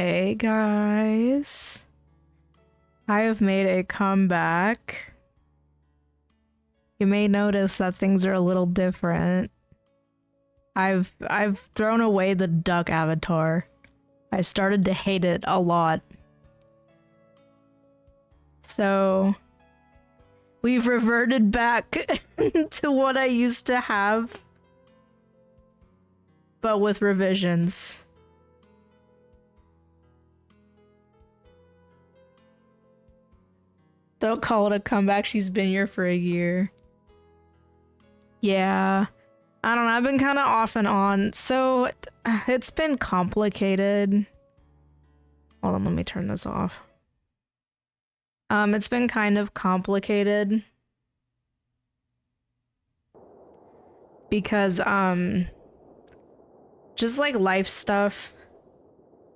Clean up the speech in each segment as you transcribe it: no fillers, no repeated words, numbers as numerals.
Hey guys, I have made a comeback. You may notice that things are a little different. I've thrown away the duck avatar. I started to hate it a lot. So we've reverted back to what I used to have, but with revisions. Don't call it a comeback, she's been here for a year. Yeah. I don't know, I've been kind of off and on, so it's been complicated. Hold on, let me turn this off. It's been kind of complicated. Because, just like life stuff.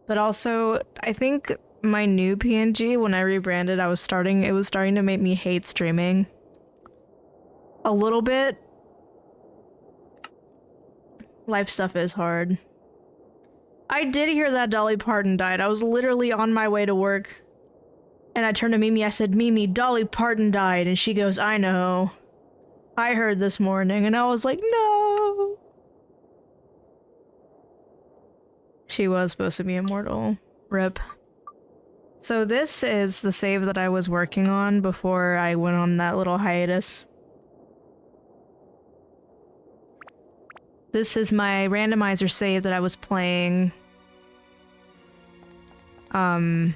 But also, I think my new PNG, when I rebranded, it was starting to make me hate streaming. A little bit. Life stuff is hard. I did hear that Dolly Parton died. I was literally on my way to work. And I turned to Mimi, I said, Mimi, Dolly Parton died. And she goes, I know. I heard this morning. And I was like, no. She was supposed to be immortal. RIP. So this is the save that I was working on before I went on that little hiatus. This is my randomizer save that I was playing. I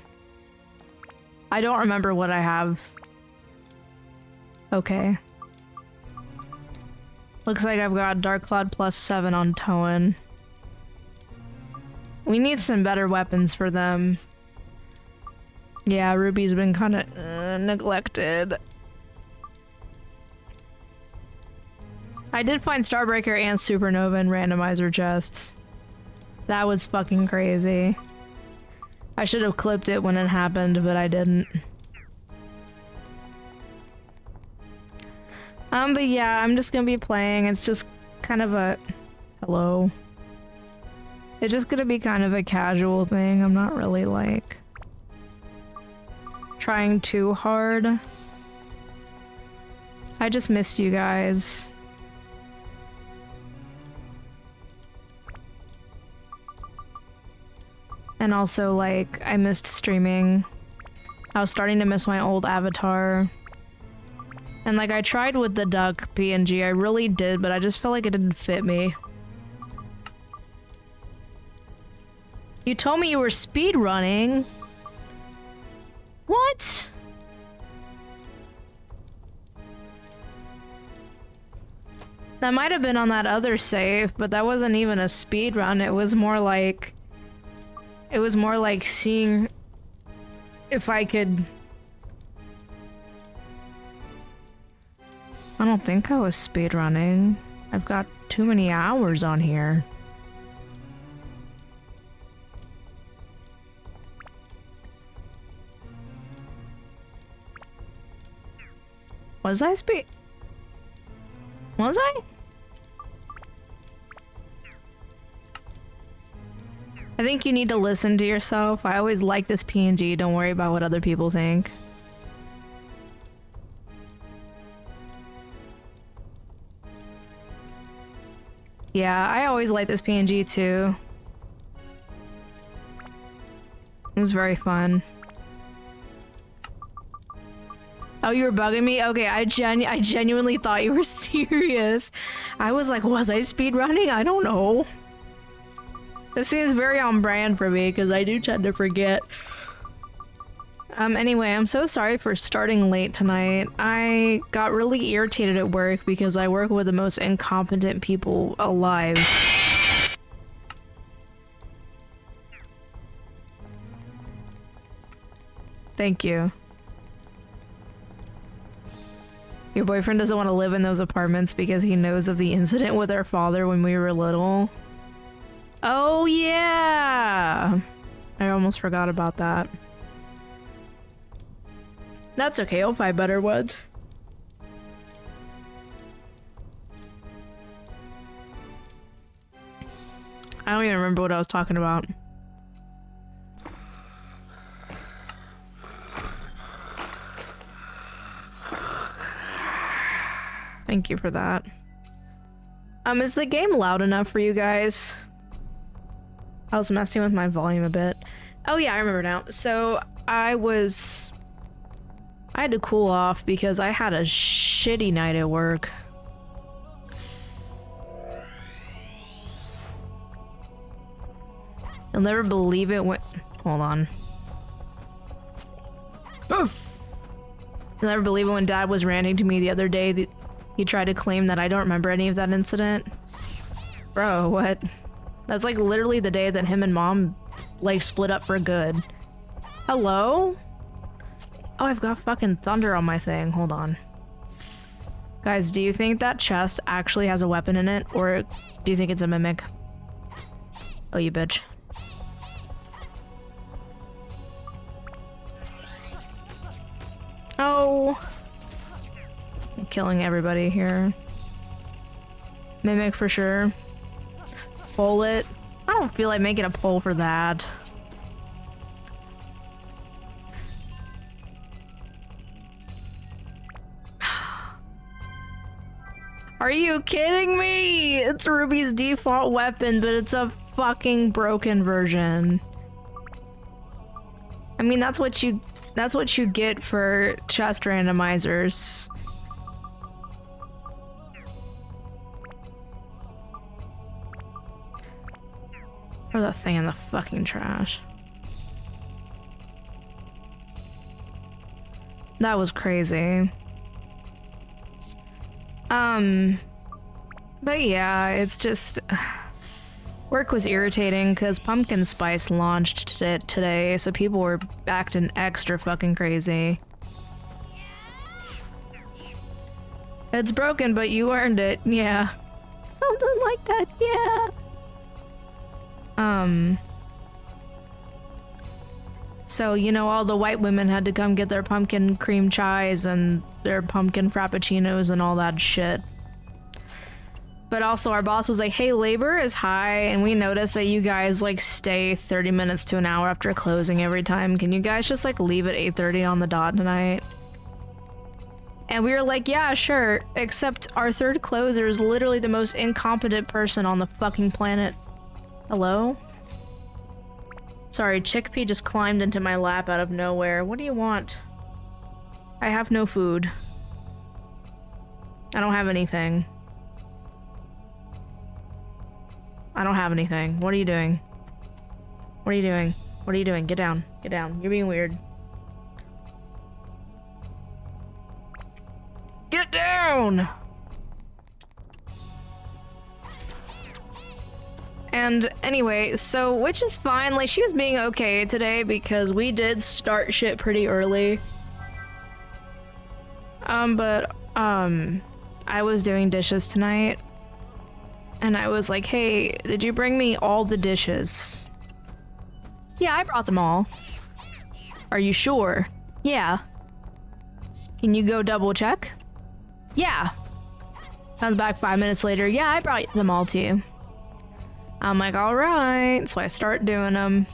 don't remember what I have. Okay. Looks like I've got Dark Cloud +7 on Toan. We need some better weapons for them. Yeah, Ruby's been kind of neglected. I did find Starbreaker and Supernova in randomizer chests. That was fucking crazy. I should have clipped it when it happened, but I didn't. But yeah, I'm just gonna be playing. It's just kind of a... Hello? It's just gonna be kind of a casual thing. I'm not really, like, trying too hard. I just missed you guys. And also, like, I missed streaming. I was starting to miss my old avatar. And, like, I tried with the duck PNG, I really did, but I just felt like it didn't fit me. You told me you were speedrunning. What? That might have been on that other save, but that wasn't even a speedrun. It was more like... It was more like seeing if I could... I don't think I was speedrunning. I've got too many hours on here. Was I Was I? I think you need to listen to yourself. I always like this PNG. Don't worry about what other people think. Yeah, I always like this PNG too. It was very fun. Oh, you were bugging me? Okay, I genuinely thought you were serious. I was like, was I speedrunning? I don't know. This seems very on brand for me, because I do tend to forget. Anyway, I'm so sorry for starting late tonight. I got really irritated at work because I work with the most incompetent people alive. Thank you. Your boyfriend doesn't want to live in those apartments because he knows of the incident with our father when we were little. Oh yeah! I almost forgot about that. That's okay, I'll find better ones. I don't even remember what I was talking about. Thank you for that. Is the game loud enough for you guys? I was messing with my volume a bit. Oh yeah, I remember now. So I had to cool off because I had a shitty night at work. You'll never believe it when— hold on. You'll never believe it when Dad was ranting to me the other day that he tried to claim that I don't remember any of that incident. Bro, what? That's like literally the day that him and Mom like split up for good. Hello? Oh, I've got fucking thunder on my thing. Hold on. Guys, do you think that chest actually has a weapon in it? Or do you think it's a mimic? Oh, you bitch. Oh. I'm killing everybody here. Mimic for sure. Pull it. I don't feel like making a poll for that. Are you kidding me? It's Ruby's default weapon, but it's a fucking broken version. I mean, that's what you get for chest randomizers. Throw that thing in the fucking trash. That was crazy. But yeah, it's just work was irritating because Pumpkin Spice launched today, so people were acting extra fucking crazy. It's broken, but you earned it. Yeah. Something like that, yeah. So, you know, all the white women had to come get their pumpkin cream chais and their pumpkin frappuccinos and all that shit. But also our boss was like, hey, labor is high and we noticed that you guys like stay 30 minutes to an hour after closing every time. Can you guys just like leave at 8:30 on the dot tonight? And we were like, yeah, sure. Except our third closer is literally the most incompetent person on the fucking planet. Hello? Sorry, Chickpea just climbed into my lap out of nowhere. What do you want? I have no food. I don't have anything. I don't have anything. What are you doing? What are you doing? What are you doing? Get down. Get down. You're being weird. Get down! And anyway, so, which is fine, like, she was being okay today because we did start shit pretty early. I was doing dishes tonight, and I was like, hey, did you bring me all the dishes? Yeah, I brought them all. Are you sure? Yeah. Can you go double check? Yeah. Comes back 5 minutes later, yeah, I brought them all to you. I'm like, all right. So I start doing them.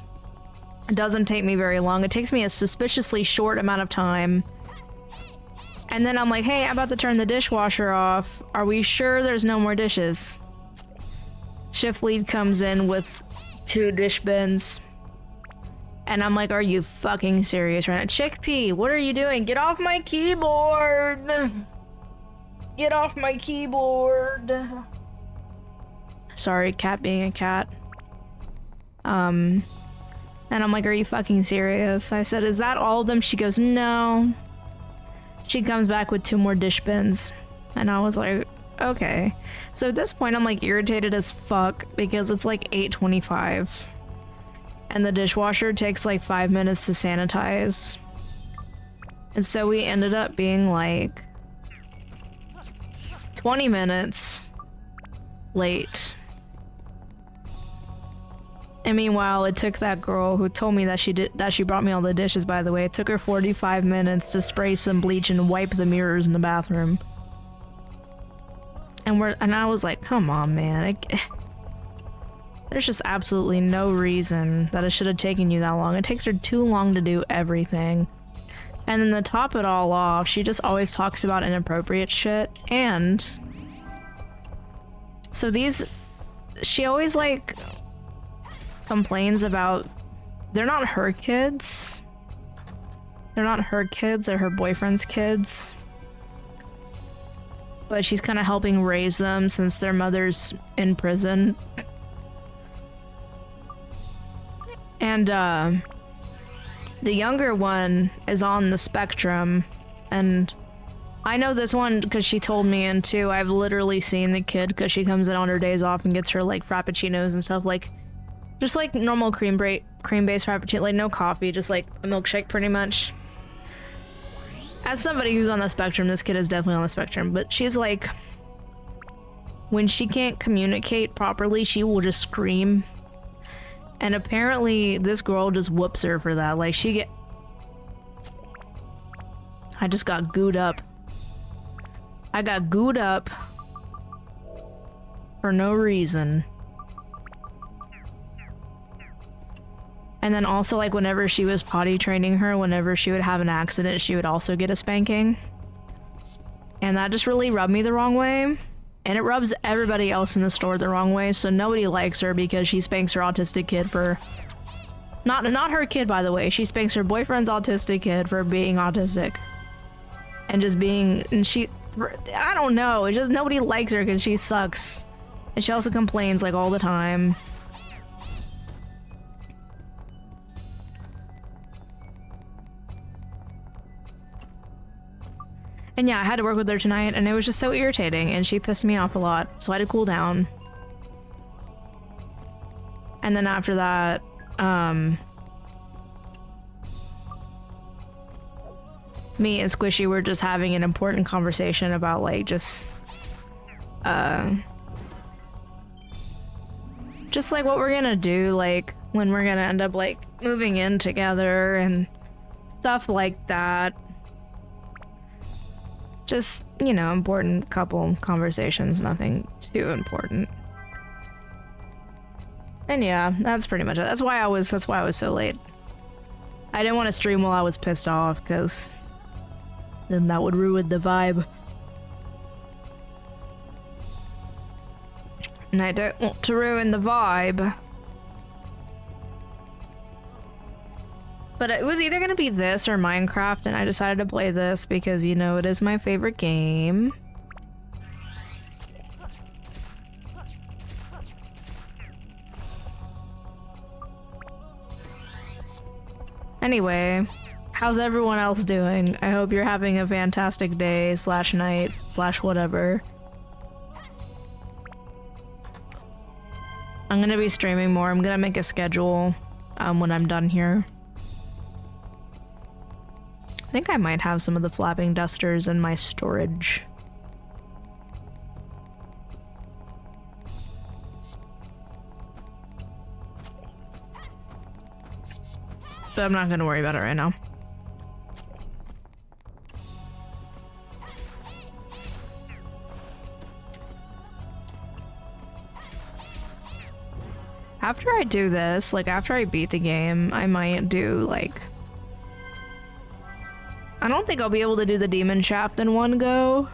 It doesn't take me very long. It takes me a suspiciously short amount of time. And then I'm like, hey, I'm about to turn the dishwasher off. Are we sure there's no more dishes? Shift lead comes in with 2 dish bins. And I'm like, are you fucking serious right now? Chickpea, what are you doing? Get off my keyboard! Get off my keyboard! Sorry, cat being a cat. And I'm like, are you fucking serious? I said, is that all of them? She goes, no. She comes back with 2 more dish bins. And I was like, okay. So at this point, I'm like irritated as fuck because it's like 8:25. And the dishwasher takes like 5 minutes to sanitize. And so we ended up being like 20 minutes late. And meanwhile, it took that girl who told me that she brought me all the dishes, by the way. It took her 45 minutes to spray some bleach and wipe the mirrors in the bathroom. And I was like, come on, man. There's just absolutely no reason that it should have taken you that long. It takes her too long to do everything. And then to top it all off, she just always talks about inappropriate shit. And so she always like complains about, they're not her kids. They're not her kids, they're her boyfriend's kids. But she's kind of helping raise them since their mother's in prison. And the younger one is on the spectrum, and I know this one because she told me, and too, I've literally seen the kid because she comes in on her days off and gets her like frappuccinos and stuff, like just like normal cream-based frappuccino, like no coffee, just like a milkshake pretty much. As somebody who's on the spectrum, this kid is definitely on the spectrum, but she's like, when she can't communicate properly, she will just scream. And apparently this girl just whoops her for that. Like I just got gooed up. I got gooed up for no reason. And then also, like, whenever she was potty training her, whenever she would have an accident, she would also get a spanking. And that just really rubbed me the wrong way. And it rubs everybody else in the store the wrong way, so nobody likes her because she spanks her autistic kid for... Not her kid, by the way. She spanks her boyfriend's autistic kid for being autistic. And just being... And she... I don't know. It's just nobody likes her because she sucks. And she also complains, like, all the time. And yeah, I had to work with her tonight, and it was just so irritating, and she pissed me off a lot, so I had to cool down. And then after that, me and Squishy were just having an important conversation about, like, just like what we're gonna do, like, when we're gonna end up, like, moving in together and stuff like that. Just, you know, important couple conversations, nothing too important. And yeah, that's pretty much it. That's why I was so late. I didn't want to stream while I was pissed off, because then that would ruin the vibe. And I don't want to ruin the vibe. But it was either gonna be this or Minecraft, and I decided to play this because, you know, it is my favorite game. Anyway, how's everyone else doing? I hope you're having a fantastic day / night / whatever. I'm gonna be streaming more. I'm gonna make a schedule when I'm done here. I think I might have some of the flapping dusters in my storage. But I'm not gonna worry about it right now. After I do this, like after I beat the game, I might do like... I don't think I'll be able to do the demon shaft in one go.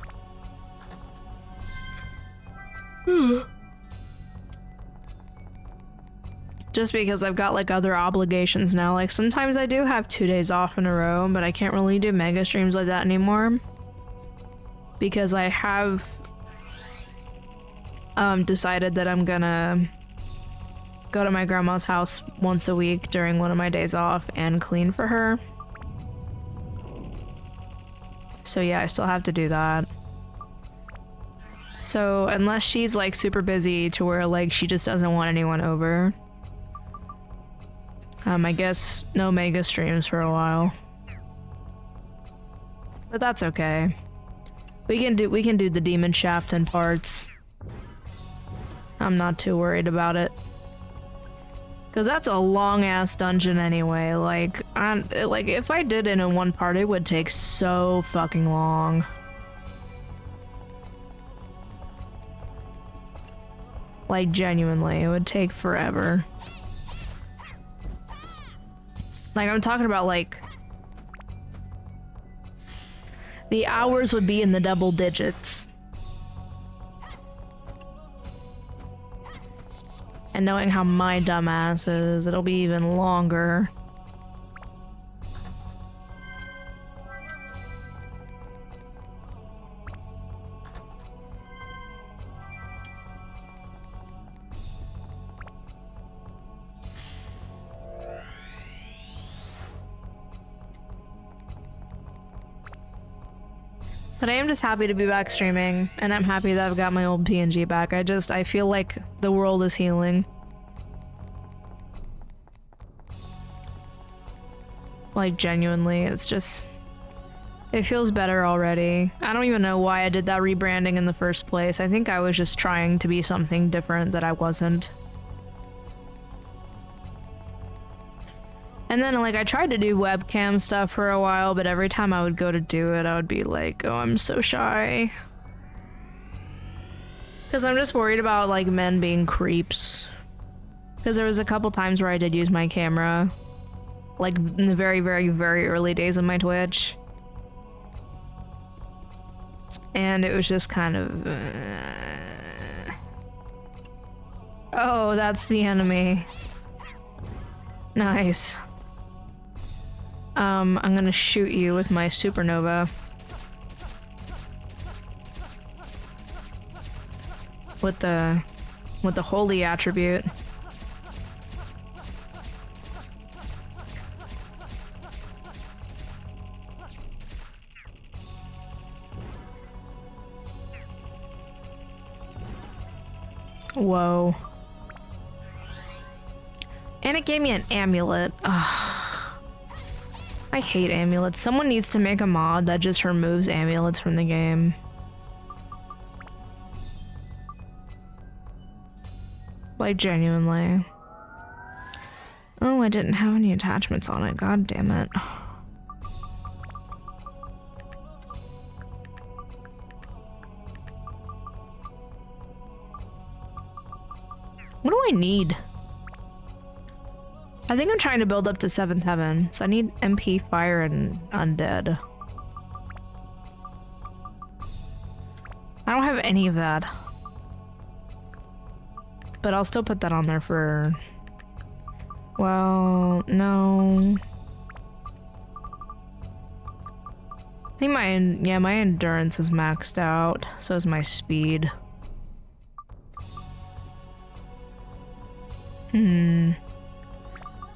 Just because I've got like other obligations now. Like sometimes I do have 2 days off in a row, but I can't really do mega streams like that anymore. Because I have decided that I'm gonna go to my grandma's house once a week during one of my days off and clean for her. So yeah, I still have to do that. So unless she's like super busy to where like she just doesn't want anyone over, I guess no mega streams for a while. But that's okay. We can do the demon shaft in parts. I'm not too worried about it. Cause that's a long ass dungeon anyway. Like if I did it in one part, it would take so fucking long. Like genuinely, it would take forever. Like I'm talking about like The hours would be in the double digits. And knowing how my dumbass is, it'll be even longer. But I am just happy to be back streaming, and I'm happy that I've got my old PNG back. I feel like the world is healing. Like, genuinely, it's just... It feels better already. I don't even know why I did that rebranding in the first place. I think I was just trying to be something different that I wasn't. And then, like, I tried to do webcam stuff for a while, but every time I would go to do it, I would be like, oh, I'm so shy. Because I'm just worried about, like, men being creeps. Because there was a couple times where I did use my camera. Like, in the very, very, very early days of my Twitch. And it was just kind of... Oh, that's the enemy. Nice. I'm gonna shoot you with my supernova. With the holy attribute. Whoa. And it gave me an amulet. Ugh. I hate amulets. Someone needs to make a mod that just removes amulets from the game. Like, genuinely. Oh, I didn't have any attachments on it. God damn it. What do I need? I think I'm trying to build up to 7th heaven, so I need MP, fire, and undead. I don't have any of that. But I'll still put that on there for... Well, no. I think my endurance is maxed out, so is my speed.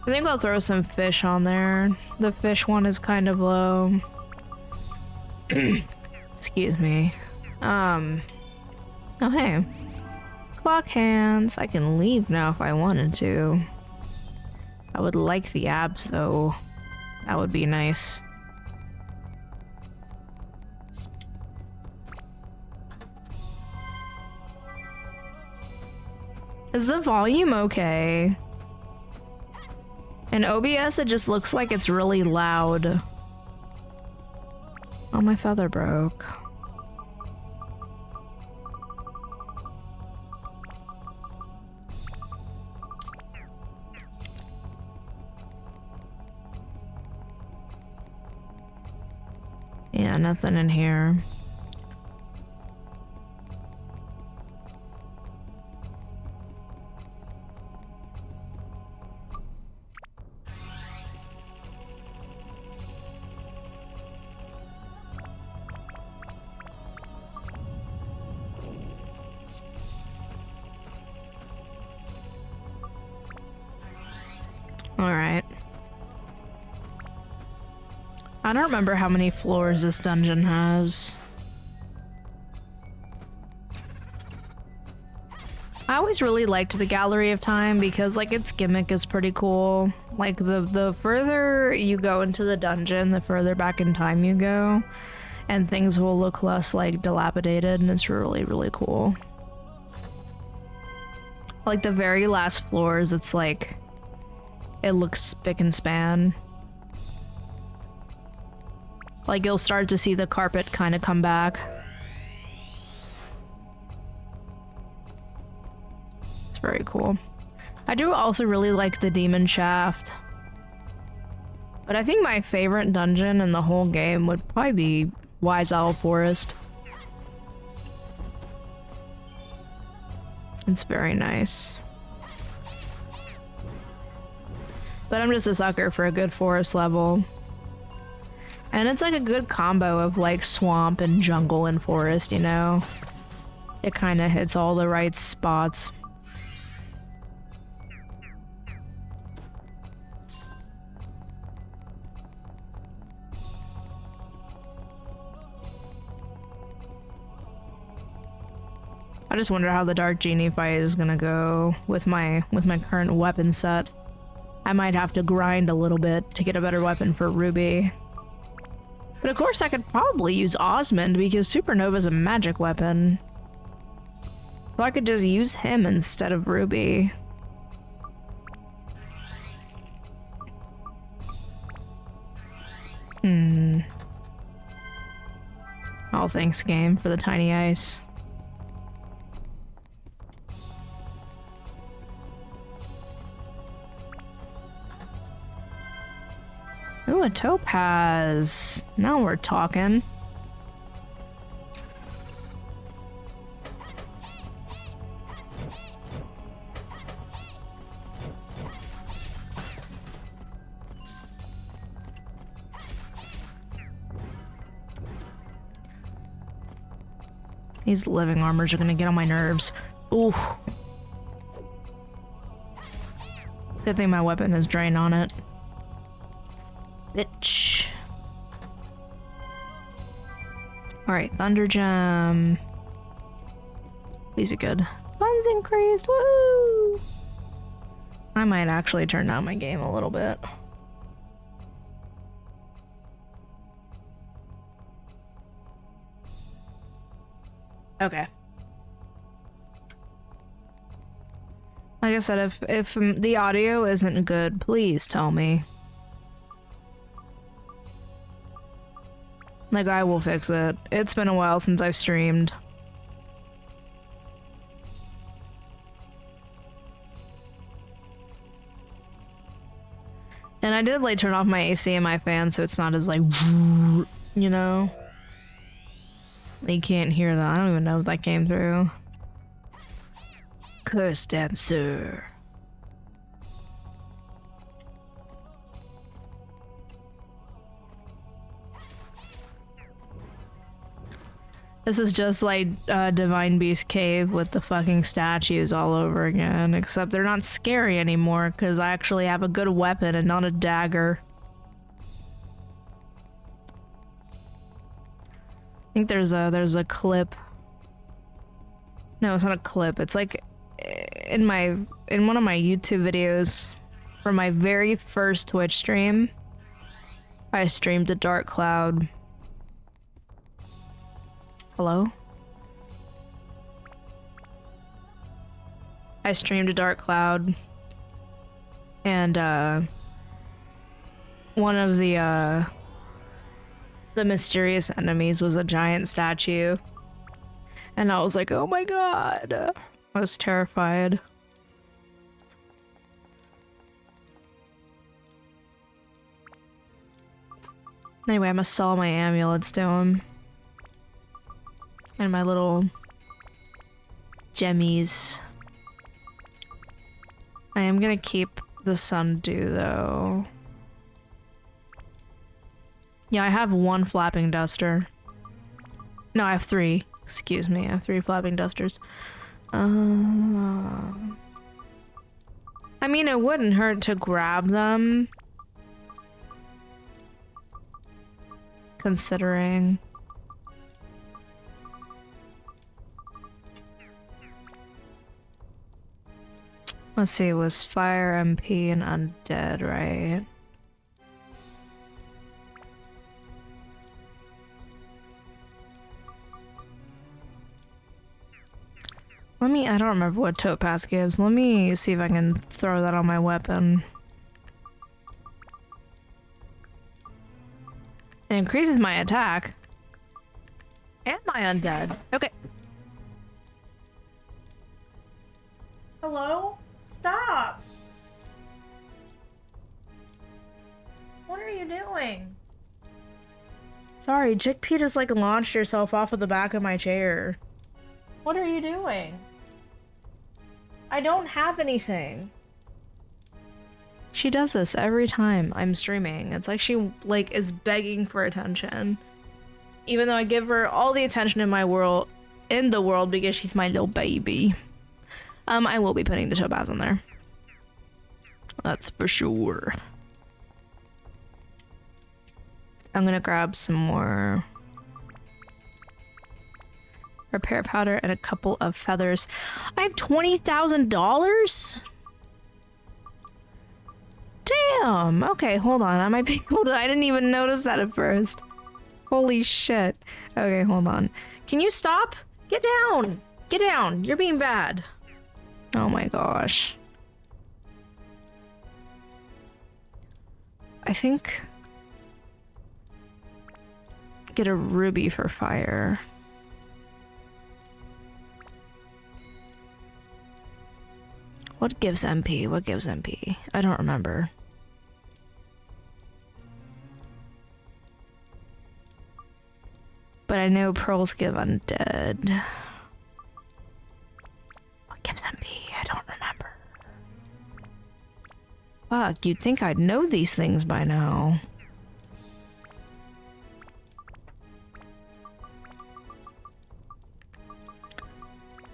I think I'll throw some fish on there. The fish one is kind of low. Excuse me. Oh hey. Clock hands. I can leave now if I wanted to. I would like the abs though. That would be nice. Is the volume okay? In OBS, it just looks like it's really loud. Oh, my feather broke. Yeah, nothing in here. Alright. I don't remember how many floors this dungeon has. I always really liked the Gallery of Time because, like, its gimmick is pretty cool. Like, the further you go into the dungeon, the further back in time you go, and things will look less, like, dilapidated, and it's really, really cool. Like, the very last floors, it's like... It looks spick and span. Like, you'll start to see the carpet kind of come back. It's very cool. I do also really like the Demon Shaft. But I think my favorite dungeon in the whole game would probably be Wise Owl Forest. It's very nice. But I'm just a sucker for a good forest level. And it's like a good combo of like swamp and jungle and forest, you know? It kind of hits all the right spots. I just wonder how the Dark Genie fight is gonna go with my current weapon set. I might have to grind a little bit to get a better weapon for Ruby. But of course I could probably use Osmond because Supernova's a magic weapon. So I could just use him instead of Ruby. Oh, thanks game for the tiny ice. Ooh, a topaz. Now we're talking. These living armors are gonna get on my nerves. Ooh. Good thing my weapon has drain on it. Bitch. Alright, Thunder Gem. Please be good. Funds increased, woohoo! I might actually turn down my game a little bit. Okay. Like I said, if the audio isn't good, please tell me. Like, I will fix it. It's been a while since I've streamed. And I did, like, turn off my AC and my fan so it's not as, like, you know? You can't hear that. I don't even know if that came through. Curse Dancer. This is just like Divine Beast Cave with the fucking statues all over again, except they're not scary anymore because I actually have a good weapon and not a dagger. I think there's a clip. No, it's not a clip. It's like in one of my YouTube videos from my very first Twitch stream. I streamed a Dark Cloud. Hello? I streamed a Dark Cloud, and one of the mysterious enemies was a giant statue, and I was like, oh my god. I was terrified. Anyway, I must sell my amulets to him. And my little gemmies. I am gonna keep the sundew though. Yeah, I have one flapping duster. No, I have three. Excuse me, I have three flapping dusters. I mean, it wouldn't hurt to grab them. Considering. Let's see, it was fire, MP, and undead, right? I don't remember what topaz gives. Let me see if I can throw that on my weapon. It increases my attack. And my undead. Okay. Hello? Stop! What are you doing? Sorry, Chickpea just like launched yourself off of the back of my chair. What are you doing? I don't have anything. She does this every time I'm streaming. It's like she like is begging for attention. Even though I give her all the attention in my world, because she's my little baby. I will be putting the topaz on there. That's for sure. I'm gonna grab some more repair powder and a couple of feathers. I have $20,000? Damn. Okay, hold on. I might be able to. I didn't even notice that at first. Holy shit. Okay, hold on. Can you stop? Get down. Get down. You're being bad. Oh my gosh. I think... get a ruby for fire. What gives MP? What gives MP? I don't remember. But I know pearls give undead. What gives MP? I don't remember. Fuck, you'd think I'd know these things by now.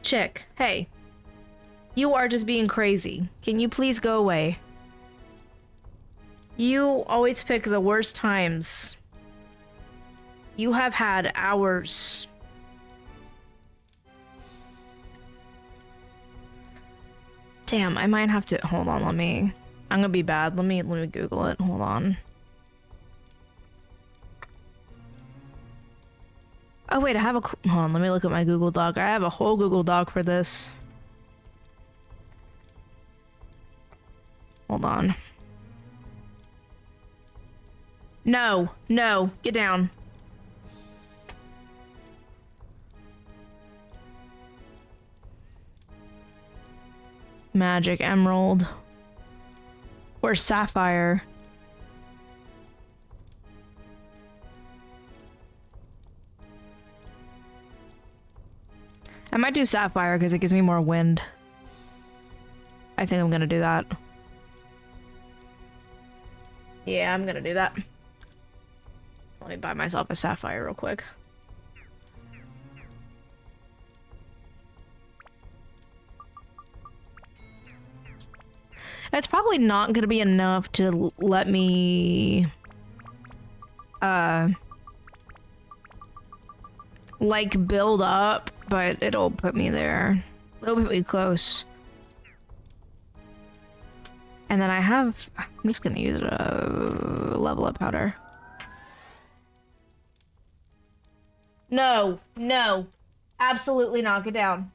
Chick, hey. You are just being crazy. Can you please go away? You always pick the worst times. You have had hours. Damn, I might have to hold on, I'm gonna be bad. Let me Google it. Hold on. Oh wait, I have a hold on, let me look at my Google Doc. I have a whole Google Doc for this. Hold on. No, no, get down. Magic emerald. Or sapphire. I might do sapphire because it gives me more wind. I think I'm gonna do that. Yeah, I'm gonna do that. Let me buy myself a sapphire real quick. It's probably not gonna be enough to let me like build up, but it'll put me there. It'll put me close. And then I'm just gonna use a level up powder. No, no, absolutely not. Get down.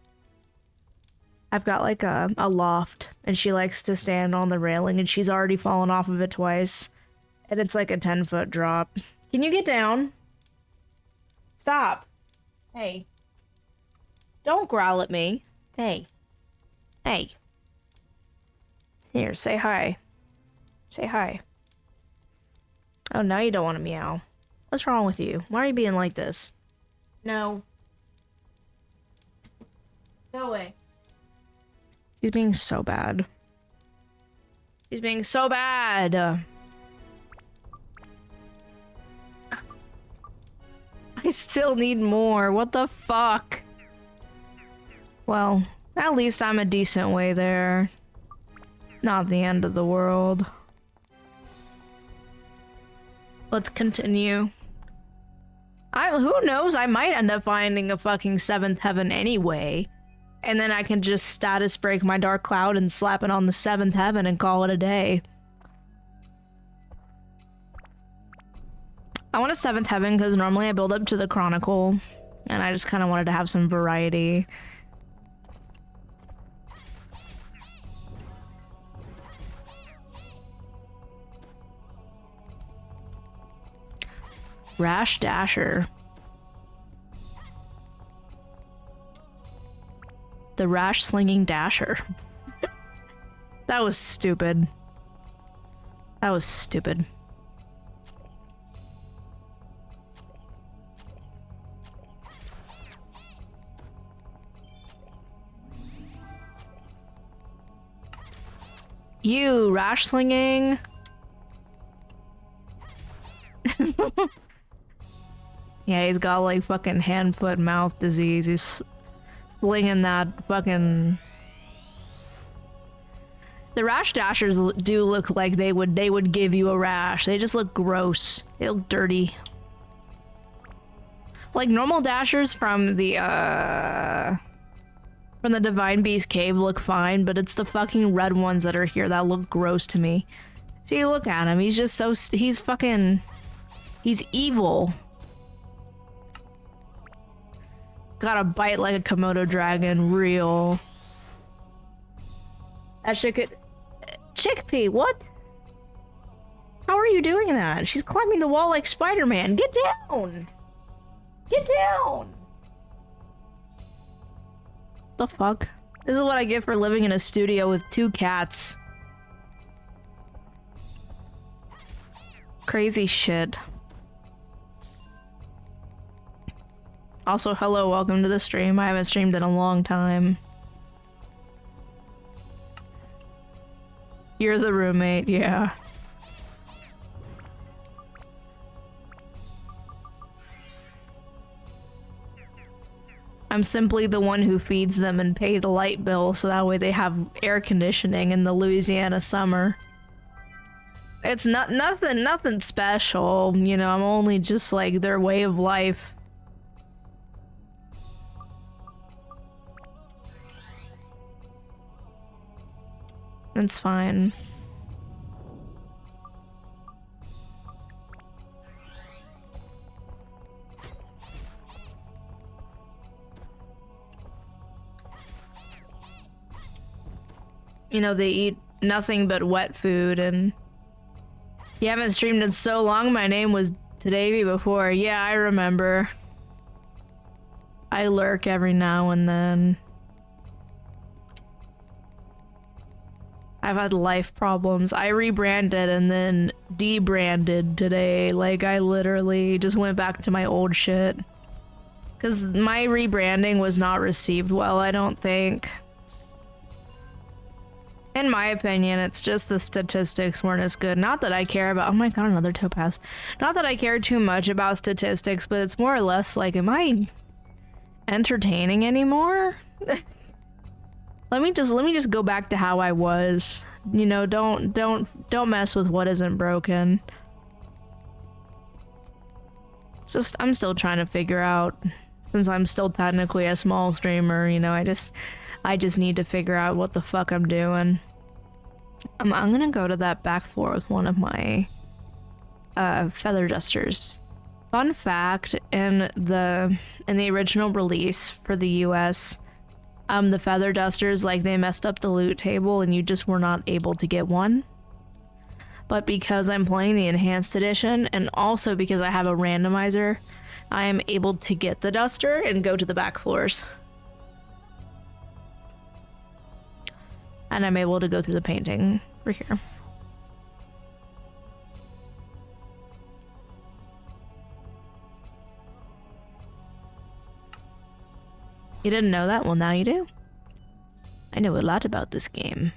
I've got like a loft and she likes to stand on the railing and she's already fallen off of it twice. And it's like a 10-foot drop. Can you get down? Stop. Hey. Don't growl at me. Hey. Hey. Here, say hi. Say hi. Oh, now you don't want to meow. What's wrong with you? Why are you being like this? No. Go away. She's being so bad. She's being so bad. I still need more. What the fuck? Well, at least I'm a decent way there. It's not the end of the world. Let's continue. Who knows? I might end up finding a fucking 7th heaven anyway. And then I can just status break my dark cloud and slap it on the 7th heaven and call it a day. I want a 7th heaven because normally I build up to the chronicle. And I just kind of wanted to have some variety. Rash Dasher. The Rash Slinging Dasher. That was stupid. That was stupid. You rash slinging. Yeah, he's got like fucking hand, foot, mouth disease. He's slinging that fucking. The rash dashers do look like they would give you a rash. They just look gross. They look dirty. Like normal dashers from the Divine Beast cave look fine, but it's the fucking red ones that are here that look gross to me. See, look at him. He's just so he's evil. Got a bite like a Komodo dragon, real. That shit could. Chickpea, what? How are you doing that? She's climbing the wall like Spider-Man. Get down! Get down! The fuck? This is what I get for living in a studio with 2 cats. Crazy shit. Also, hello, welcome to the stream. I haven't streamed in a long time. You're the roommate, yeah. I'm simply the one who feeds them and pay the light bill so that way they have air conditioning in the Louisiana summer. It's nothing special, you know, I'm only just like their way of life. It's fine. You know, they eat nothing but wet food, and you haven't streamed in so long. My name was Tadavy before. Yeah, I remember. I lurk every now and then. I've had life problems. I rebranded and then debranded today. Like, I literally just went back to my old shit. Because my rebranding was not received well, I don't think. In my opinion, it's just the statistics weren't as good. Not that I care about- oh my god, another topaz. Not that I care too much about statistics, but it's more or less like, am I entertaining anymore? Let me just go back to how I was. You know, don't mess with what isn't broken. Just, I'm still trying to figure out, since I'm still technically a small streamer, you know, I just need to figure out what the fuck I'm doing. I'm gonna go to that back floor with one of my feather dusters. Fun fact, in the original release for the US, the feather dusters, like, they messed up the loot table and you just were not able to get one. But because I'm playing the enhanced edition, and also because I have a randomizer, I am able to get the duster and go to the back floors. And I'm able to go through the painting over here. You didn't know that? Well, now you do. I know a lot about this game.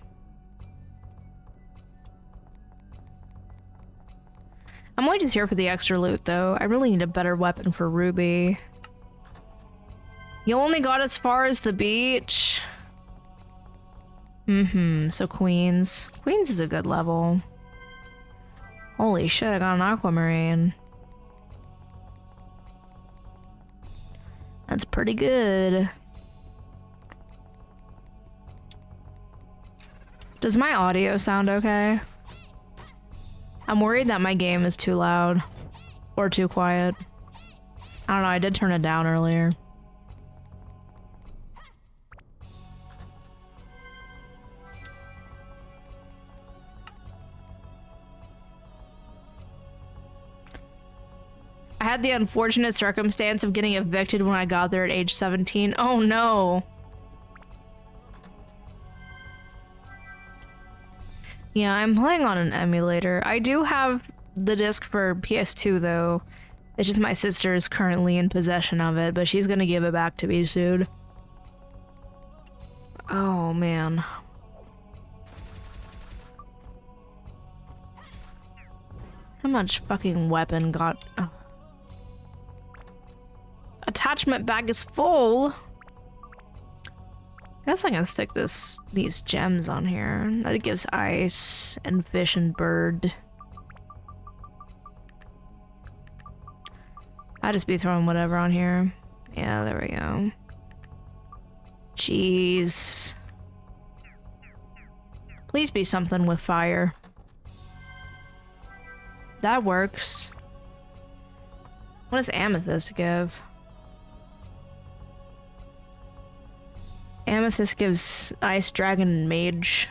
I'm only just here for the extra loot, though. I really need a better weapon for Ruby. You only got as far as the beach? So Queens. Queens is a good level. Holy shit, I got an aquamarine. That's pretty good. Does my audio sound okay? I'm worried that my game is too loud. Or too quiet. I don't know, I did turn it down earlier. I had the unfortunate circumstance of getting evicted when I got there at age 17. Oh no! Yeah, I'm playing on an emulator. I do have the disc for PS2 though. It's just my sister is currently in possession of it, but she's gonna give it back to me soon. Oh man. How much fucking weapon got... Oh. Attachment bag is full! Guess I can stick these gems on here. That gives ice and fish and bird. I'll just be throwing whatever on here. Yeah, there we go. Jeez. Please be something with fire. That works. What does amethyst give? Amethyst gives ice, dragon, and mage.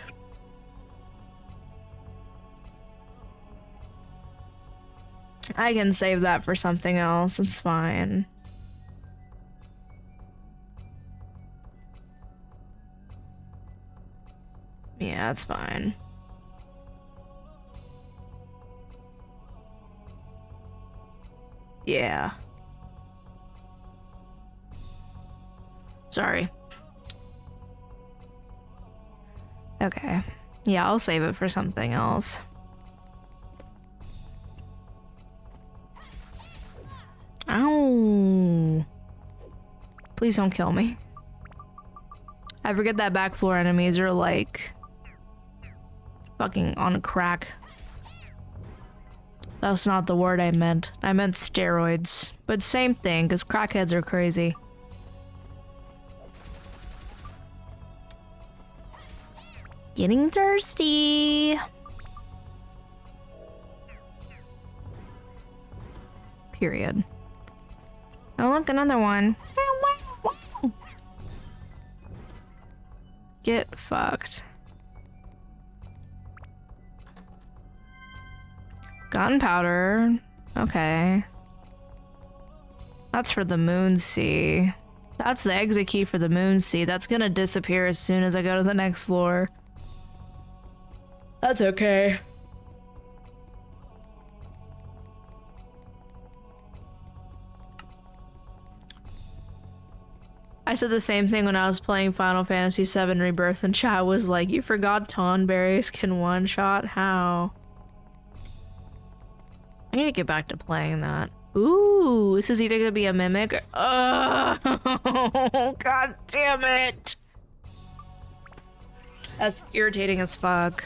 I can save that for something else, it's fine. Yeah, it's fine. Yeah. Sorry. Okay. Yeah, I'll save it for something else. Ow. Please don't kill me. I forget that back floor enemies are like fucking on crack. That's not the word I meant. I meant steroids. But same thing, because crackheads are crazy. Getting thirsty. Period. Oh, look, another one. Get fucked. Gunpowder. Okay. That's for the moon sea. That's the exit key for the moon sea. That's gonna disappear as soon as I go to the next floor. That's okay. I said the same thing when I was playing Final Fantasy VII Rebirth, and chat was like, you forgot Tonberries can one-shot? How? I need to get back to playing that. Ooh, this is either gonna be a mimic or... Oh, god damn it! That's irritating as fuck.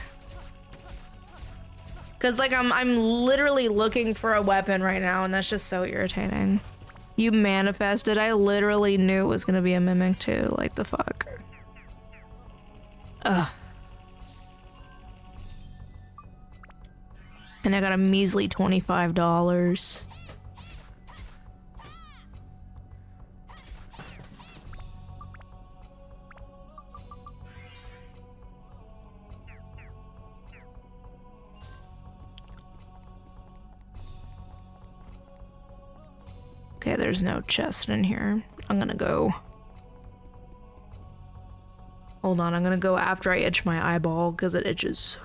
Cause like I'm literally looking for a weapon right now, and that's just so irritating. You manifested. I literally knew it was gonna be a mimic too. Like the fuck. Ugh. And I got a measly $25. Okay, there's no chest in here. I'm gonna go. Hold on, I'm gonna go after I itch my eyeball because it itches.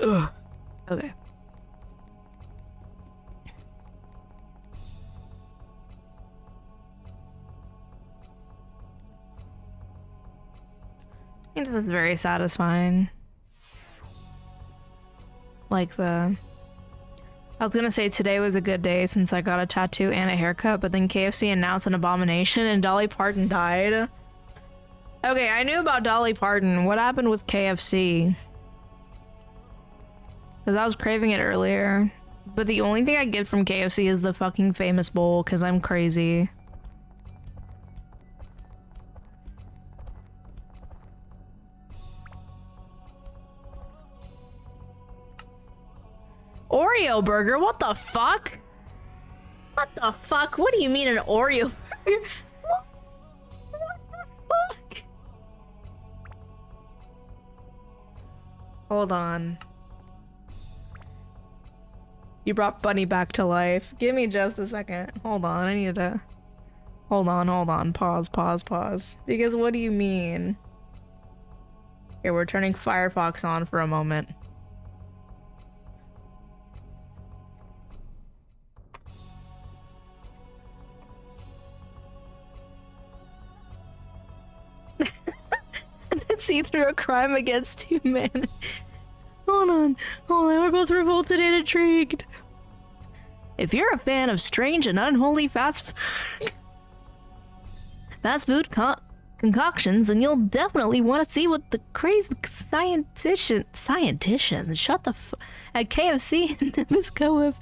Ugh. Okay. I think this is very satisfying. Like the... I was gonna say today was a good day since I got a tattoo and a haircut, but then KFC announced an abomination and Dolly Parton died. Okay, I knew about Dolly Parton. What happened with KFC? Because I was craving it earlier. But the only thing I get from KFC is the fucking famous bowl, because I'm crazy. Oreo burger? What the fuck? What the fuck? What do you mean an Oreo burger? What the fuck? Hold on. You brought Bunny back to life. Give me just a second. Hold on, I need to... Hold on. Pause. Because what do you mean? Here, we're turning Firefox on for a moment. See through a crime against humanity. Hold on. We're both revolted and intrigued. If you're a fan of strange and unholy fast food concoctions, then you'll definitely want to see what the crazy scienticians shut the at KFC and Nabisco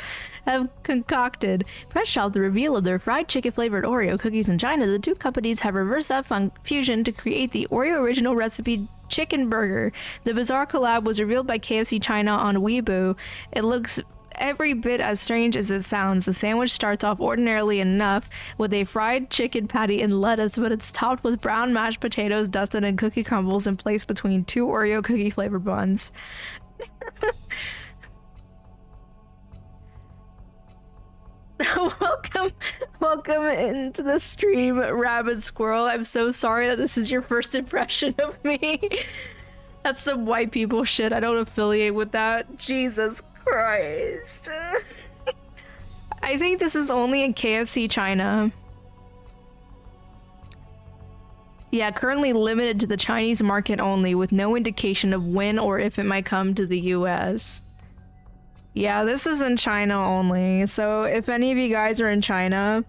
have concocted. Fresh off the reveal of their fried chicken flavored Oreo cookies in China, the two companies have reversed that fusion to create the Oreo original recipe chicken burger. The bizarre collab was revealed by KFC China on Weibo. It looks every bit as strange as it sounds. The sandwich starts off ordinarily enough with a fried chicken patty and lettuce, but it's topped with brown mashed potatoes dusted in cookie crumbles and placed between two Oreo cookie flavored buns. Welcome into the stream, Rabbit Squirrel. I'm so sorry that this is your first impression of me. That's some white people shit. I don't affiliate with that. Jesus Christ. I think this is only in KFC China. Yeah, currently limited to the Chinese market only, with no indication of when or if it might come to the US. Yeah, this is in China only, so if any of you guys are in China,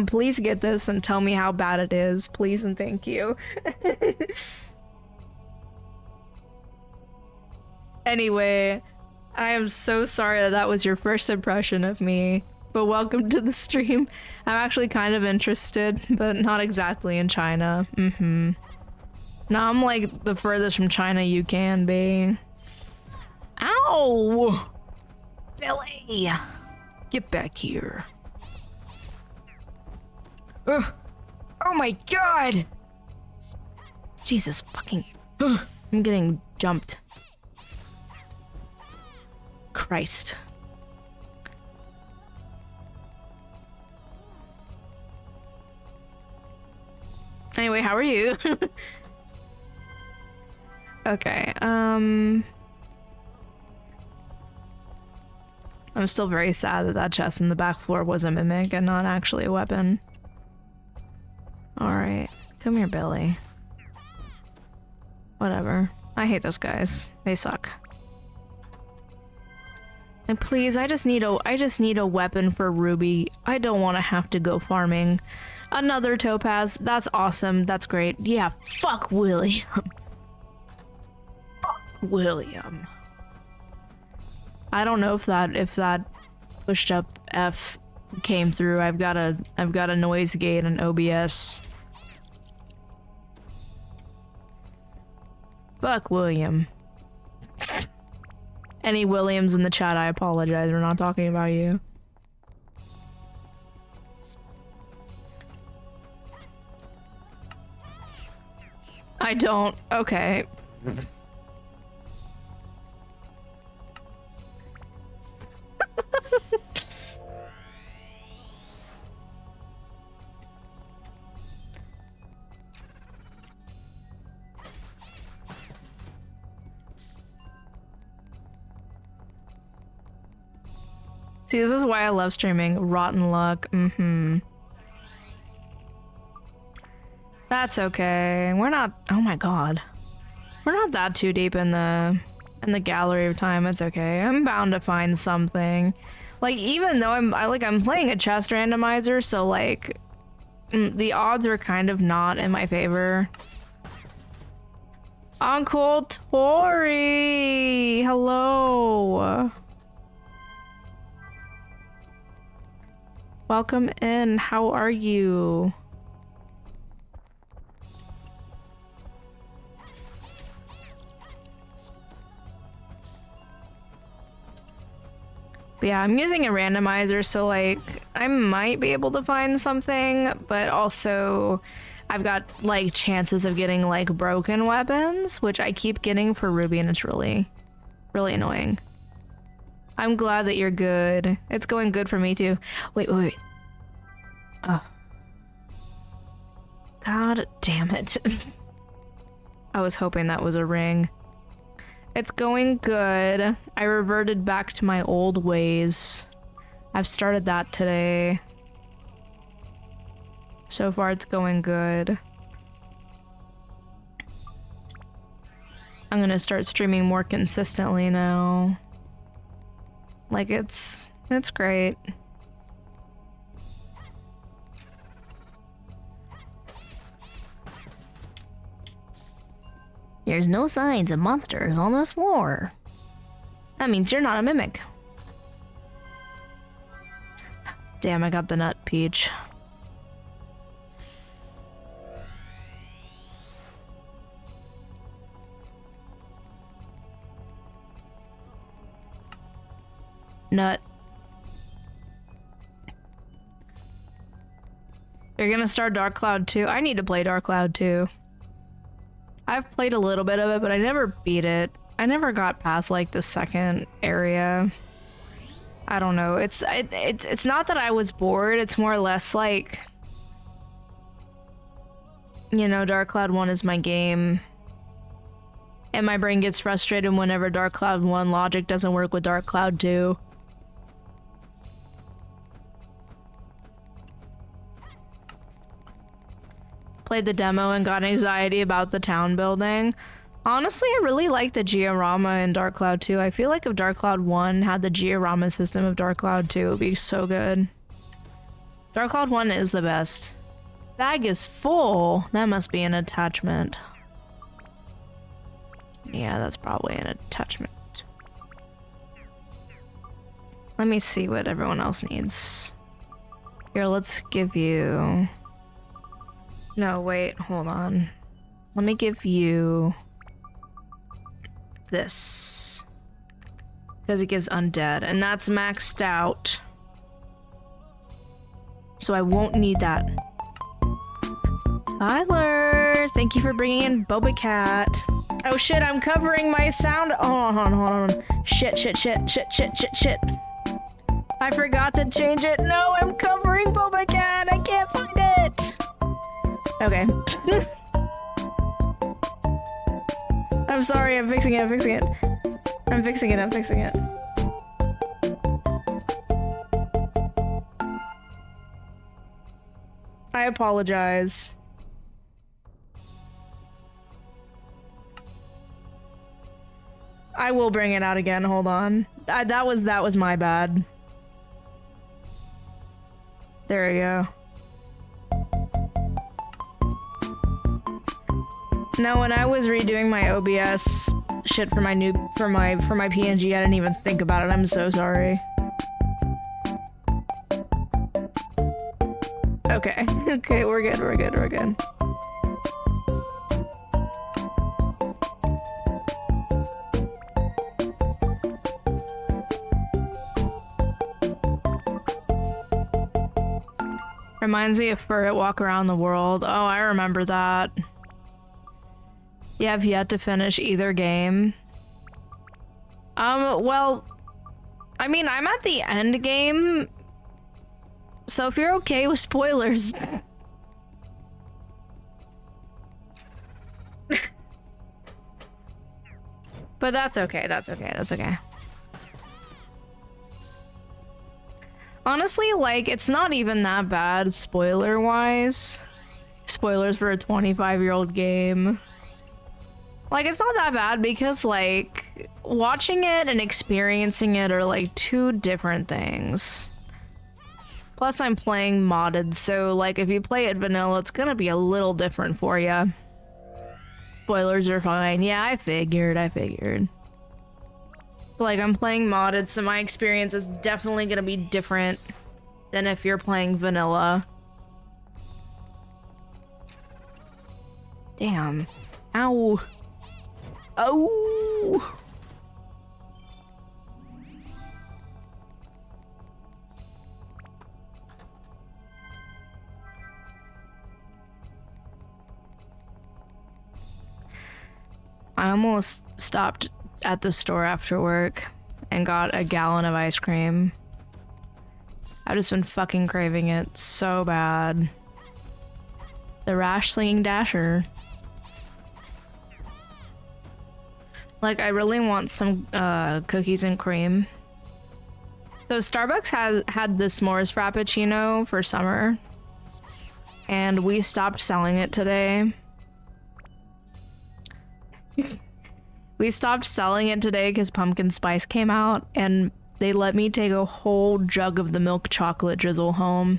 please get this and tell me how bad it is, please and thank you. Anyway, I am so sorry that that was your first impression of me, but welcome to the stream. I'm actually kind of interested, but not exactly in China. Now I'm like the furthest from China you can be. Ow! Billy! Get back here. Ugh. Oh my god! Jesus fucking... I'm getting jumped. Christ. Anyway, how are you? Okay, I'm still very sad that that chest in the back floor was a mimic and not actually a weapon. Alright, come here, Billy. Whatever. I hate those guys. They suck. And please, I just need a weapon for Ruby. I don't want to have to go farming. Another topaz. That's awesome. That's great. Yeah, fuck William. Fuck William. I don't know if that pushed up F came through. I've got a noise gate and OBS. Fuck William. Any Williams in the chat, I apologize. We're not talking about you. I don't. Okay. See, this is why I love streaming. Rotten luck. That's okay. We're not... Oh my god. We're not that too deep in the gallery of time. It's okay. I'm bound to find something. Like, even though I'm playing a chest randomizer, so like the odds are kind of not in my favor. Uncle Tori! Hello! Welcome in. How are you? But yeah, I'm using a randomizer, so like I might be able to find something, but also I've got like chances of getting like broken weapons, which I keep getting for Ruby, and it's really annoying. I'm glad that you're good. It's going good for me too. Wait. Oh. God damn it. I was hoping that was a ring. It's going good. I reverted back to my old ways. I've started that today. So far it's going good. I'm gonna start streaming more consistently now. Like it's great. There's no signs of monsters on this floor. That means you're not a mimic. Damn, I got the nut, Peach. Nut. You're gonna start Dark Cloud 2? I need to play Dark Cloud 2. I've played a little bit of it, but I never beat it. I never got past like the second area. I don't know. It's not that I was bored. It's more or less like, you know, Dark Cloud 1 is my game. And my brain gets frustrated whenever Dark Cloud 1 logic doesn't work with Dark Cloud 2. Played the demo and got anxiety about the town building. Honestly, I really like the Georama in Dark Cloud 2. I feel like if Dark Cloud 1 had the Georama system of Dark Cloud 2, it would be so good. Dark Cloud 1 is the best. Bag is full. That must be an attachment. Yeah, that's probably an attachment. Let me see what everyone else needs. Here, let's give you... No, wait, hold on. Let me give you this. Because it gives undead, and that's maxed out. So I won't need that. Tyler, thank you for bringing in Boba Cat. Oh shit, I'm covering my sound. Oh, hold on. Shit. I forgot to change it. No, I'm covering Boba Cat. I can't find it. Okay. I'm sorry, I'm fixing it. I'm fixing it. I apologize. I will bring it out again, hold on. That was my bad. There we go. Now, when I was redoing my OBS shit for my PNG, I didn't even think about it. I'm so sorry. Okay. Okay, we're good. Reminds me of Furret Walk Around the World. Oh, I remember that. You have yet to finish either game. Well, I mean, I'm at the end game, so if you're okay with spoilers. But that's okay. Honestly, like, it's not even that bad spoiler-wise. Spoilers for a 25-year-old game. Like, it's not that bad because, like, watching it and experiencing it are, like, two different things. Plus, I'm playing modded, so, like, if you play it vanilla, it's gonna be a little different for you. Spoilers are fine. Yeah, I figured. Like, I'm playing modded, so my experience is definitely gonna be different than if you're playing vanilla. Damn. Ow. Oh! I almost stopped at the store after work and got a gallon of ice cream. I've just been fucking craving it so bad. The Rash Slinging Dasher. Like, I really want some cookies and cream. So Starbucks had the s'mores frappuccino for summer, and we stopped selling it today. We stopped selling it today because pumpkin spice came out, and they let me take a whole jug of the milk chocolate drizzle home.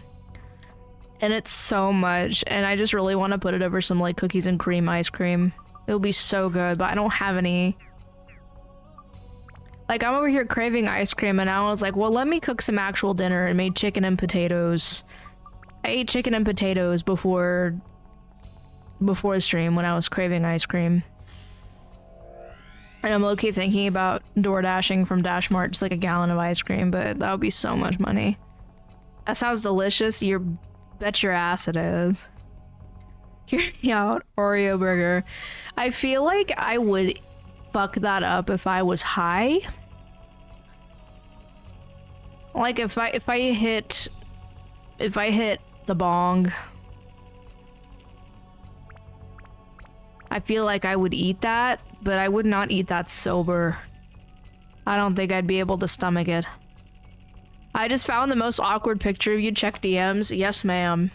And it's so much, and I just really want to put it over some like cookies and cream ice cream. It'll be so good, but I don't have any. Like, I'm over here craving ice cream, and I was like, well, let me cook some actual dinner, and made chicken and potatoes. I ate chicken and potatoes before stream when I was craving ice cream. And I'm low-key thinking about door dashing from Dash Mart just like a gallon of ice cream, but that would be so much money. That sounds delicious. Bet your ass it is. Hear me out, Oreo burger. I feel like I would fuck that up if I was high. Like if I hit the bong, I feel like I would eat that, but I would not eat that sober. I don't think I'd be able to stomach it. I just found the most awkward picture of you. Check DMs. Yes, ma'am.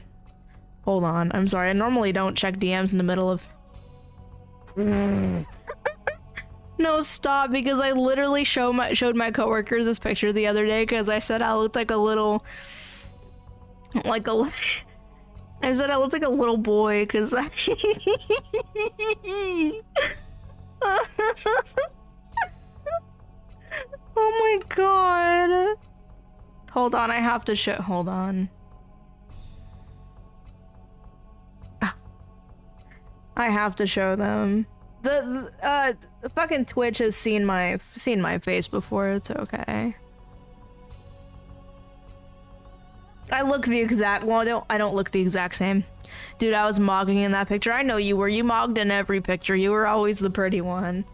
Hold on. I'm sorry. I normally don't check DMs in the middle of... No, stop, because I literally showed my coworkers this picture the other day because I said I looked like a little... I said I looked like a little boy because I... Oh my god. Hold on, I have to show. Hold on. I have to show them. The fucking Twitch has seen my face before. It's okay. I look the exact. Well, I don't look the exact same. Dude, I was mogging in that picture. I know you were. You mogged in every picture. You were always the pretty one.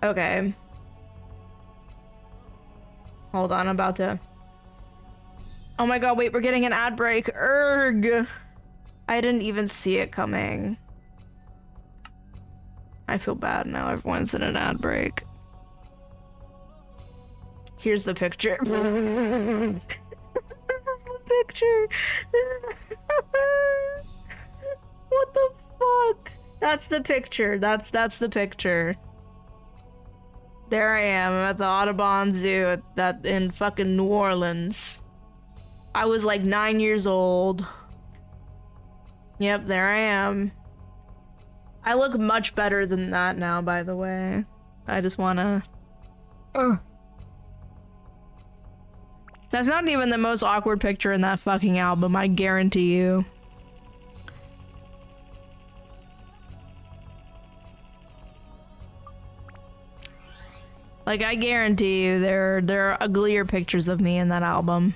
Okay. Hold on, I'm about to... Oh my god, wait, we're getting an ad break. Erg! I didn't even see it coming. I feel bad now, everyone's in an ad break. Here's the picture. This is the picture. What the fuck? That's the picture. That's the picture. There I am. I'm at the Audubon Zoo in fucking New Orleans. I was like 9 years old. Yep, there I am. I look much better than that now, by the way. I just wanna... That's not even the most awkward picture in that fucking album, I guarantee you. Like, I guarantee you there are uglier pictures of me in that album.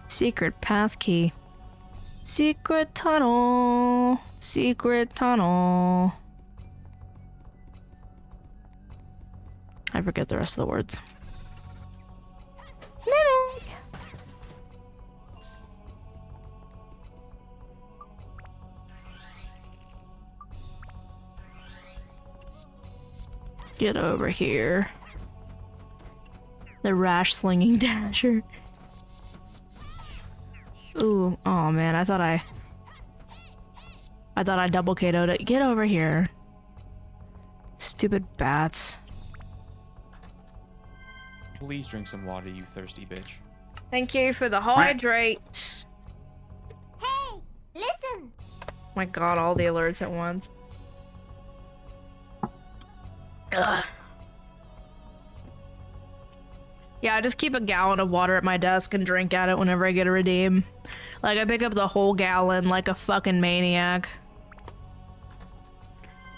Secret path key. Secret tunnel. Secret tunnel. I forget the rest of the words. Get over here. The rash slinging dasher. Ooh, oh man, I thought I double KO'd it. Get over here. Stupid bats. Please drink some water, you thirsty bitch. Thank you for the hydrate. Hey, listen. My god, all the alerts at once. Ugh. Yeah, I just keep a gallon of water at my desk and drink at it whenever I get a redeem. Like, I pick up the whole gallon like a fucking maniac.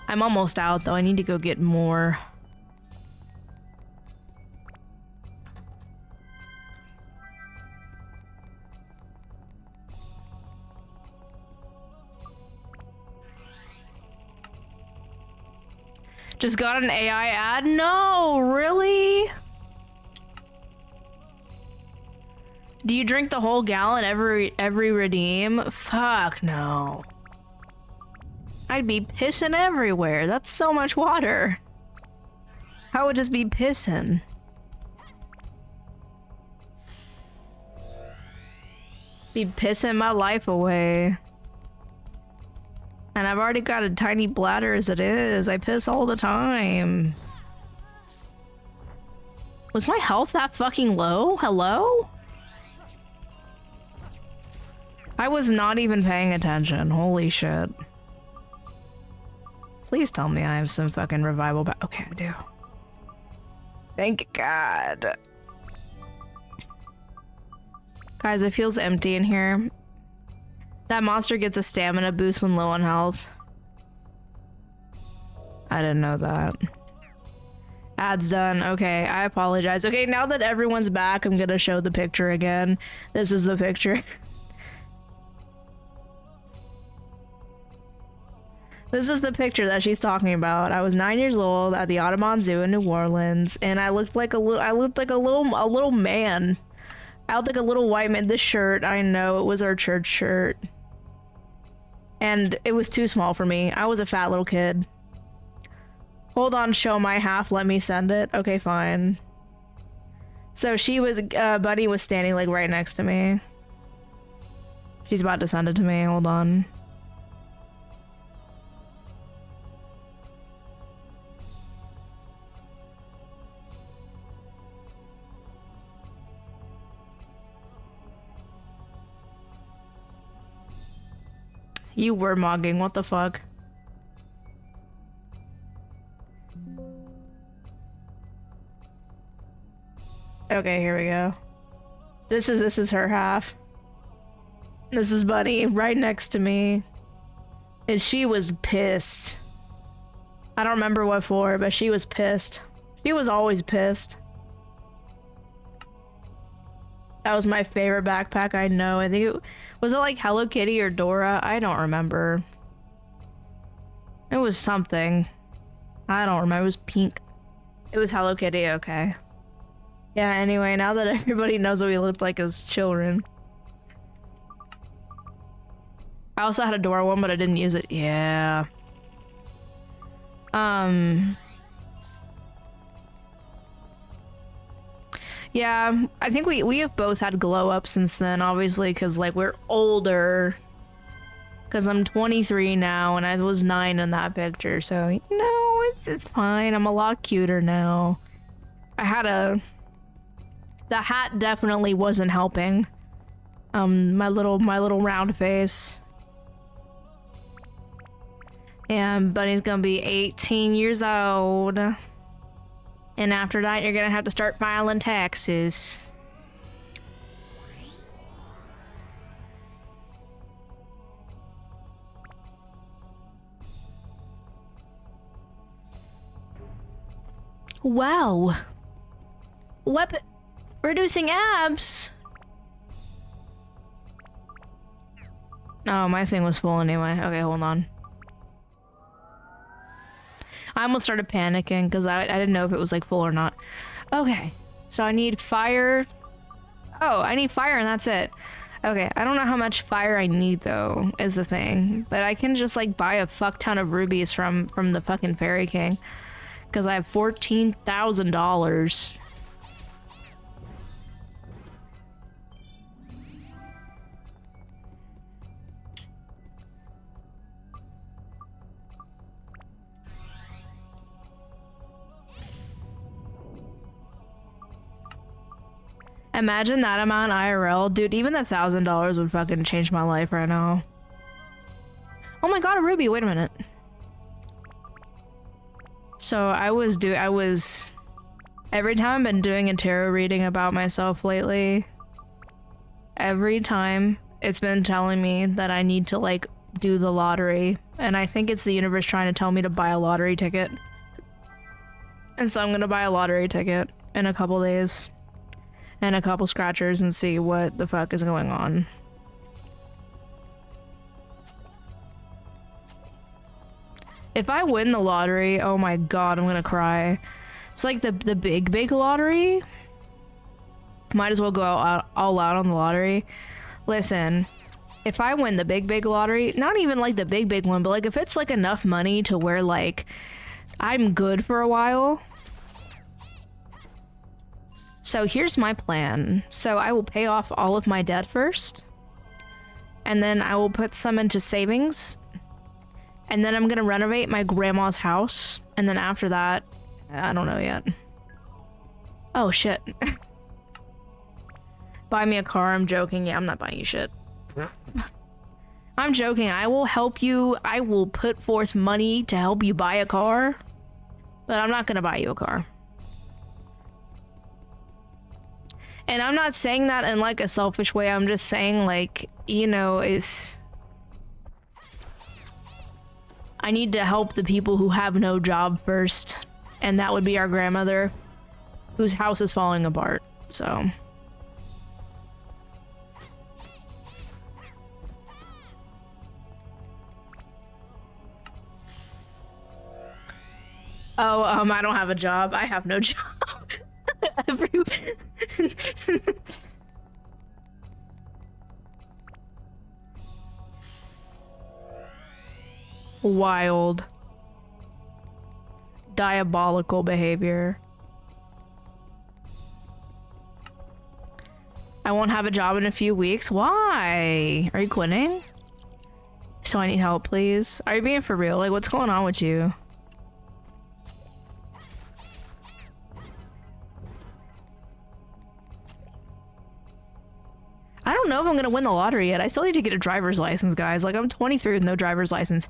I'm almost out, though. I need to go get more. Just got an AI ad? No, really? Do you drink the whole gallon every redeem? Fuck no. I'd be pissing everywhere. That's so much water. I would just be pissing. Be pissing my life away. And I've already got a tiny bladder as it is. I piss all the time. Was my health that fucking low? Hello? I was not even paying attention. Holy shit. Please tell me I have some fucking revival back. Okay, I do. Thank God. Guys, it feels empty in here. That monster gets a stamina boost when low on health. I didn't know that. Ad's done. Okay, I apologize. Okay, now that everyone's back, I'm gonna show the picture again. This is the picture. This is the picture that she's talking about. I was 9 years old at the Audubon Zoo in New Orleans, and I looked like a little man. I looked like a little white man. This shirt, I know, it was our church shirt. And it was too small for me. I was a fat little kid. Hold on, show my half, let me send it. Okay, fine. So she was, Buddy was standing like right next to me. She's about to send it to me, hold on. You were mogging, what the fuck? Okay, here we go. This is her half. This is Bunny right next to me. And she was pissed. I don't remember what for, but she was pissed. She was always pissed. That was my favorite backpack, I know. I think it was it like Hello Kitty or Dora? I don't remember. It was something. I don't remember. It was pink. It was Hello Kitty, okay. Yeah, anyway, now that everybody knows what we looked like as children. I also had a Dora one, but I didn't use it. Yeah. Yeah, I think we have both had glow up since then, obviously, because like we're older. Because I'm 23 now, and I was 9 in that picture, so you know, it's fine. I'm a lot cuter now. The hat definitely wasn't helping. My little round face. And Bunny's gonna be 18 years old. And after that, you're gonna have to start filing taxes. Wow. Weapon reducing abs. Oh, my thing was full anyway. Okay, hold on. I almost started panicking because I didn't know if it was like full or not. Okay, so I need fire. Oh, I need fire and that's it. Okay, I don't know how much fire I need though, is the thing. But I can just like buy a fuck ton of rubies from the fucking Fairy King. Because I have $14,000. Imagine that amount IRL. Dude, even $1,000 would fucking change my life right now. Oh my god, a ruby. Wait a minute. So every time I've been doing a tarot reading about myself lately, every time it's been telling me that I need to like do the lottery. And I think it's the universe trying to tell me to buy a lottery ticket. And so I'm gonna buy a lottery ticket in a couple days. And a couple scratchers and see what the fuck is going on. If I win the lottery, oh my god, I'm gonna cry. It's like the big lottery. Might as well go all out on the lottery. Listen, if I win the big lottery, not even like the big one, but like if it's like enough money to where like I'm good for a while. So here's my plan. So I will pay off all of my debt first. And then I will put some into savings. And then I'm gonna renovate my grandma's house. And then after that, I don't know yet. Oh, shit. Buy me a car. I'm joking. Yeah, I'm not buying you shit. I'm joking. I will help you. I will put forth money to help you buy a car. But I'm not gonna buy you a car. And I'm not saying that in like a selfish way. I'm just saying like, you know, I need to help the people who have no job first. And that would be our grandmother, whose house is falling apart. So. Oh, I don't have a job. I have no job. Wild. Diabolical behavior. I won't have a job in a few weeks. Why? Are you quitting? So I need help, please. Are you being for real? Like, what's going on with you? I don't know if I'm gonna win the lottery yet. I still need to get a driver's license, guys. Like, I'm 23 with no driver's license.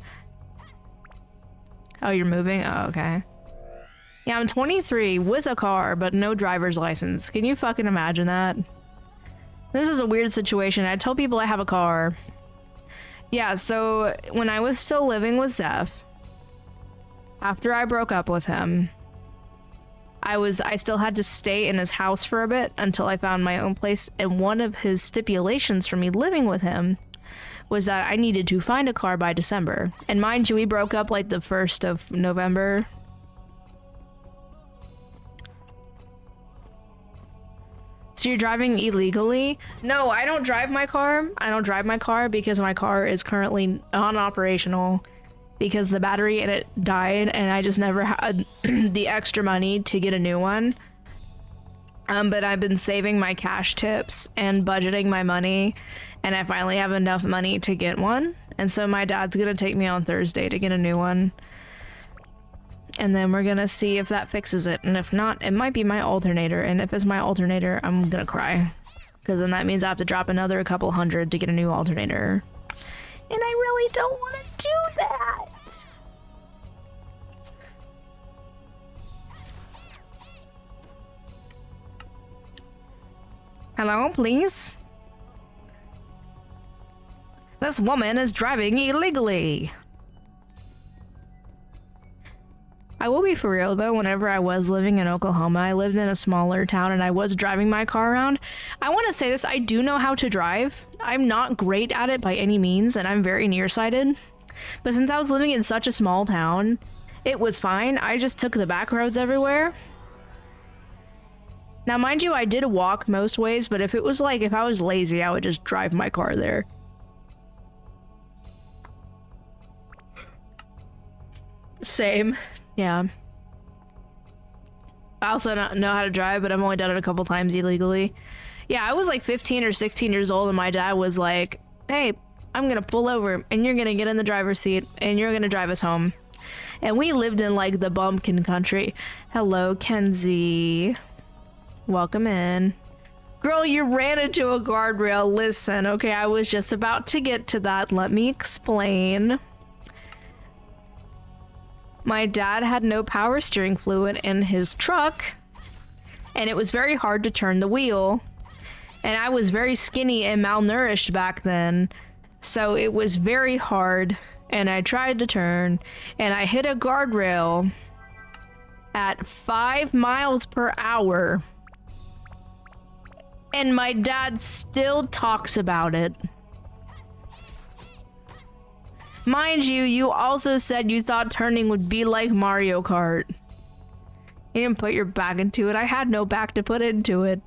Oh, you're moving? Oh, okay. Yeah, I'm 23 with a car, but no driver's license. Can you fucking imagine that? This is a weird situation. I tell people I have a car. Yeah, so when I was still living with Zeph, after I broke up with him, I still had to stay in his house for a bit until I found my own place, and one of his stipulations for me living with him was that I needed to find a car by December. And mind you, we broke up like the 1st of November. So you're driving illegally? No, I don't drive my car. I don't drive my car because my car is currently non-operational because the battery in it died and I just never had the extra money to get a new one. But I've been saving my cash tips and budgeting my money, and I finally have enough money to get one. And so my dad's gonna take me on Thursday to get a new one. And then we're gonna see if that fixes it. And if not, it might be my alternator. And if it's my alternator, I'm gonna cry. Because then that means I have to drop another couple hundred to get a new alternator. And I really don't want to do that. Hello, please? This woman is driving illegally. I will be for real though, whenever I was living in Oklahoma, I lived in a smaller town and I was driving my car around. I want to say this, I do know how to drive. I'm not great at it by any means, and I'm very nearsighted. But since I was living in such a small town, it was fine. I just took the back roads everywhere. Now, mind you, I did walk most ways, but if it was like, if I was lazy, I would just drive my car there. Same. Yeah. I also don't know how to drive, but I've only done it a couple times illegally. Yeah, I was like 15 or 16 years old and my dad was like, hey, I'm gonna pull over and you're gonna get in the driver's seat and you're gonna drive us home. And we lived in like the bumpkin country. Hello, Kenzie. Welcome in. Girl, you ran into a guardrail. Listen, okay, I was just about to get to that. Let me explain. My dad had no power steering fluid in his truck, and it was very hard to turn the wheel. And I was very skinny and malnourished back then, so it was very hard. And I tried to turn, and I hit a guardrail at 5 miles per hour. And my dad still talks about it. Mind you, you also said you thought turning would be like Mario Kart. You didn't put your back into it. I had no back to put into it.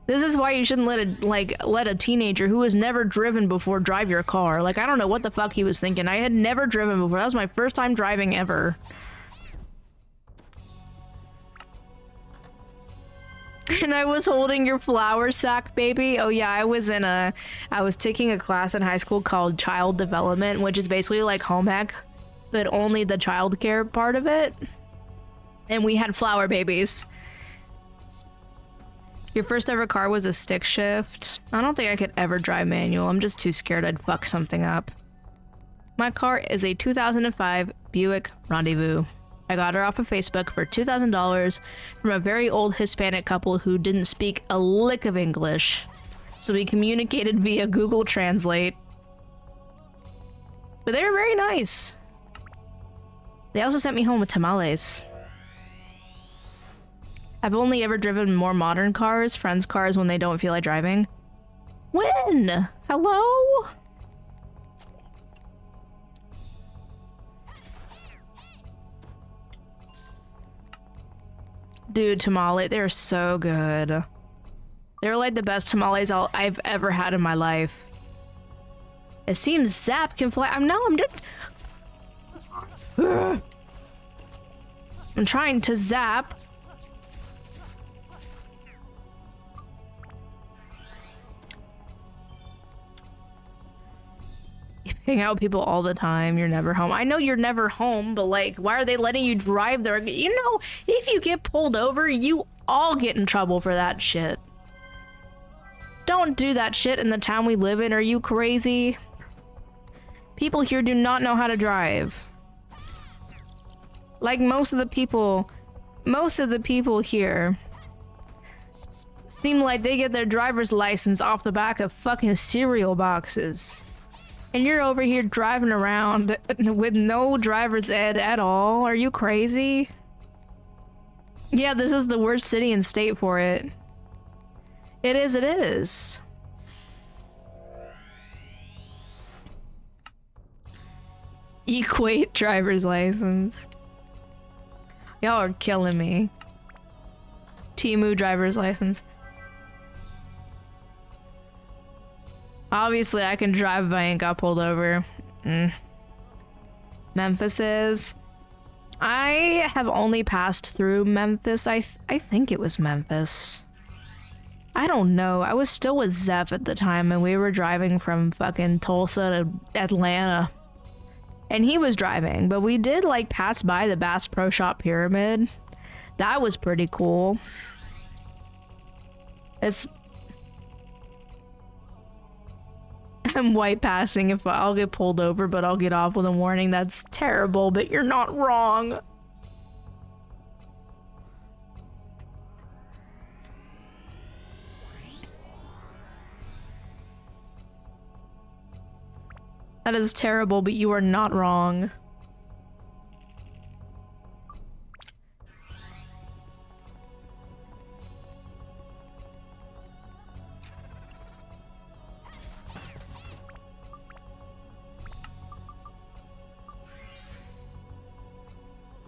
This is why you shouldn't let a teenager who has never driven before drive your car. Like, I don't know what the fuck he was thinking. I had never driven before. That was my first time driving ever. And I was holding your flour sack, baby. Oh yeah, I was taking a class in high school called Child Development, which is basically like home ec, but only the childcare part of it. And we had flower babies. Your first ever car was a stick shift. I don't think I could ever drive manual. I'm just too scared I'd fuck something up. My car is a 2005 Buick Rendezvous. I got her off of Facebook for $2,000 from a very old Hispanic couple who didn't speak a lick of English. So we communicated via Google Translate. But they were very nice. They also sent me home with tamales. I've only ever driven more modern cars, friends' cars when they don't feel like driving. When? Hello? Dude, tamale, they're so good. They're like the best tamales I've ever had in my life. It seems Zap can fly. I'm just... I'm trying to zap. You hang out with people all the time. You're never home. I know you're never home, but like, why are they letting you drive there? You know, if you get pulled over, you all get in trouble for that shit. Don't do that shit in the town we live in. Are you crazy? People here do not know how to drive. Like most of the people here seem like they get their driver's license off the back of fucking cereal boxes. And you're over here driving around with no driver's ed at all. Are you crazy? Yeah, this is the worst city and state for it. It is. Equate driver's license. Y'all are killing me. Timu driver's license. Obviously, I can drive if I ain't got pulled over. Memphis is... I have only passed through Memphis. I think it was Memphis. I don't know. I was still with Zeph at the time, and we were driving from fucking Tulsa to Atlanta. And he was driving, but we did, like, pass by the Bass Pro Shop Pyramid. That was pretty cool. I'm white passing if I'll get pulled over, but I'll get off with a warning. That's terrible, but you're not wrong. That is terrible, but you are not wrong.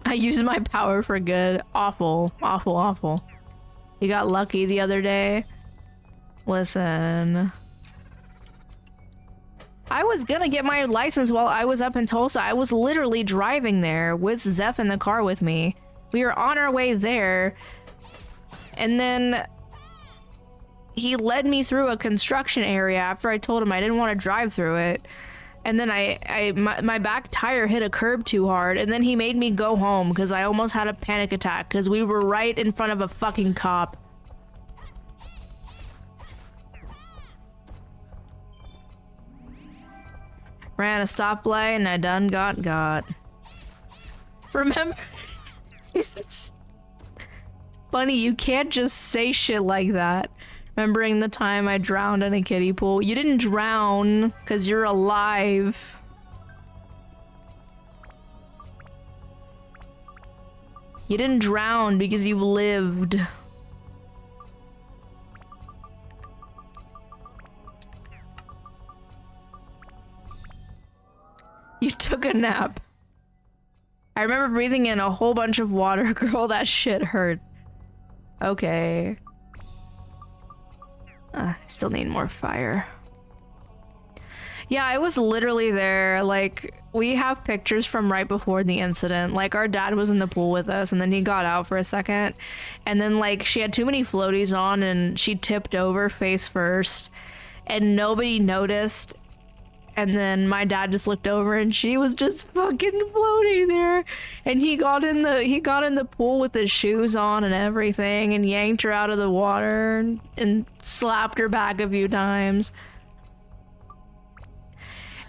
I used my power for good. Awful, awful, awful. You got lucky the other day. Listen. I was gonna get my license while I was up in Tulsa. I was literally driving there with Zeph in the car with me. We were on our way there. And then he led me through a construction area after I told him I didn't want to drive through it. And then my back tire hit a curb too hard, and then he made me go home because I almost had a panic attack because we were right in front of a fucking cop. Ran a stoplight and I done got. Remember? It's funny, you can't just say shit like that. Remembering the time I drowned in a kiddie pool. You didn't drown because you're alive. You didn't drown because you lived. You took a nap. I remember breathing in a whole bunch of water. Girl, that shit hurt. Okay. I still need more fire. Yeah, I was literally there. Like, we have pictures from right before the incident. Like, our dad was in the pool with us, and then he got out for a second. And then, like, she had too many floaties on, and she tipped over face first, and nobody noticed. And then my dad just looked over, and she was just fucking floating there. And he got in the pool with his shoes on and everything, and yanked her out of the water and slapped her back a few times.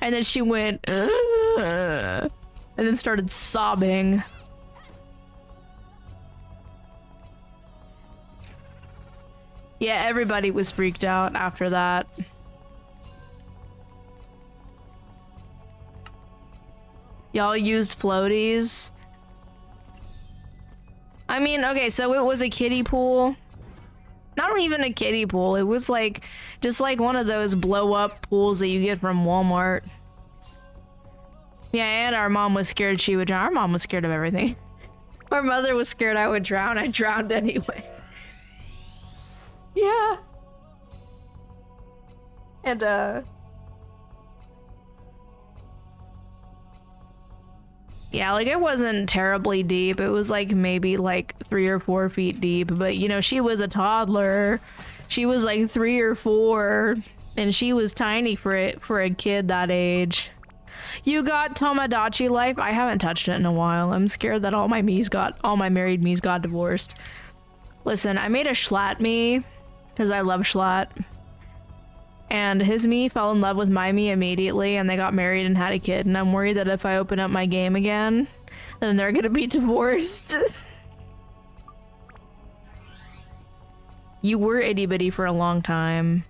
And then she went, and then started sobbing. Yeah, everybody was freaked out after that. Y'all used floaties? I mean, okay, so it was a kiddie pool. Not even a kiddie pool. It was like, just like one of those blow up pools that you get from Walmart. Yeah, and our mom was scared she would drown. Our mom was scared of everything. Our mother was scared I would drown. I drowned anyway. Yeah. And, yeah, like, it wasn't terribly deep. It was like maybe like 3 or 4 feet deep, but you know, she was a toddler. She was like 3 or 4, and she was tiny for a kid that age. You got Tomodachi Life? I haven't touched it in a while. I'm scared that all my married Miis got divorced. Listen, I made a Schlatt Mii because I love Schlatt. And his Mii fell in love with my Mii immediately, and they got married and had a kid. And I'm worried that if I open up my game again, then they're gonna be divorced. You were itty bitty for a long time.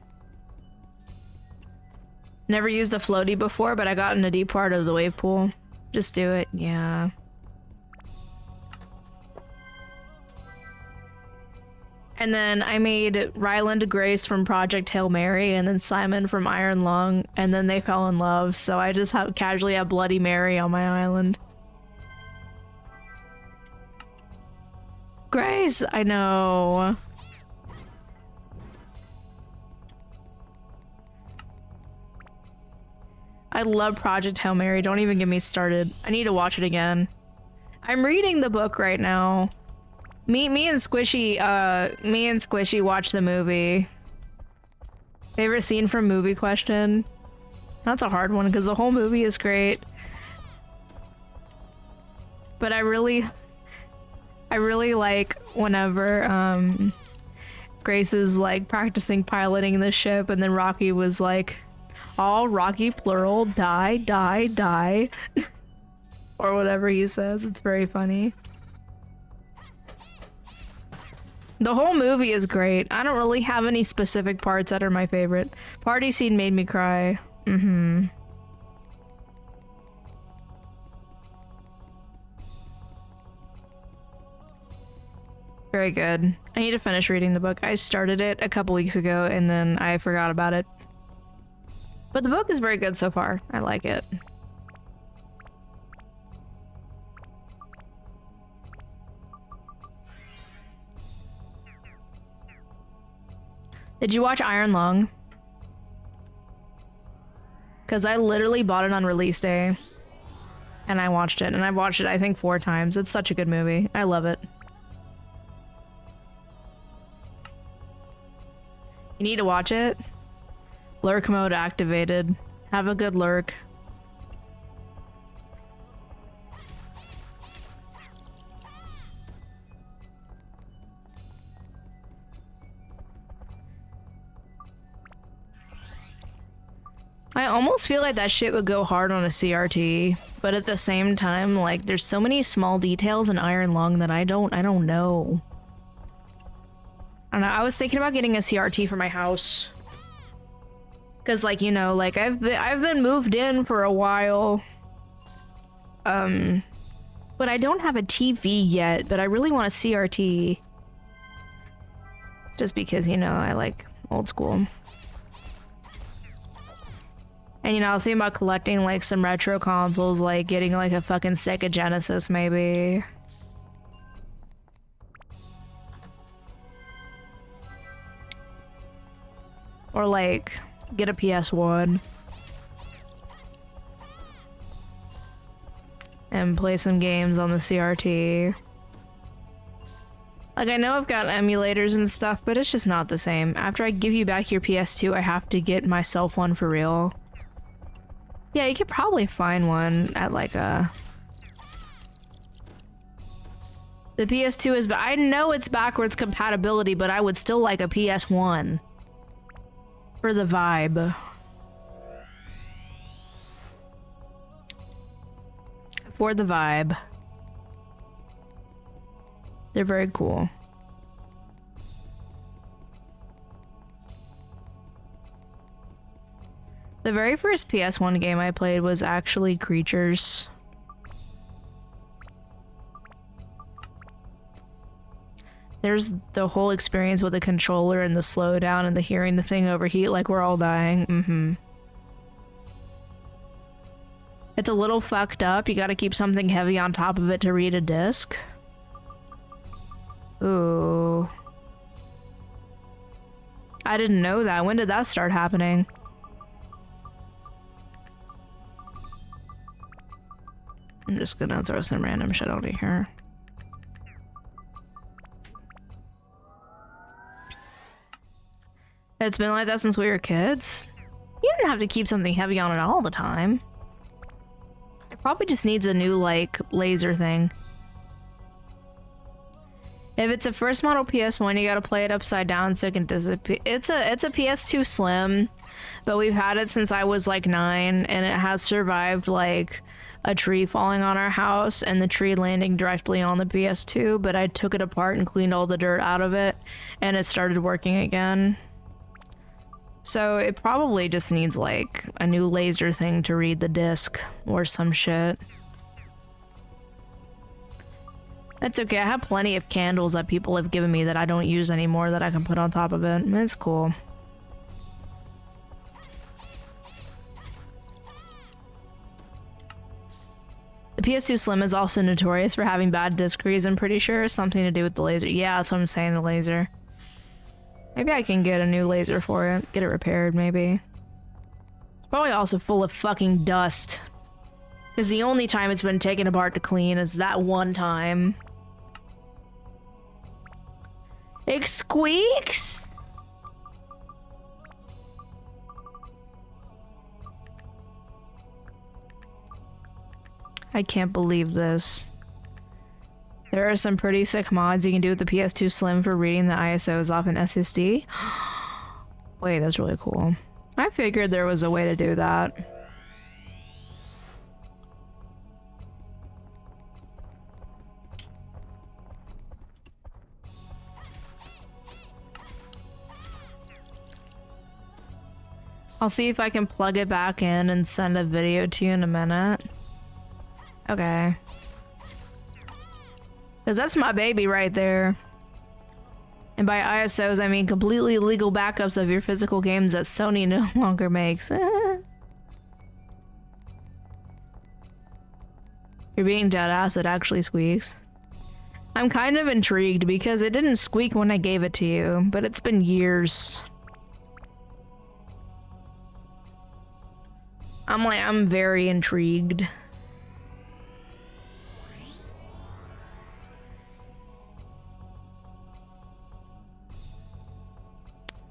Never used a floaty before, but I got in a deep part of the wave pool. Just do it, yeah. And then I made Ryland Grace from Project Hail Mary, and then Simon from Iron Lung, and then they fell in love, so I just casually have Bloody Mary on my island. Grace, I know. I love Project Hail Mary, don't even get me started. I need to watch it again. I'm reading the book right now. Me and Squishy watched the movie. Favorite scene from movie question? That's a hard one because the whole movie is great. But I really like whenever Grace is like practicing piloting the ship, and then Rocky was like, all Rocky plural, die, die, die. Or whatever he says. It's very funny. The whole movie is great. I don't really have any specific parts that are my favorite. Party scene made me cry. Mm-hmm. Very good. I need to finish reading the book. I started it a couple weeks ago and then I forgot about it. But the book is very good so far. I like it. Did you watch Iron Lung? Because I literally bought it on release day. And I watched it. And I've watched it, I think, 4 times. It's such a good movie. I love it. You need to watch it. Lurk mode activated. Have a good lurk. I almost feel like that shit would go hard on a CRT, but at the same time, like, there's so many small details in Iron Lung that I don't know. I don't know, I was thinking about getting a CRT for my house. Cause, like, you know, like, I've been moved in for a while. But I don't have a TV yet, but I really want a CRT. Just because, you know, I like old school. And, you know, I was thinking about collecting, like, some retro consoles, like, getting, like, a fucking Sega Genesis, maybe. Or, like, get a PS1. and play some games on the CRT. Like, I know I've got emulators and stuff, but it's just not the same. After I give you back your PS2, I have to get myself one for real. Yeah, you could probably find one at like a... The PS2 is... I know it's backwards compatibility, but I would still like a PS1. For the vibe. For the vibe. They're very cool. The very first PS1 game I played was actually Creatures. There's the whole experience with the controller and the slowdown and the hearing the thing overheat like we're all dying. It's a little fucked up. You gotta keep something heavy on top of it to read a disc. Ooh. I didn't know that. When did that start happening? I'm just gonna throw some random shit out of here. It's been like that since we were kids. You didn't have to keep something heavy on it all the time. It probably just needs a new, like, laser thing. If it's a first model PS1, you gotta play it upside down so it can disappear. It's a PS2 Slim, but we've had it since I was like 9, and it has survived like a tree falling on our house and the tree landing directly on the PS2, but I took it apart and cleaned all the dirt out of it, and it started working again. So it probably just needs like a new laser thing to read the disc or some shit. It's okay, I have plenty of candles that people have given me that I don't use anymore that I can put on top of it. It's cool. The PS2 Slim is also notorious for having bad disc reads, I'm pretty sure. Something to do with the laser. Yeah, that's what I'm saying, the laser. Maybe I can get a new laser for it. Get it repaired, maybe. It's probably also full of fucking dust. Because the only time it's been taken apart to clean is that one time. It squeaks? I can't believe this. There are some pretty sick mods you can do with the PS2 Slim for reading the ISOs off an SSD. Wait, that's really cool. I figured there was a way to do that. I'll see if I can plug it back in and send a video to you in a minute. Okay. Because that's my baby right there. And by ISOs, I mean completely legal backups of your physical games that Sony no longer makes. You're being dead ass, it actually squeaks. I'm kind of intrigued because it didn't squeak when I gave it to you, but it's been years. I'm very intrigued.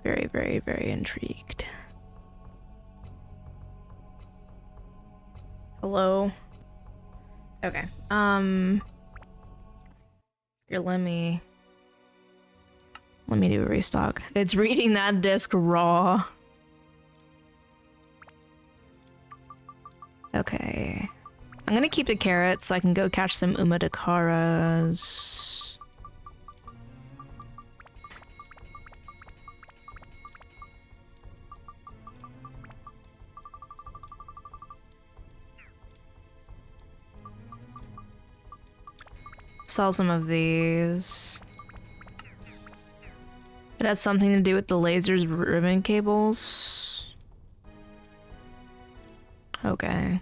Very, very, very intrigued. Hello? Okay. Here, let me do a restock. It's reading that disc raw. Okay. I'm gonna keep the carrots so I can go catch some Umadakaras. Sell some of these. It has something to do with the laser's ribbon cables. Okay.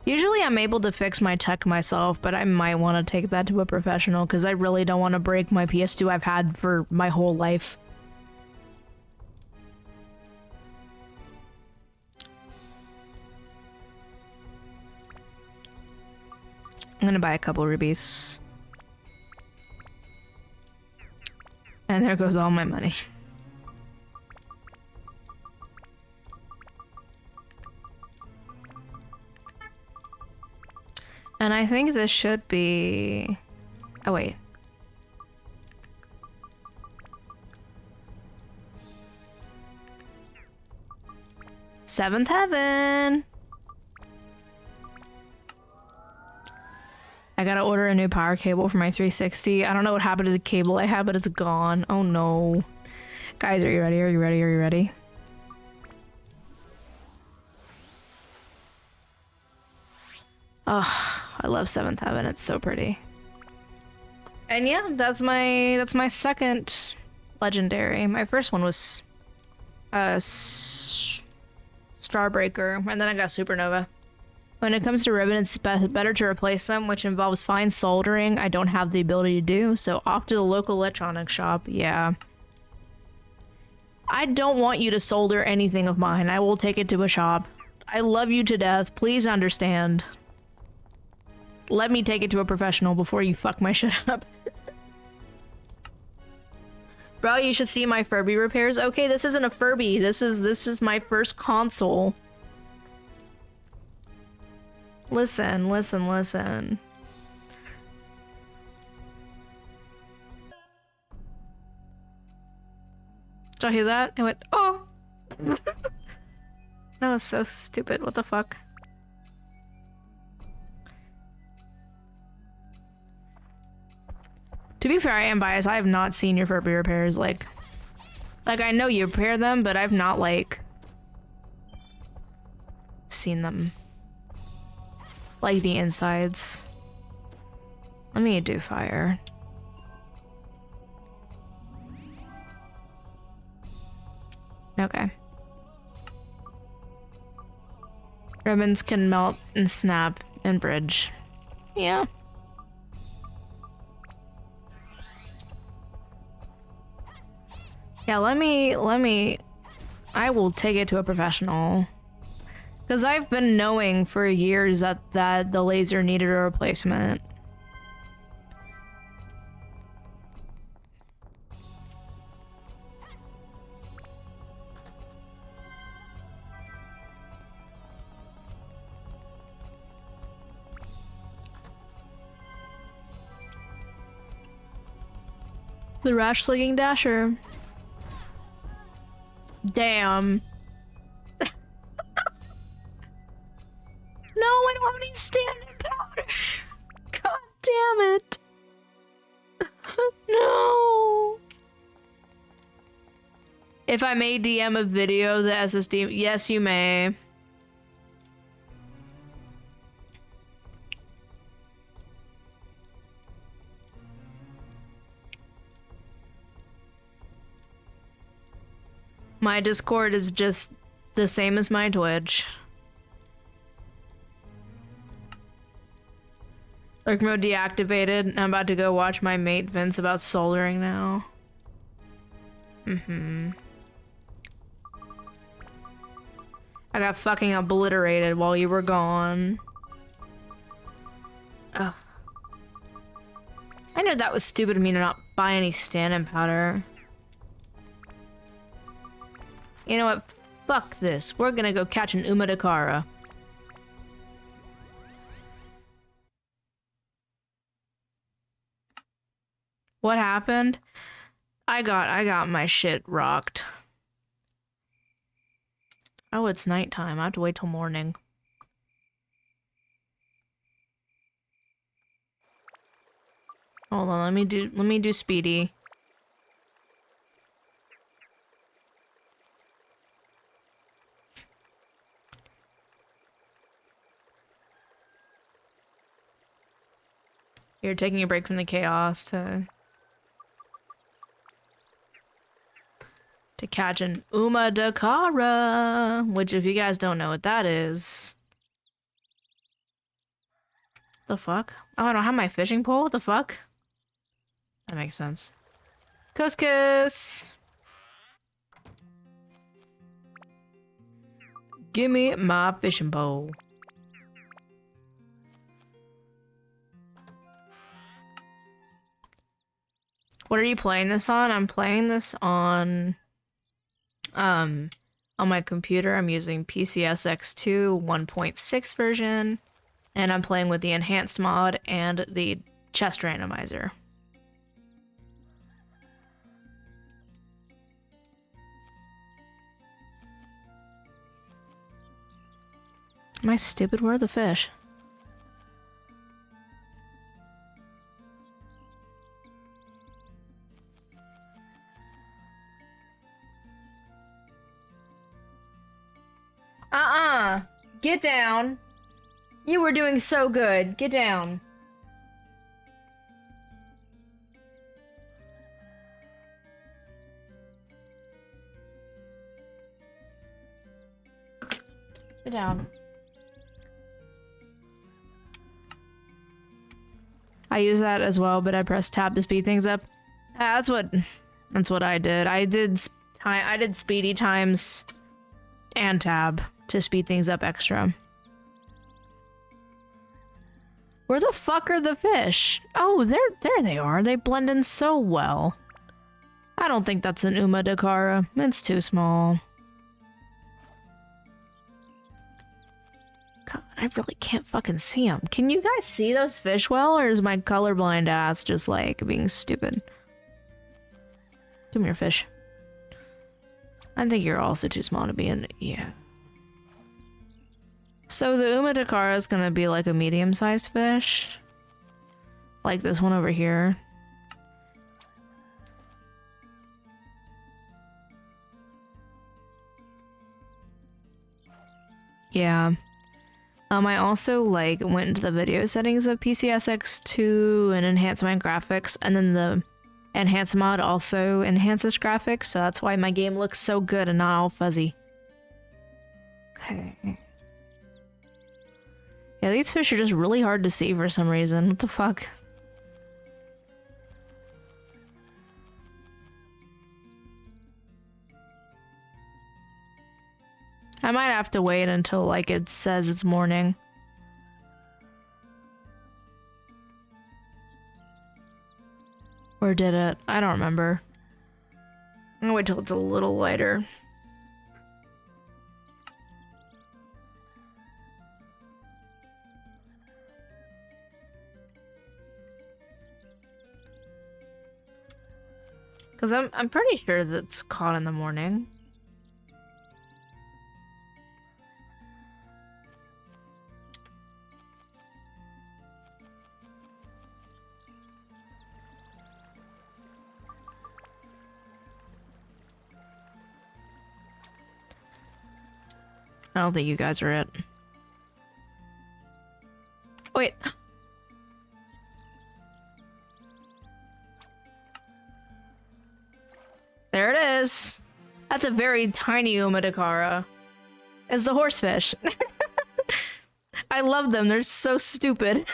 Usually I'm able to fix my tech myself, but I might want to take that to a professional because I really don't want to break my PS2 I've had for my whole life. I'm gonna buy a couple rubies. And there goes all my money. And I think this should be... Oh, wait. Seventh Heaven! I gotta order a new power cable for my 360. I don't know what happened to the cable I had, but it's gone. Oh no. Guys, are you ready? Are you ready? Are you ready? Oh, I love Seventh Heaven. It's so pretty. And yeah, that's my second legendary. My first one was Starbreaker, and then I got Supernova. When it comes to ribbon, it's better to replace them, which involves fine soldering I don't have the ability to do, so off to the local electronics shop. Yeah. I don't want you to solder anything of mine. I will take it to a shop. I love you to death. Please understand. Let me take it to a professional before you fuck my shit up. Bro, you should see my Furby repairs. Okay, this isn't a Furby. This is my first console. Listen, listen, listen. Did y'all hear that? It went, oh! That was so stupid. What the fuck? To be fair, I am biased. I have not seen your Furby repairs. Like I know you repair them, but I've not, like, seen them. Like the insides. Let me do fire. Okay. Ribbons can melt and snap and bridge. Yeah. Yeah, let me... I will take it to a professional. Because I've been knowing for years that the laser needed a replacement. The rash slinging dasher. Damn. No, I don't have any standing powder. God damn it. No. If I may DM a video of the SSD, yes, you may. My Discord is just the same as my Twitch. Lurk mode deactivated. I'm about to go watch my mate Vince about soldering now. I got fucking obliterated while you were gone. Ugh. I know that was stupid of me to not buy any stand-in powder. You know what? Fuck this. We're gonna go catch an Umadakara. What happened? I got my shit rocked. Oh, it's nighttime. I have to wait till morning. Hold on, let me do speedy. You're taking a break from the chaos to catch an Umadakara, which if you guys don't know what that is. The fuck? Oh, I don't have my fishing pole? What the fuck? That makes sense. Couscous! Give me my fishing pole. What are you playing this on? I'm playing this on my computer. I'm using PCSX2 1.6 version, and I'm playing with the enhanced mod and the chest randomizer. Am I stupid? Where are the fish? Get down. You were doing so good. Get down. Get down. I use that as well, but I press tab to speed things up. That's what I did. I did speedy times and tab to speed things up extra. Where the fuck are the fish? Oh, there they are. They blend in so well. I don't think that's an Umadakara. It's too small. God, I really can't fucking see them. Can you guys see those fish well, or is my colorblind ass just like being stupid? Come here, fish. I think you're also too small to be in. Yeah. So the Umadakara is gonna be like a medium-sized fish. Like this one over here. Yeah. I also like went into the video settings of PCSX2 and enhanced my graphics, and then the enhanced mod also enhances graphics, so that's why my game looks so good and not all fuzzy. Okay. Yeah, these fish are just really hard to see for some reason. What the fuck? I might have to wait until, like, it says it's morning. Or did it? I don't remember. I'm gonna wait till it's a little lighter. Because I'm pretty sure that's caught in the morning. I don't think you guys are it. Wait. There it is. That's a very tiny Umadakara. It's the horsefish. I love them. They're so stupid.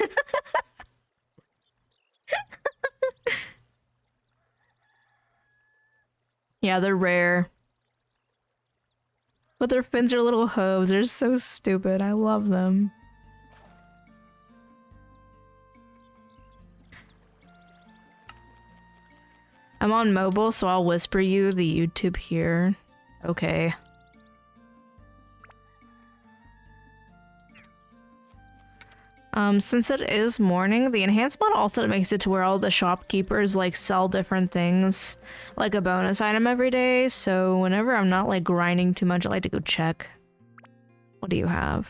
Yeah, they're rare. But their fins are little hooves. They're so stupid. I love them. I'm on mobile, so I'll whisper you the YouTube here. Okay. Since it is morning, the enhanced mod also makes it to where all the shopkeepers like sell different things, like a bonus item every day, so whenever I'm not like grinding too much, I like to go check. What do you have?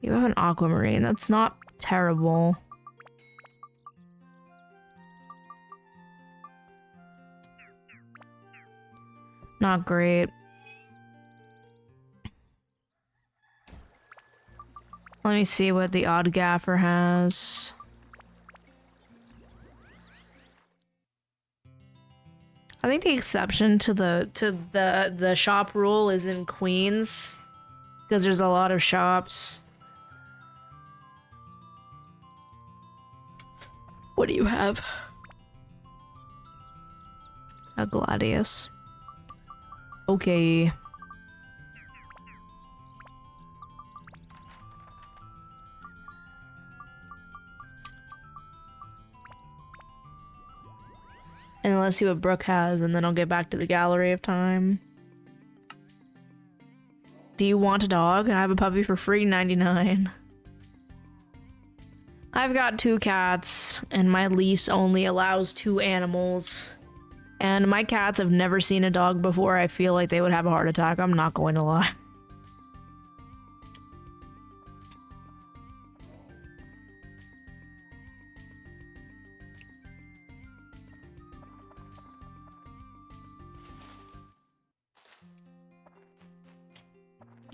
You have an aquamarine. That's not terrible. Not great. Let me see what the odd gaffer has. I think the exception to the shop rule is in Queens, because there's a lot of shops. What do you have? A Gladius. Okay. And let's see what Brooke has, and then I'll get back to the gallery of time. Do you want a dog? I have a puppy for free $99. I've got 2 cats, and my lease only allows 2 animals. And my cats have never seen a dog before. I feel like they would have a heart attack. I'm not going to lie.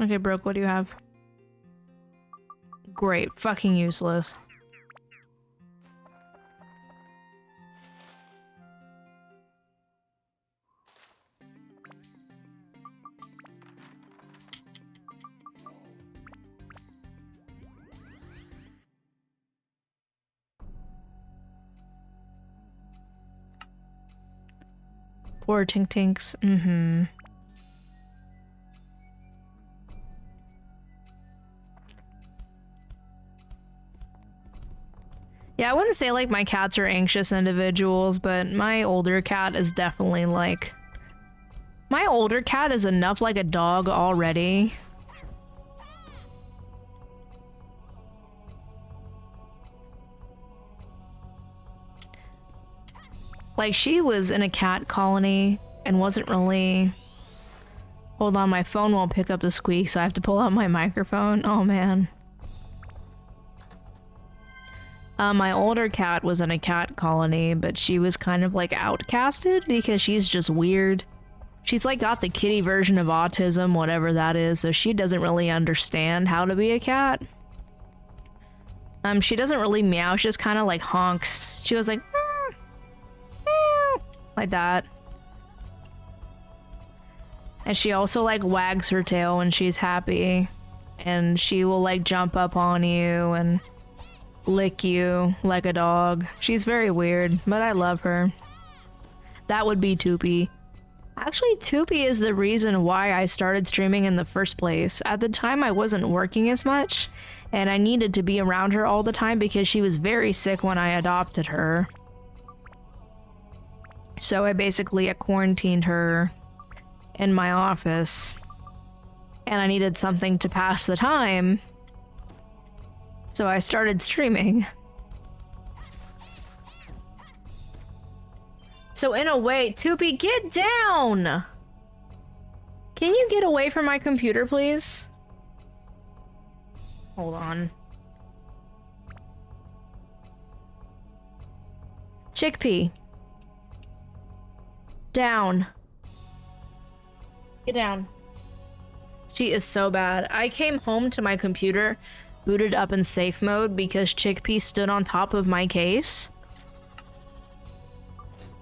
Okay, Brooke, what do you have? Great. Fucking useless. Poor Tink Tinks. Mm-hmm. Yeah, I wouldn't say like my cats are anxious individuals, but my older cat is definitely like... My older cat is enough like a dog already. Like, she was in a cat colony and wasn't really... Hold on, my phone won't pick up the squeak, so I have to pull out my microphone. Oh, man. My older cat was in a cat colony, but she was kind of, like, outcasted because she's just weird. She's, like, got the kitty version of autism, whatever that is, so she doesn't really understand how to be a cat. She doesn't really meow, she just kind of, like, honks. She was like... like that. And she also like wags her tail when she's happy, and she will like jump up on you and lick you like a dog. She's very weird, but I love her. That would be Toopy. Actually, Toopy is the reason why I started streaming in the first place. At the time, I wasn't working as much, and I needed to be around her all the time because she was very sick when I adopted her. So I basically quarantined her in my office, and I needed something to pass the time, so I started streaming. So in a way, Toopy, get down! Can you get away from my computer, please? Hold on. Chickpea. Down. Get down. She is so bad. I came home to my computer, booted up in safe mode because Chickpea stood on top of my case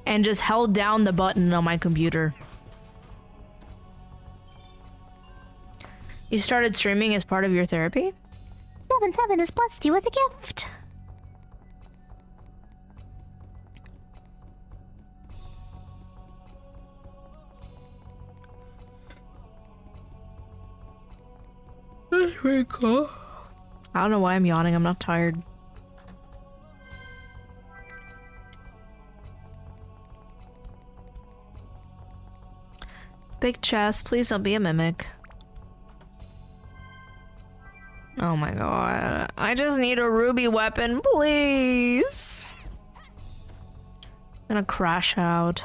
and just held down the button on my computer. You started streaming as part of your therapy? Seventh Heaven has blessed you with a gift. That's pretty cool. I don't know why I'm yawning. I'm not tired. Big chest. Please don't be a mimic. Oh my god. I just need a ruby weapon, please. I'm gonna crash out.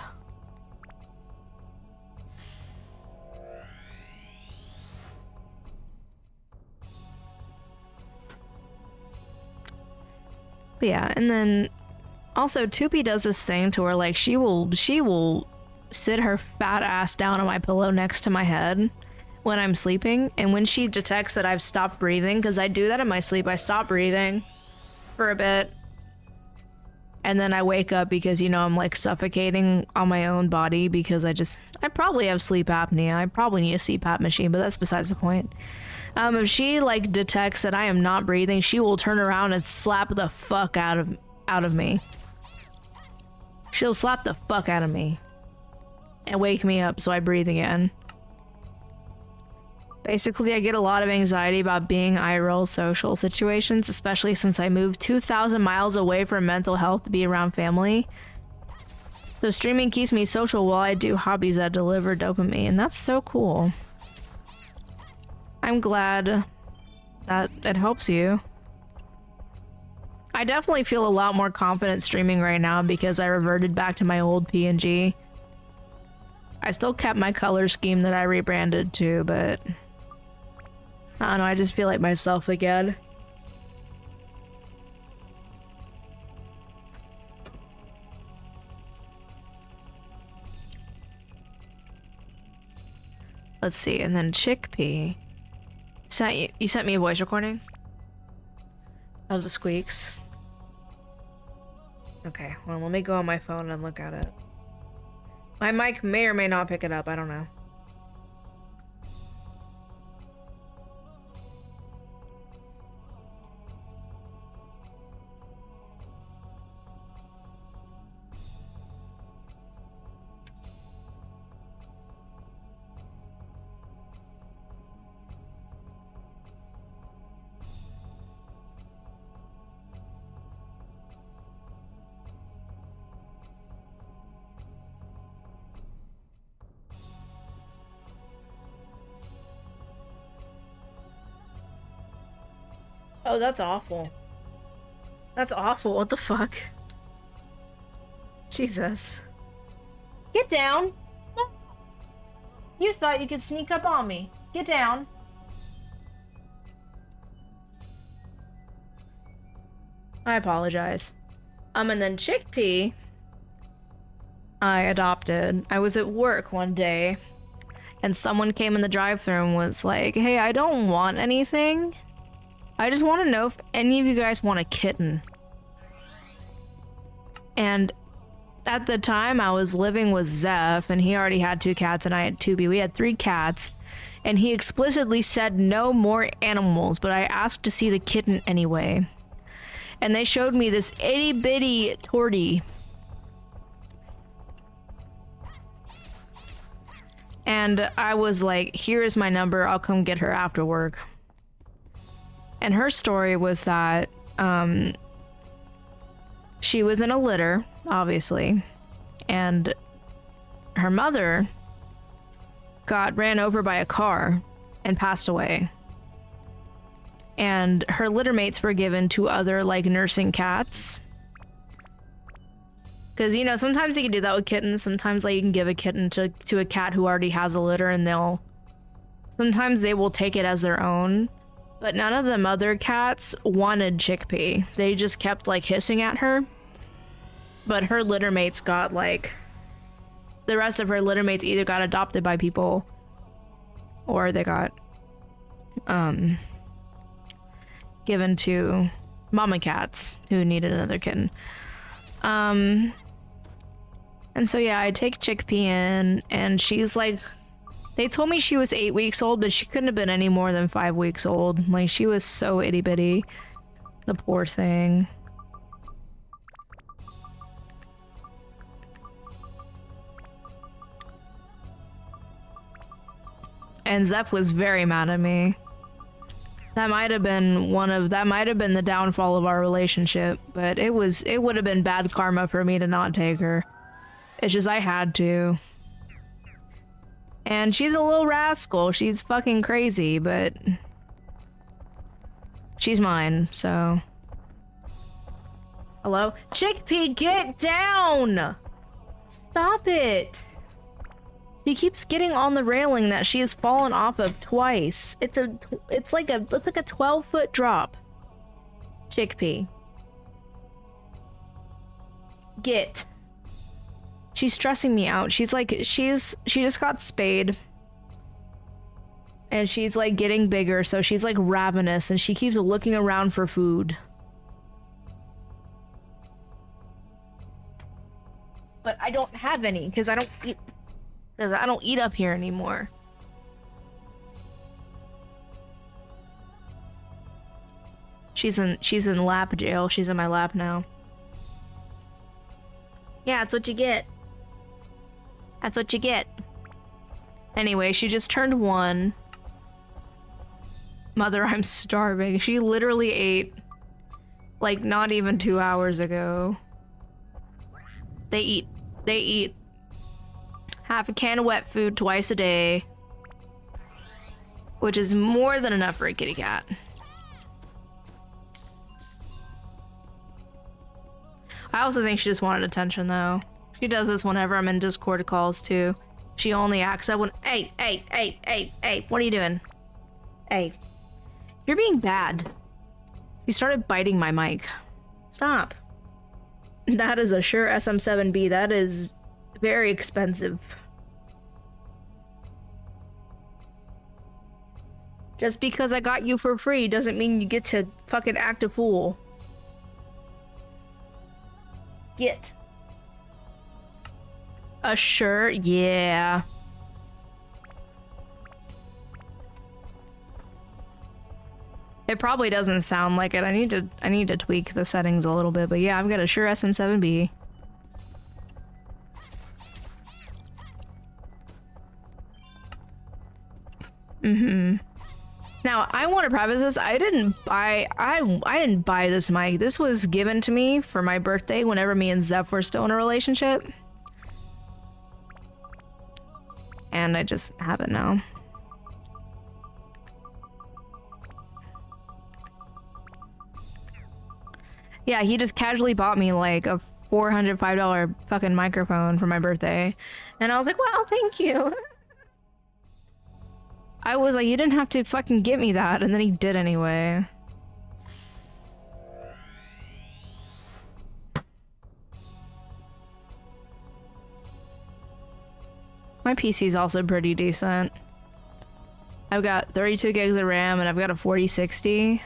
But yeah, and then also Toopy does this thing to where like she will sit her fat ass down on my pillow next to my head when I'm sleeping, and when she detects that I've stopped breathing, because I do that in my sleep, I stop breathing for a bit, and then I wake up because, you know, I'm like suffocating on my own body because I probably have sleep apnea. I probably need a CPAP machine, but that's besides the point. If she like detects that I am not breathing, she will turn around and slap the fuck out of me. She'll slap the fuck out of me and wake me up so I breathe again. Basically, I get a lot of anxiety about being IRL social situations, especially since I moved 2,000 miles away from mental health to be around family. So streaming keeps me social while I do hobbies that deliver dopamine. That's so cool. I'm glad that it helps you. I definitely feel a lot more confident streaming right now because I reverted back to my old PNG. I still kept my color scheme that I rebranded to, but I don't know, I just feel like myself again. Let's see, and then Chickpea. You sent me a voice recording of the squeaks. Okay, well, let me go on my phone and look at it. My mic may or may not pick it up, I don't know. Oh, that's awful. That's awful. What the fuck? Jesus. Get down! You thought you could sneak up on me. Get down. I apologize. And then Chickpea, I adopted. I was at work one day, and someone came in the drive-thru and was like, hey, I don't want anything. I just want to know if any of you guys want a kitten. And at the time, I was living with Zeph, and he already had 2 cats, and I had 2B. We had 3 cats, and he explicitly said no more animals, but I asked to see the kitten anyway. And they showed me this itty-bitty tortie. And I was like, here is my number, I'll come get her after work. And her story was that she was in a litter, obviously, and her mother got ran over by a car and passed away. And her litter mates were given to other, like, nursing cats. Because, you know, sometimes you can do that with kittens. Sometimes, like, you can give a kitten to a cat who already has a litter, and sometimes they will take it as their own. But none of the mother cats wanted Chickpea. They just kept, like, hissing at her. But her litter mates got, like... The rest of her litter mates either got adopted by people, or they got, given to mama cats who needed another kitten. And so, yeah, I take Chickpea in, and she's, like... They told me she was 8 weeks old, but she couldn't have been any more than 5 weeks old. Like, she was so itty-bitty. The poor thing. And Zeph was very mad at me. That might have been the downfall of our relationship, but it would have been bad karma for me to not take her. It's just I had to. And she's a little rascal. She's fucking crazy, but she's mine, so. Hello? Chickpea, get down! Stop it! She keeps getting on the railing that she has fallen off of twice. It's like a 12-foot drop. Chickpea. Get. She's stressing me out. She's like, she just got spayed. And she's like getting bigger, so she's like ravenous and she keeps looking around for food. But I don't have any because I don't eat up here anymore. She's in lap jail. She's in my lap now. Yeah, that's what you get. That's what you get. Anyway, she just turned 1. Mother, I'm starving. She literally ate, like, not even 2 hours ago. They eat They eat half a can of wet food twice a day, which is more than enough for a kitty cat. I also think she just wanted attention, though. She does this whenever I'm in Discord calls, too. She only acts up when, hey, what are you doing? Hey, you're being bad. You started biting my mic. Stop. That is a Shure SM7B. That is very expensive. Just because I got you for free doesn't mean you get to fucking act a fool. Get. A Shure? Yeah. It probably doesn't sound like it. I need to tweak the settings a little bit, but yeah, I've got a Shure SM7B. Now, I want to preface this. I didn't buy this mic. This was given to me for my birthday whenever me and Zeph were still in a relationship. And I just have it now. Yeah, he just casually bought me like a $405 fucking microphone for my birthday. And I was like, wow, thank you. I was like, you didn't have to fucking get me that. And then he did anyway. My PC's also pretty decent. I've got 32 gigs of RAM and I've got a 4060.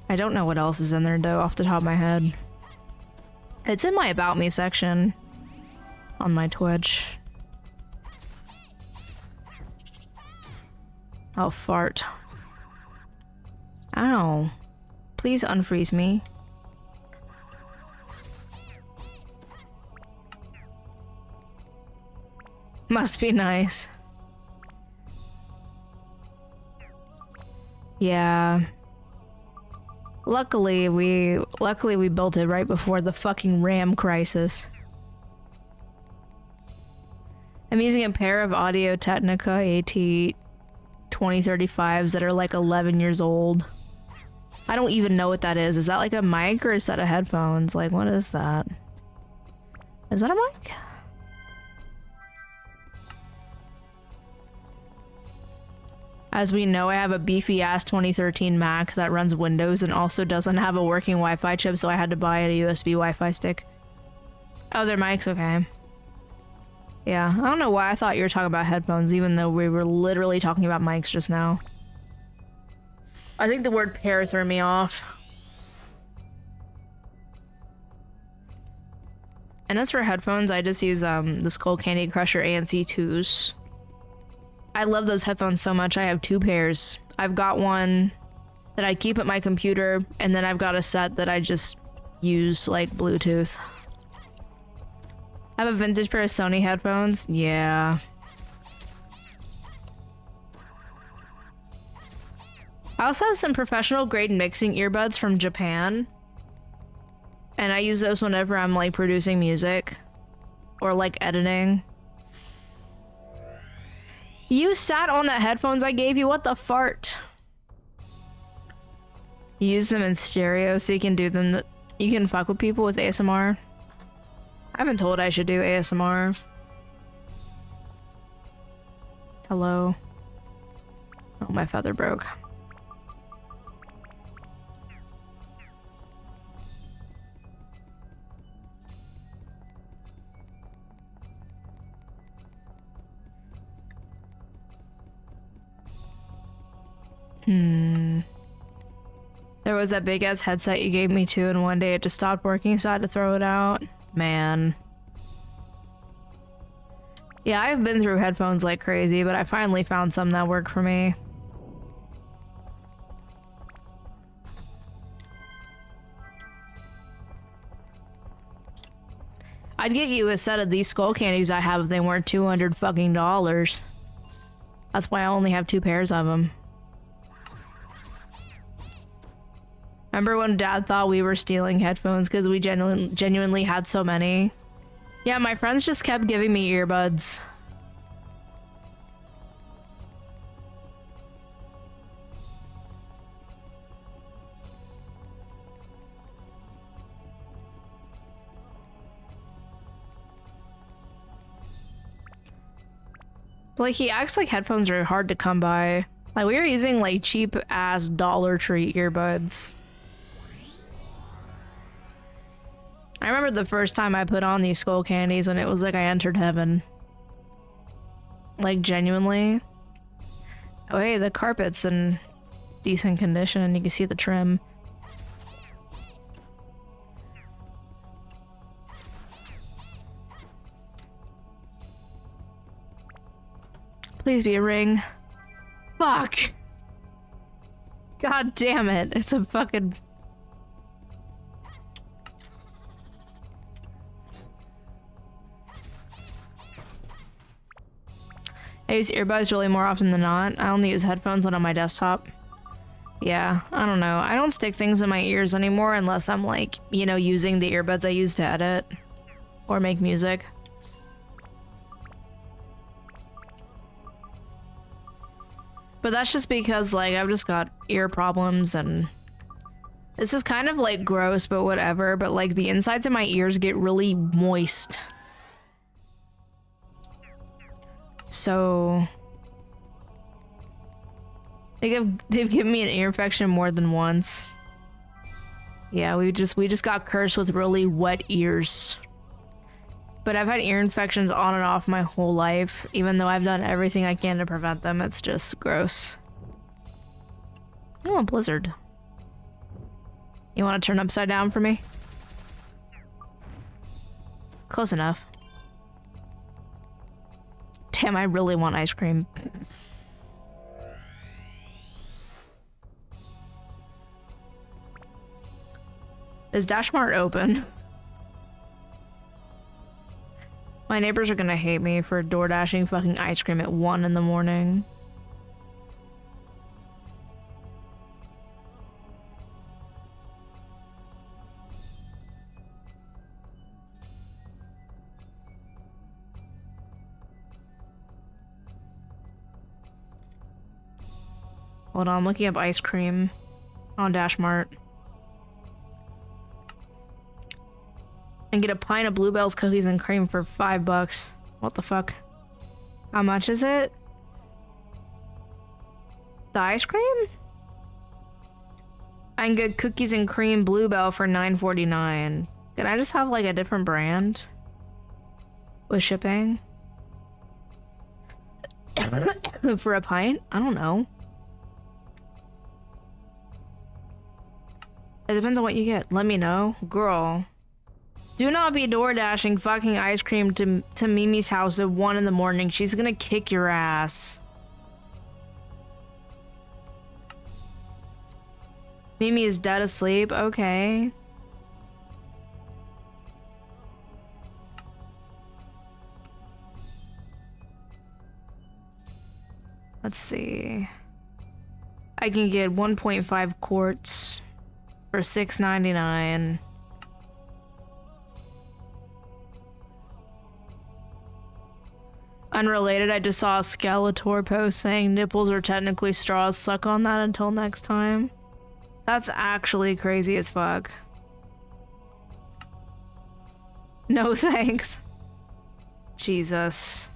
I don't know what else is in there though, off the top of my head. It's in my About Me section on my Twitch. Oh, fart. Ow. Please unfreeze me. Must be nice. Yeah. Luckily we built it right before the fucking RAM crisis. I'm using a pair of Audio-Technica AT2035s that are like 11 years old. I don't even know what that is. Is that like a mic or is that a headphones? Like, what is that? Is that a mic? As we know, I have a beefy-ass 2013 Mac that runs Windows and also doesn't have a working Wi-Fi chip, so I had to buy a USB Wi-Fi stick. Oh, they're mics? Okay. Yeah, I don't know why I thought you were talking about headphones, even though we were literally talking about mics just now. I think the word pair threw me off. And as for headphones, I just use the Skull Candy Crusher ANC2s. I love those headphones so much. I have two pairs. I've got one that I keep at my computer, and then I've got a set that I just use like Bluetooth. I have a vintage pair of Sony headphones. Yeah. I also have some professional grade mixing earbuds from Japan. And I use those whenever I'm like producing music or like editing. You sat on the headphones I gave you? What the fart? You use them in stereo so you can do them. You can fuck with people with ASMR. I've been told I should do ASMR. Hello. Oh, my feather broke. There was that big ass headset you gave me too, and one day it just stopped working, so I had to throw it out. Man. Yeah, I've been through headphones like crazy, but I finally found some that work for me. I'd get you a set of these skull candies I have if they weren't $200 fucking dollars. That's why I only have two pairs of them. Remember when Dad thought we were stealing headphones because we genuinely had so many? Yeah, my friends just kept giving me earbuds. Like, he acts like headphones are hard to come by. Like, we were using, like, cheap-ass Dollar Tree earbuds. I remember the first time I put on these skull candies and it was like I entered heaven. Like, genuinely. Oh, hey, the carpet's in decent condition and you can see the trim. Please be a ring. Fuck! God damn it, it's a fucking... I use earbuds really more often than not. I only use headphones when on my desktop. Yeah, I don't know. I don't stick things in my ears anymore unless I'm like, you know, using the earbuds I use to edit or make music. But that's just because, like, I've just got ear problems and this is kind of like gross, but whatever. But like the insides of my ears get really moist. So they've given me an ear infection more than once. Yeah, we just got cursed with really wet ears. But I've had ear infections on and off my whole life, even though I've done everything I can to prevent them. It's just gross. Oh, a blizzard. You want to turn upside down for me? Close enough. Damn, I really want ice cream. Is Dashmart open? My neighbors are gonna hate me for door dashing fucking ice cream at 1 in the morning. Hold on, I'm looking up ice cream on Dashmart. And get a pint of Bluebell's cookies and cream for $5. What the fuck? How much is it? The ice cream? I can get cookies and cream Bluebell for $9.49. Can I just have like a different brand? With shipping? For a pint? I don't know. It depends on what you get. Let me know. Girl. Do not be door dashing fucking ice cream to Mimi's house at 1 in the morning. She's gonna kick your ass. Mimi is dead asleep. Okay. Let's see. I can get 1.5 quarts for $6.99. Unrelated, I just saw a Skeletor post saying nipples are technically straws. Suck on that until next time. That's actually crazy as fuck. No thanks. Jesus.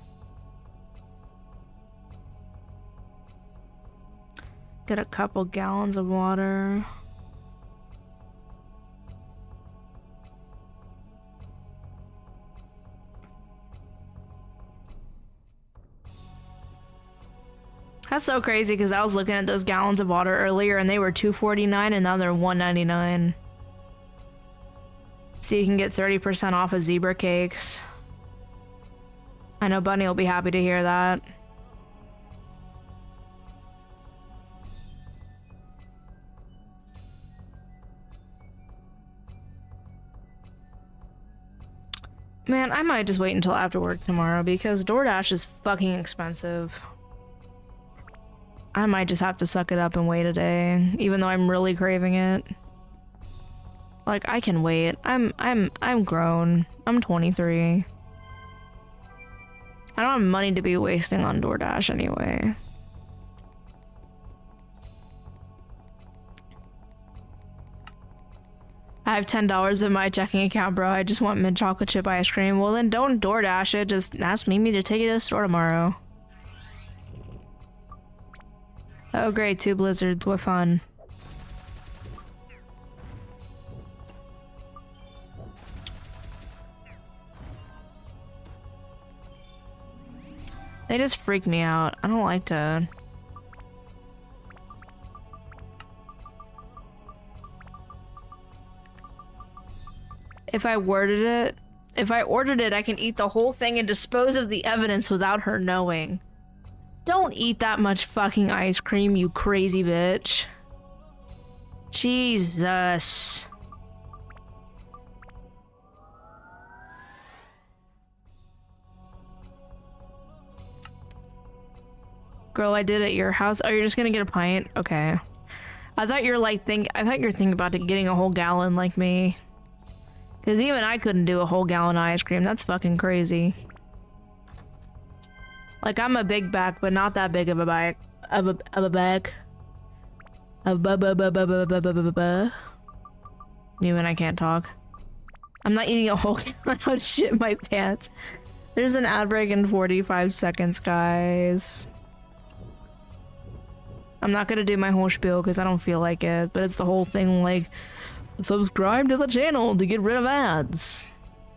Get a couple gallons of water. That's so crazy because I was looking at those gallons of water earlier and they were $2.49 and now they're $1.99. So you can get 30% off of zebra cakes. I know Bunny will be happy to hear that. Man, I might just wait until after work tomorrow because DoorDash is fucking expensive. I might just have to suck it up and wait a day, even though I'm really craving it. Like, I can wait. I'm grown. I'm 23. I don't have money to be wasting on DoorDash anyway. I have $10 in my checking account, bro. I just want mint chocolate chip ice cream. Well, then don't DoorDash it. Just ask Mimi to take it to the store tomorrow. Oh, great. 2 blizzards. What fun. They just freak me out. I don't like to... If I ordered it, I can eat the whole thing and dispose of the evidence without her knowing. Don't eat that much fucking ice cream, you crazy bitch. Jesus. Girl, I did at your house. Oh, you're just gonna get a pint? Okay. I thought you're thinking about getting a whole gallon like me. Because even I couldn't do a whole gallon of ice cream. That's fucking crazy. Like, I'm a big back, but not that big of a bag. Of a bag. Even I can't talk. I'm not eating a whole gallon. I would shit my pants. There's an ad break in 45 seconds, guys. I'm not gonna do my whole spiel because I don't feel like it, but it's the whole thing like, subscribe to the channel to get rid of ads.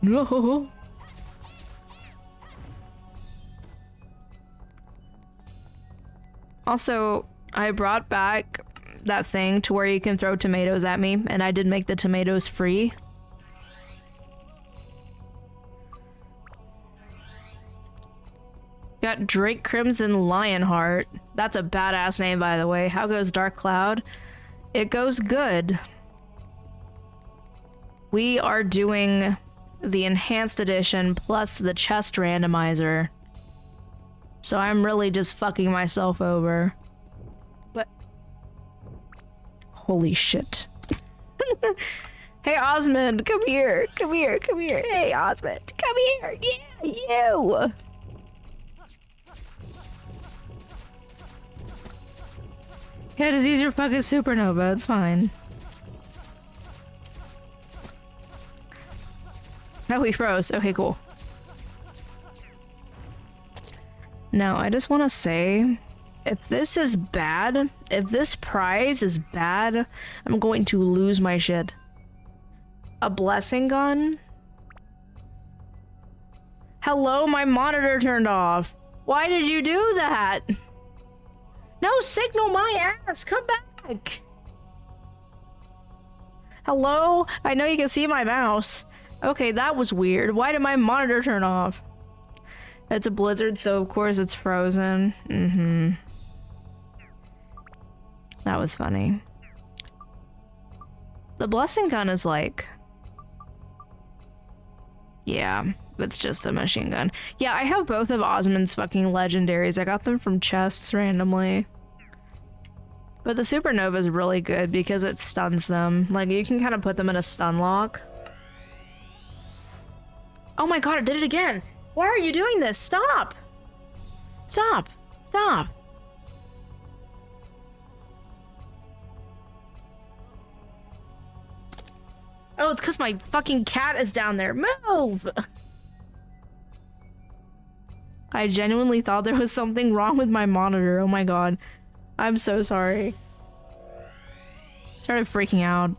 No. Also, I brought back that thing to where you can throw tomatoes at me, and I did make the tomatoes free. Got Drake Crimson Lionheart. That's a badass name, by the way. How goes Dark Cloud? It goes good. We are doing the enhanced edition plus the chest randomizer. So I'm really just fucking myself over. But holy shit. Hey Osmond, come here. Come here, come here. Hey Osmond, come here. Yeah, you. Yeah, just use your fucking supernova, it's fine. Oh, we froze. Okay, cool. Now, I just want to say, if this is bad, if this prize is bad, I'm going to lose my shit. A blessing gun? Hello, my monitor turned off. Why did you do that? No, signal my ass. Come back. Hello? I know you can see my mouse. Okay, that was weird. Why did my monitor turn off? It's a blizzard, so of course it's frozen. Mm-hmm. That was funny. The blessing gun is like... Yeah, it's just a machine gun. Yeah, I have both of Osmond's fucking legendaries. I got them from chests randomly. But the supernova is really good because it stuns them. Like, you can kind of put them in a stun lock. Oh my god, I did it again! Why are you doing this? Stop! Stop! Stop! Oh, it's because my fucking cat is down there. Move! I genuinely thought there was something wrong with my monitor. Oh my god. I'm so sorry. Started freaking out.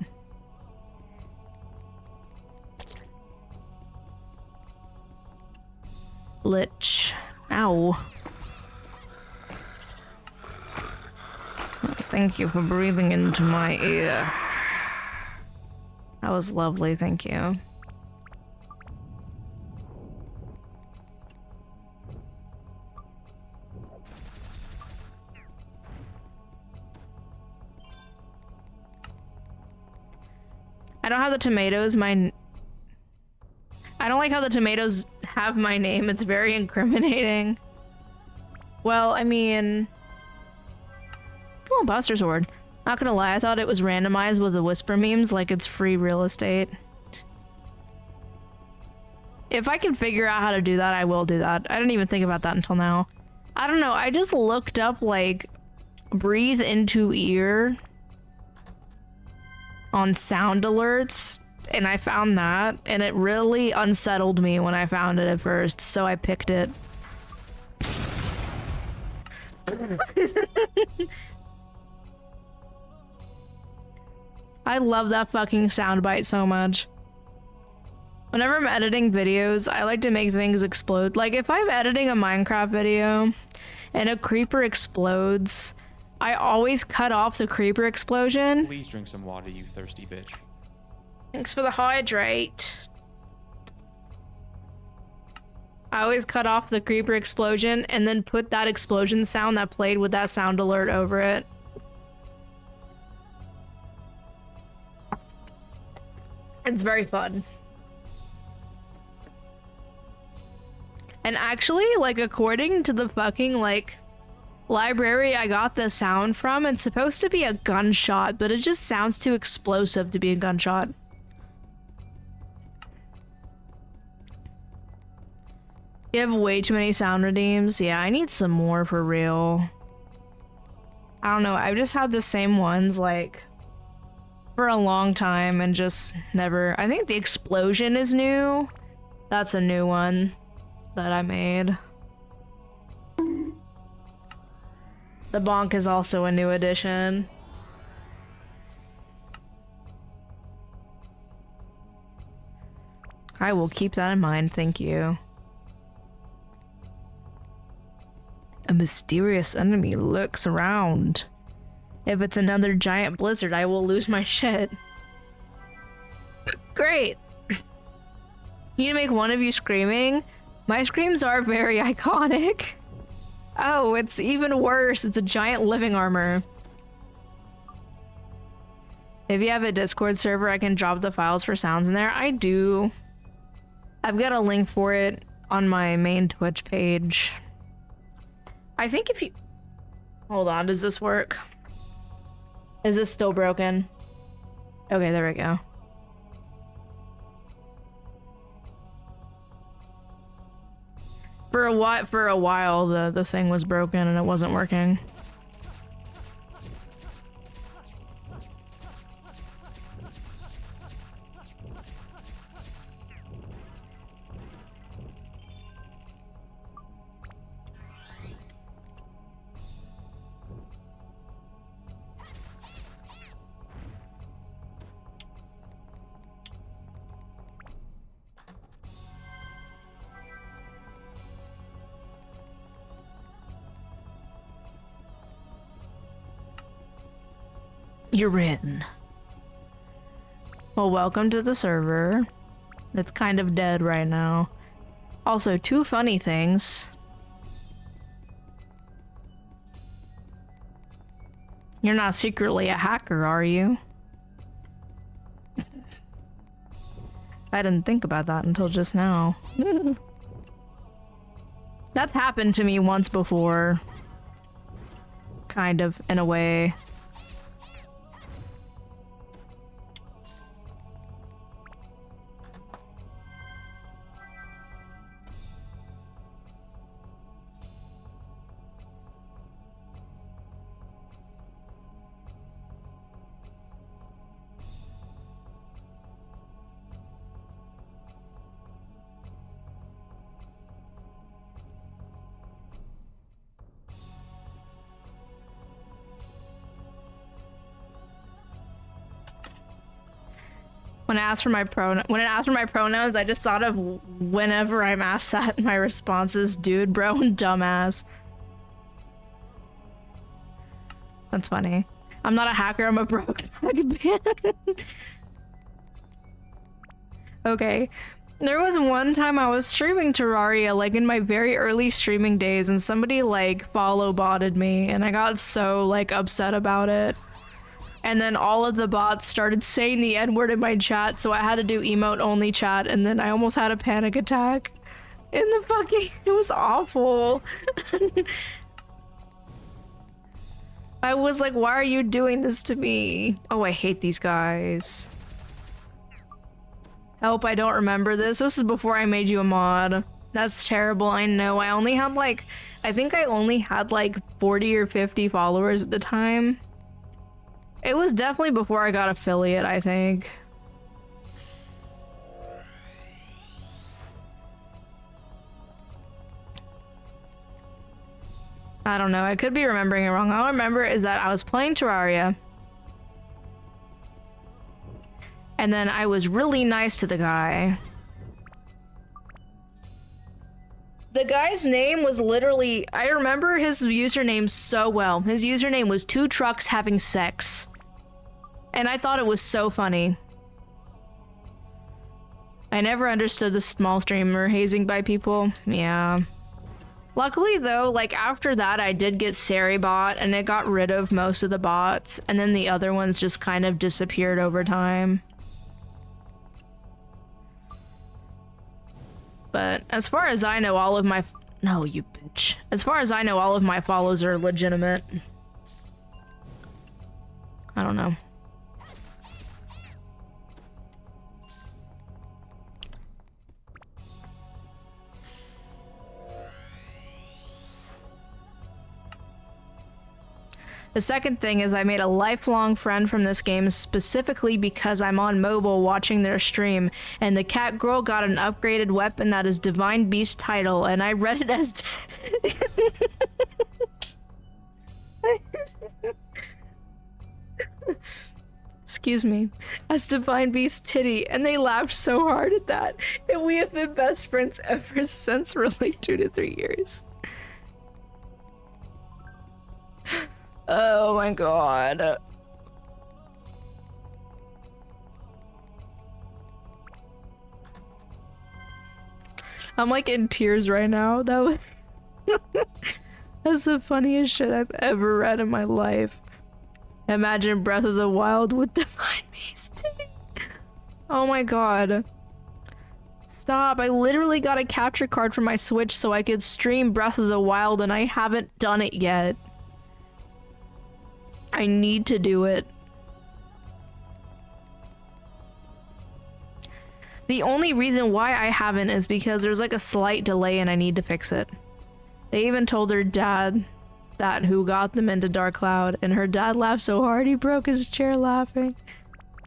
Lich. Ow. Thank you for breathing into my ear. That was lovely, thank you. I don't have the tomatoes, I don't like how the tomatoes have my name. It's very incriminating. Well, I mean... Oh, Buster Sword. Not gonna lie, I thought it was randomized with the whisper memes, like it's free real estate. If I can figure out how to do that, I will do that. I didn't even think about that until now. I don't know, I just looked up, like, breathe into ear on sound alerts, and I found that, and it really unsettled me when I found it at first, so I picked it. I love that fucking soundbite so much. Whenever I'm editing videos, I like to make things explode. Like, if I'm editing a Minecraft video and a creeper explodes, I always cut off the creeper explosion. Please drink some water, you thirsty bitch. Thanks for the hydrate. I always cut off the creeper explosion and then put that explosion sound that played with that sound alert over it. It's very fun. And actually, like, according to the fucking, like, library I got the sound from, it's supposed to be a gunshot, but it just sounds too explosive to be a gunshot. You have way too many sound redeems. Yeah, I need some more for real. I don't know, I've just had the same ones, like, for a long time and just never... I think the explosion is new. That's a new one that I made. The bonk is also a new addition. I will keep that in mind, thank you. A mysterious enemy lurks around. If it's another giant blizzard, I will lose my shit. Great. You need to make one of you screaming? My screams are very iconic. Oh, it's even worse. It's a giant living armor. If you have a Discord server, I can drop the files for sounds in there. I do. I've got a link for it on my main Twitch page. I think if you... Hold on, does this work? Is this still broken? Okay, there we go. For a while, the thing was broken and it wasn't working. You're in. Well, welcome to the server. It's kind of dead right now. Also, two funny things. You're not secretly a hacker, are you? I didn't think about that until just now. That's happened to me once before. Kind of, in a way. When it asked for my pronouns, I just thought of whenever I'm asked that, my response is dude, bro, and dumbass. That's funny. I'm not a hacker, I'm a broke man. Okay. There was one time I was streaming Terraria, like in my very early streaming days, and somebody like follow botted me, and I got so like upset about it. And then all of the bots started saying the N-word in my chat, so I had to do emote-only chat, and then I almost had a panic attack. In the fucking... It was awful. I was like, why are you doing this to me? Oh, I hate these guys. Help, I don't remember this. This is before I made you a mod. That's terrible, I know. I only had like, I think I only had like 40 or 50 followers at the time. It was definitely before I got affiliate, I think. I don't know, I could be remembering it wrong. All I remember is that I was playing Terraria. And then I was really nice to the guy. The guy's name was literally, I remember his username so well. His username was 2 trucks having sex. And I thought it was so funny. I never understood the small streamer hazing by people. Yeah. Luckily though, like after that I did get Saribot and it got rid of most of the bots, and then the other ones just kind of disappeared over time. But as far as I know, all of my no, you bitch. As far as I know, all of my follows are legitimate. I don't know. The second thing is I made a lifelong friend from this game specifically because I'm on mobile watching their stream, and the cat girl got an upgraded weapon that is Divine Beast title, and I read it as excuse me, as Divine Beast titty, and they laughed so hard at that, and we have been best friends ever since for like 2 to 3 years. Oh my god. I'm like in tears right now. That was that's the funniest shit I've ever read in my life. Imagine Breath of the Wild with Divine Beast. Oh my god. Stop. I literally got a capture card for my Switch so I could stream Breath of the Wild and I haven't done it yet. I need to do it. The only reason why I haven't is because there's like a slight delay and I need to fix it. They even told her dad that who got them into Dark Cloud, and her dad laughed so hard he broke his chair laughing.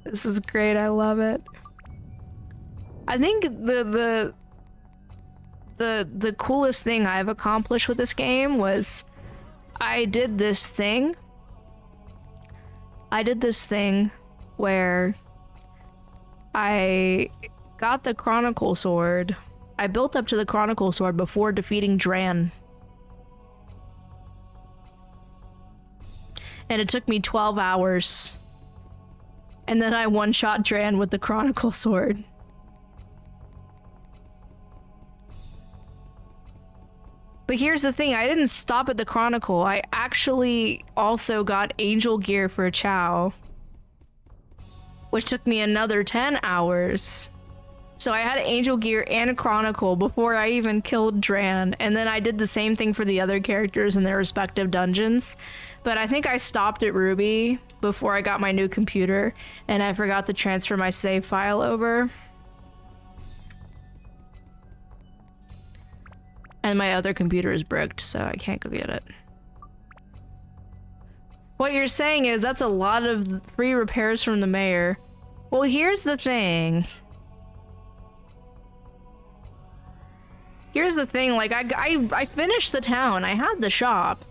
This is great, I love it. I think the coolest thing I've accomplished with this game was I did this thing where I got the Chronicle Sword. I built up to the Chronicle Sword before defeating Dran. And it took me 12 hours. And then I one-shot Dran with the Chronicle Sword. But here's the thing, I didn't stop at the Chronicle. I actually also got Angel Gear for Xiao, which took me another 10 hours. So I had Angel Gear and Chronicle before I even killed Dran, and then I did the same thing for the other characters in their respective dungeons. But I think I stopped at Ruby before I got my new computer, and I forgot to transfer my save file over. And my other computer is bricked, so I can't go get it. What you're saying is that's a lot of free repairs from the mayor. Well, here's the thing. Here's the thing, like, I finished the town. I had the shop.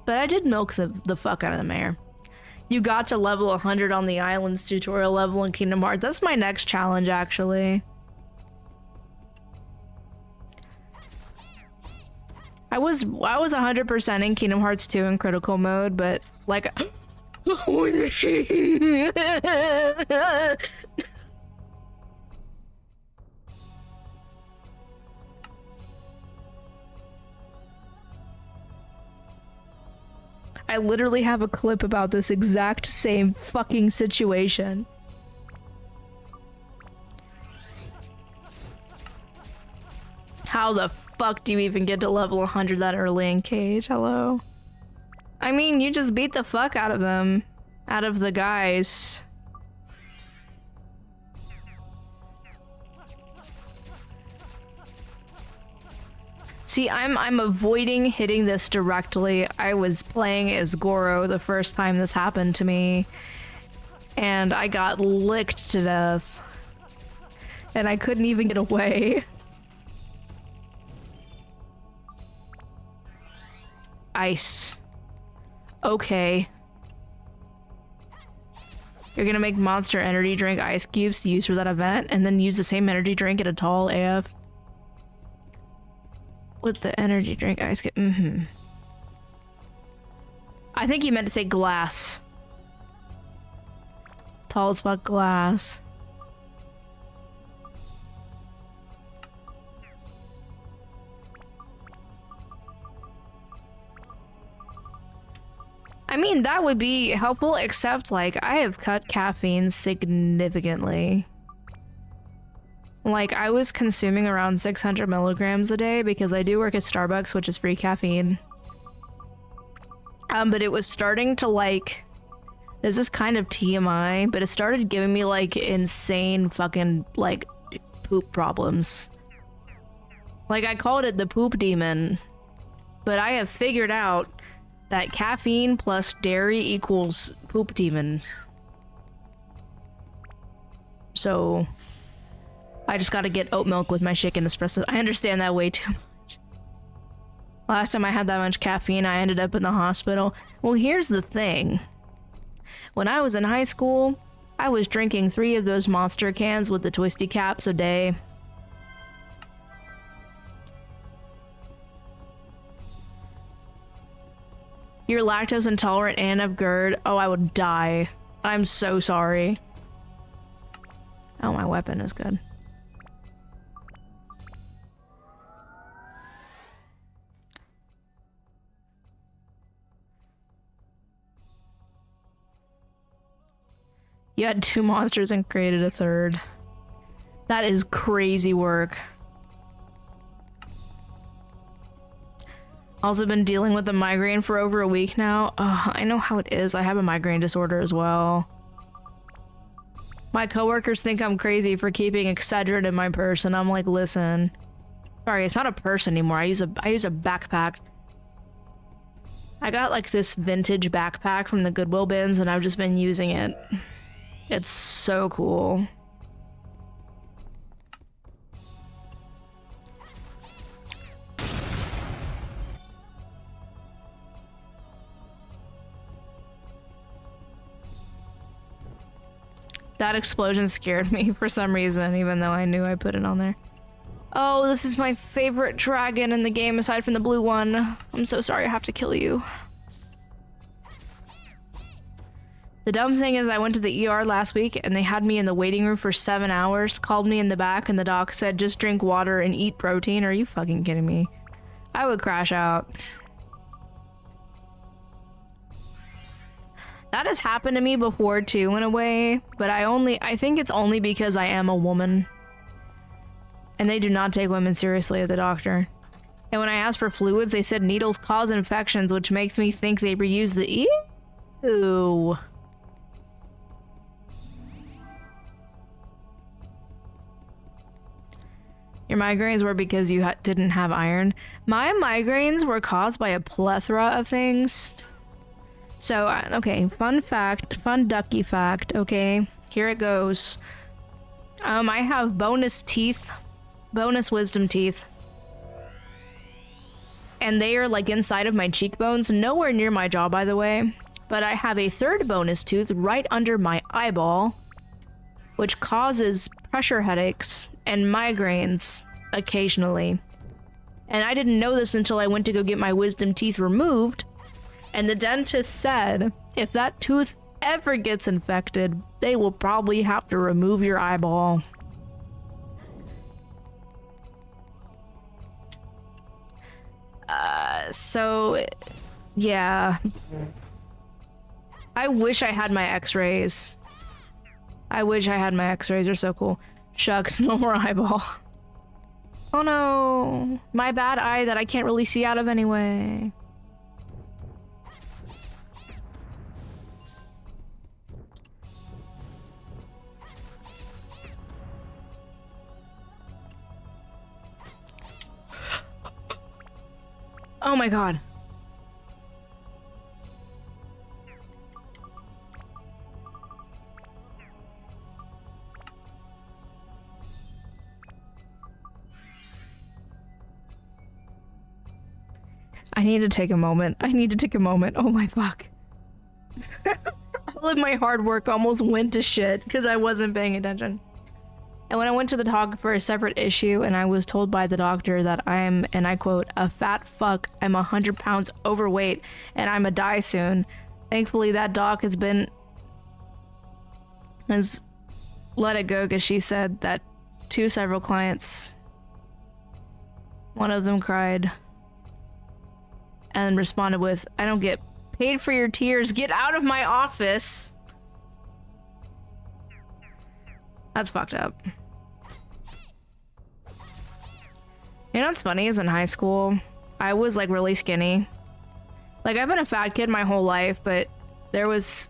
But I did milk the fuck out of the mayor. You got to level 100 on the islands tutorial level in Kingdom Hearts. That's my next challenge, actually. I was 100% in Kingdom Hearts 2 in critical mode, but like I literally have a clip about this exact same fucking situation. How the fuck do you even get to level 100 that early in Cage? Hello? I mean, you just beat the fuck out of them. Out of the guys. See, I'm avoiding hitting this directly. I was playing as Goro the first time this happened to me, and I got licked to death. And I couldn't even get away. Ice. Okay. You're gonna make Monster Energy Drink ice cubes to use for that event, and then use the same energy drink at a tall AF. With the energy drink ice cube. Mm-hmm. I think you meant to say glass. Tall as fuck glass. I mean, that would be helpful, except, like, I have cut caffeine significantly. Like, I was consuming around 600 milligrams a day because I do work at Starbucks, which is free caffeine. But it was starting to, like... This is kind of TMI, but it started giving me, like, insane fucking, like, poop problems. Like, I called it the poop demon. But I have figured out that caffeine plus dairy equals poop demon. So I just gotta get oat milk with my shaken espresso. I understand that way too much. Last time I had that much caffeine, I ended up in the hospital. Well, here's the thing. When I was in high school, I was drinking 3 of those Monster cans with the twisty caps a day. You're lactose intolerant and have GERD. Oh, I would die. I'm so sorry. Oh, my weapon is good. You had 2 monsters and created a 3rd. That is crazy work. Also been dealing with a migraine for over a week now. I know how it is. I have a migraine disorder as well. My coworkers think I'm crazy for keeping Excedrin in my purse, and I'm like, listen. Sorry, it's not a purse anymore. I use a backpack. I got like this vintage backpack from the Goodwill bins, and I've just been using it. It's so cool. That explosion scared me for some reason, even though I knew I put it on there. Oh, this is my favorite dragon in the game aside from the blue one. I'm so sorry I have to kill you. The dumb thing is I went to the ER last week and they had me in the waiting room for 7 hours, called me in the back, and the doc said, just drink water and eat protein. Are you fucking kidding me? I would crash out. That has happened to me before too, in a way, but I think it's only because I am a woman. And they do not take women seriously at the doctor. And when I asked for fluids, they said needles cause infections, which makes me think they reuse the ew. Your migraines were because you didn't have iron. My migraines were caused by a plethora of things. So, okay, fun ducky fact, okay? Here it goes. I have bonus wisdom teeth. And they are like inside of my cheekbones, nowhere near my jaw, by the way. But I have a 3rd bonus tooth right under my eyeball, which causes pressure headaches and migraines occasionally. And I didn't know this until I went to go get my wisdom teeth removed. And the dentist said, if that tooth ever gets infected, they will probably have to remove your eyeball. So, yeah. I wish I had my x-rays. They're so cool. Shucks, no more eyeball. Oh no, my bad eye that I can't really see out of anyway. Oh my god. I need to take a moment. I need to take a moment. Oh my fuck. All of my hard work almost went to shit because I wasn't paying attention. And when I went to the talk for a separate issue and I was told by the doctor that I'm, and I quote, a fat fuck, I'm 100 pounds overweight and I'm a die soon. Thankfully that doc has let it go because she said that to several clients, one of them cried and responded with, I don't get paid for your tears, get out of my office. That's fucked up. You know what's funny is in high school, I was like really skinny. Like I've been a fat kid my whole life, but there was,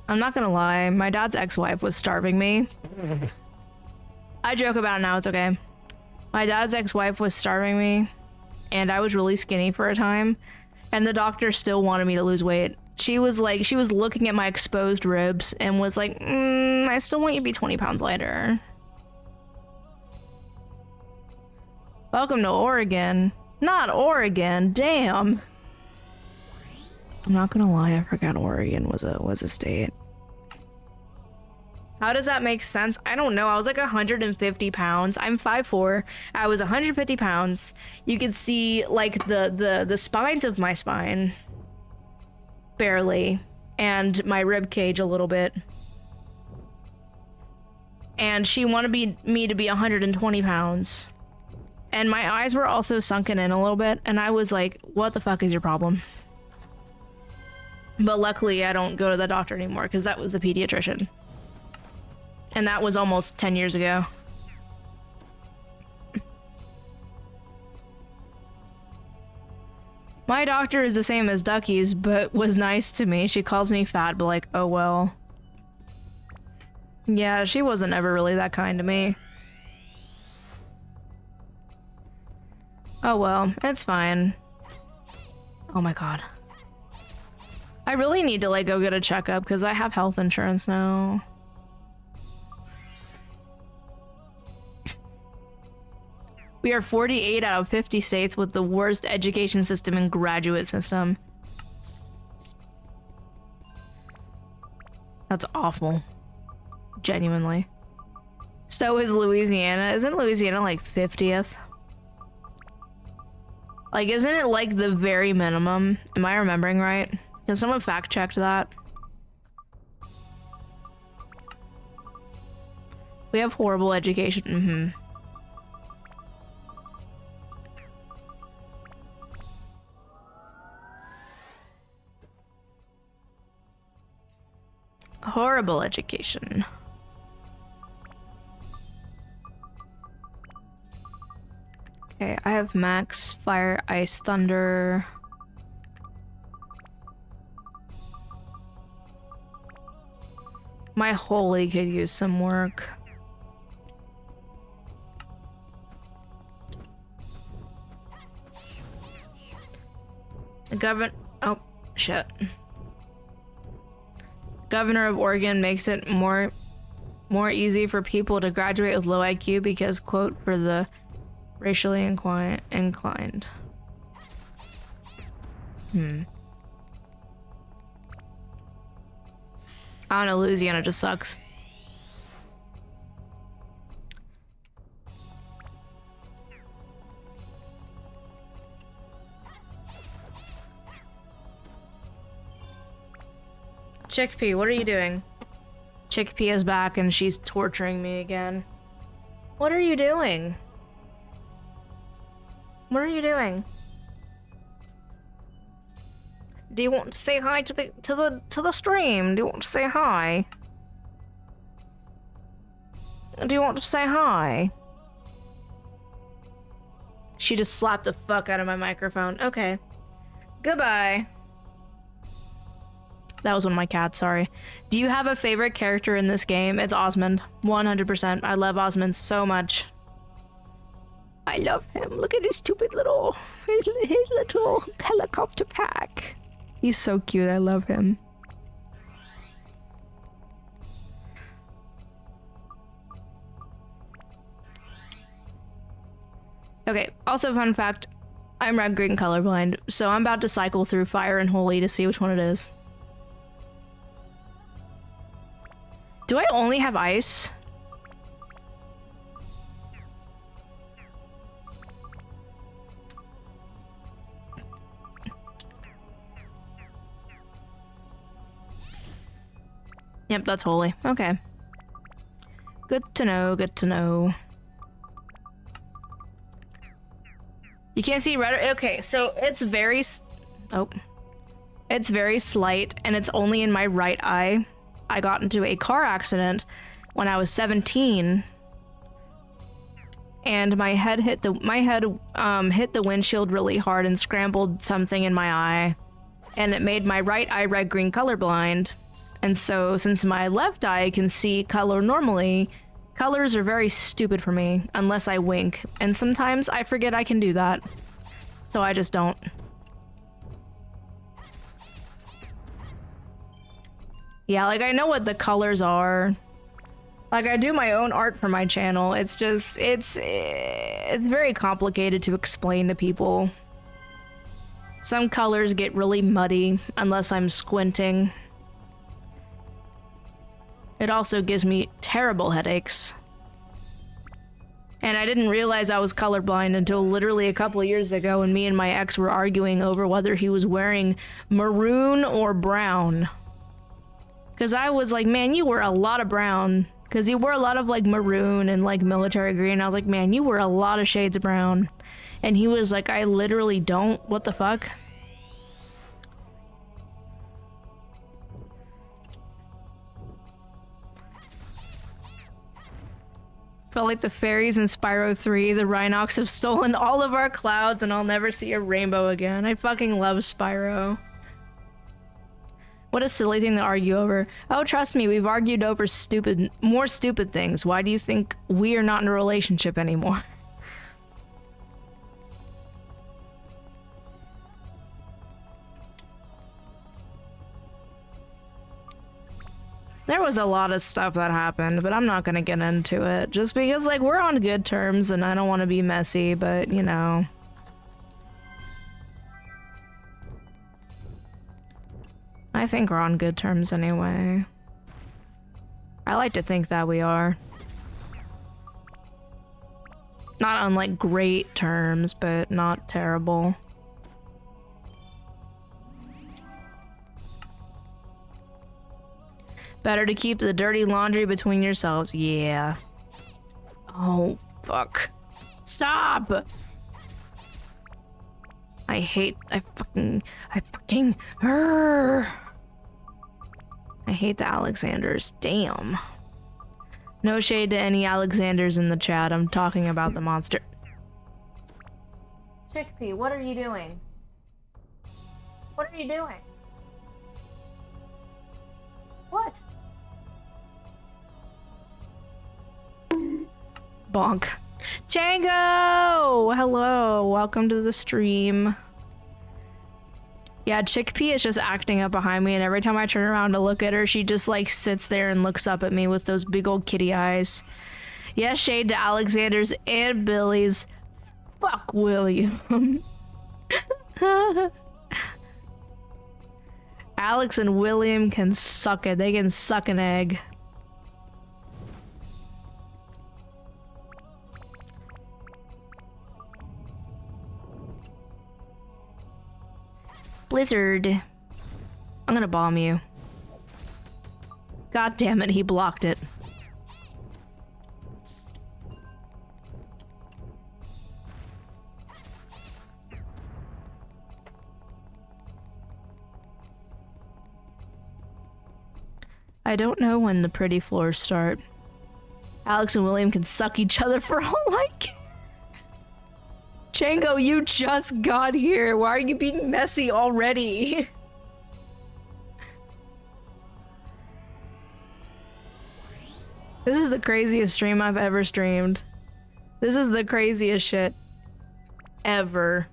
I'm not gonna lie, my dad's ex-wife was starving me. I joke about it now, it's okay. My dad's ex-wife was starving me and I was really skinny for a time and the doctor still wanted me to lose weight. She was looking at my exposed ribs and was like, I still want you to be 20 pounds lighter. Welcome to Oregon. Not Oregon, damn. I'm not gonna lie, I forgot Oregon was a state. How does that make sense? I don't know. I was like 150 pounds. I'm 5'4". I was 150 pounds. You could see like the spines of my spine. Barely. And my rib cage a little bit. And she wanted me to be 120 pounds. And my eyes were also sunken in a little bit. And I was like, what the fuck is your problem? But luckily I don't go to the doctor anymore because that was the pediatrician. And that was almost 10 years ago. My doctor is the same as Ducky's, but was nice to me. She calls me fat, but like, oh well. Yeah, she wasn't ever really that kind to me. Oh well, it's fine. Oh my god. I really need to like go get a checkup because I have health insurance now. We are 48 out of 50 states with the worst education system and graduate system. That's awful. Genuinely. So is Louisiana. Isn't Louisiana like 50th? Like, isn't it like the very minimum? Am I remembering right? Can someone fact check that? We have horrible education. Horrible education. Okay, I have max, fire, ice, thunder. My holy could use some work. The oh, shit. Governor of Oregon makes it more easy for people to graduate with low IQ because, quote, for the racially inclined. I don't know, Louisiana just sucks. Chickpea, what are you doing? Chickpea is back and she's torturing me again. What are you doing? What are you doing? Do you want to say hi to the stream? Do you want to say hi? Do you want to say hi? She just slapped the fuck out of my microphone. Okay. Goodbye. That was one of my cats, sorry. Do you have a favorite character in this game? It's Osmond. 100%. I love Osmond so much. I love him. Look at his stupid little, his little helicopter pack. He's so cute. I love him. Okay, also fun fact, I'm red green colorblind, so I'm about to cycle through Fire and Holy to see which one it is. Do I only have ice? Yep, that's Holy. Okay. Good to know, good to know. You can't see red. Okay, so it's very it's very slight, and it's only in my right eye. I got into a car accident when I was 17, and my head hit the windshield really hard and scrambled something in my eye, and it made my right eye red-green colorblind. And so, since my left eye can see color normally, colors are very stupid for me, unless I wink. And sometimes I forget I can do that. So I just don't. Yeah, like, I know what the colors are. Like, I do my own art for my channel. It's just, it's very complicated to explain to people. Some colors get really muddy, unless I'm squinting. It also gives me terrible headaches. And I didn't realize I was colorblind until literally a couple of years ago when me and my ex were arguing over whether he was wearing maroon or brown. Because I was like, man, you wear a lot of brown. Because he wore a lot of like maroon and like military green. I was like, man, you wear a lot of shades of brown. And he was like, I literally don't. What the fuck? Felt like the fairies in Spyro 3, the Rhinox have stolen all of our clouds and I'll never see a rainbow again. I fucking love Spyro. What a silly thing to argue over. Oh, trust me, we've argued over more stupid things. Why do you think we are not in a relationship anymore? There was a lot of stuff that happened, but I'm not gonna get into it. Just because, like, we're on good terms and I don't want to be messy, but, you know. I think we're on good terms anyway. I like to think that we are. Not on, like, great terms, but not terrible. Better to keep the dirty laundry between yourselves. Yeah. Oh, fuck. Stop! I hate the Alexanders. Damn. No shade to any Alexanders in the chat. I'm talking about the monster. Chickpea, what are you doing? What are you doing? What? Bonk. Django! Hello, welcome to the stream. Yeah, Chickpea is just acting up behind me, and every time I turn around to look at her, she just like sits there and looks up at me with those big old kitty eyes. Yeah, shade to Alexander's and Billy's. Fuck William. Alex and William can suck it. They can suck an egg. Blizzard. I'm gonna bomb you. God damn it, he blocked it. I don't know when the pretty floors start. Alex and William can suck each other for all I care. Django, you just got here. Why are you being messy already? This is the craziest stream I've ever streamed. This is the craziest shit ever.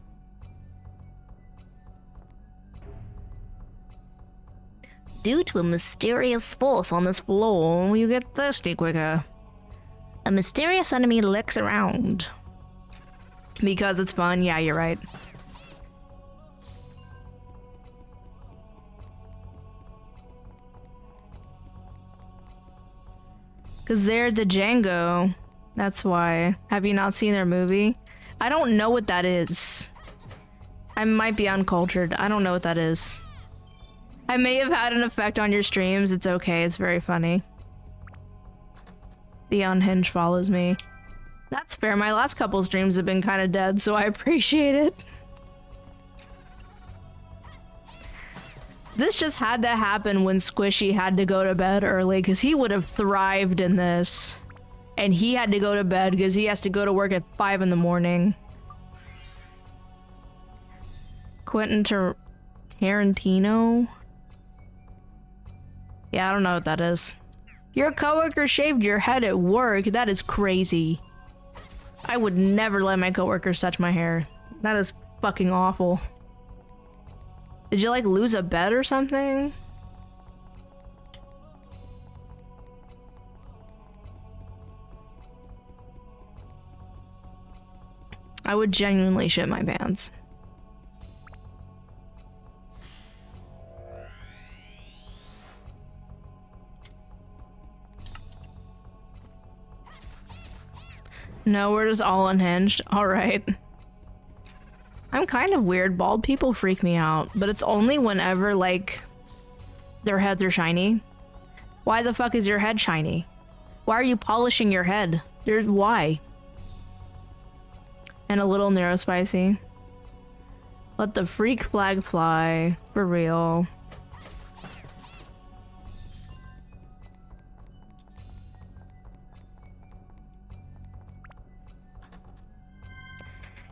Due to a mysterious force on this floor, you get thirsty quicker. A mysterious enemy lurks around. Because it's fun. Yeah, you're right. Because they're Django. That's why. Have you not seen their movie? I don't know what that is. I might be uncultured. I don't know what that is. I may have had an effect on your streams. It's okay. It's very funny. The unhinged follows me. That's fair. My last couple streams have been kind of dead, so I appreciate it. This just had to happen when Squishy had to go to bed early, because he would have thrived in this. And he had to go to bed because he has to go to work at 5 in the morning. Quentin Tarantino? Yeah, I don't know what that is. Your coworker shaved your head at work? That is crazy. I would never let my coworkers touch my hair. That is fucking awful. Did you like lose a bet or something? I would genuinely shit my pants. No, we're just all unhinged. Alright. I'm kind of weird. Bald people freak me out, but it's only whenever, like, their heads are shiny. Why the fuck is your head shiny? Why are you polishing your head? Why? And a little neurospicy. Let the freak flag fly. For real.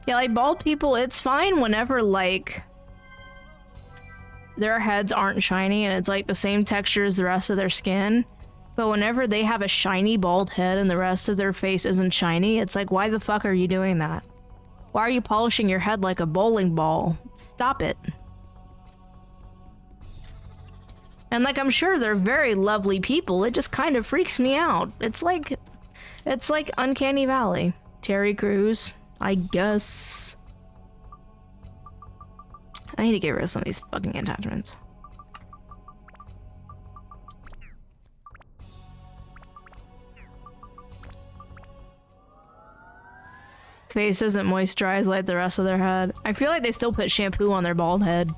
Yeah, like, bald people, it's fine whenever, like, their heads aren't shiny and it's, like, the same texture as the rest of their skin. But whenever they have a shiny bald head and the rest of their face isn't shiny, it's like, why the fuck are you doing that? Why are you polishing your head like a bowling ball? Stop it. And, like, I'm sure they're very lovely people. It just kind of freaks me out. It's like Uncanny Valley. Terry Crews. I guess. I need to get rid of some of these fucking attachments. Face isn't moisturized like the rest of their head. I feel like they still put shampoo on their bald head.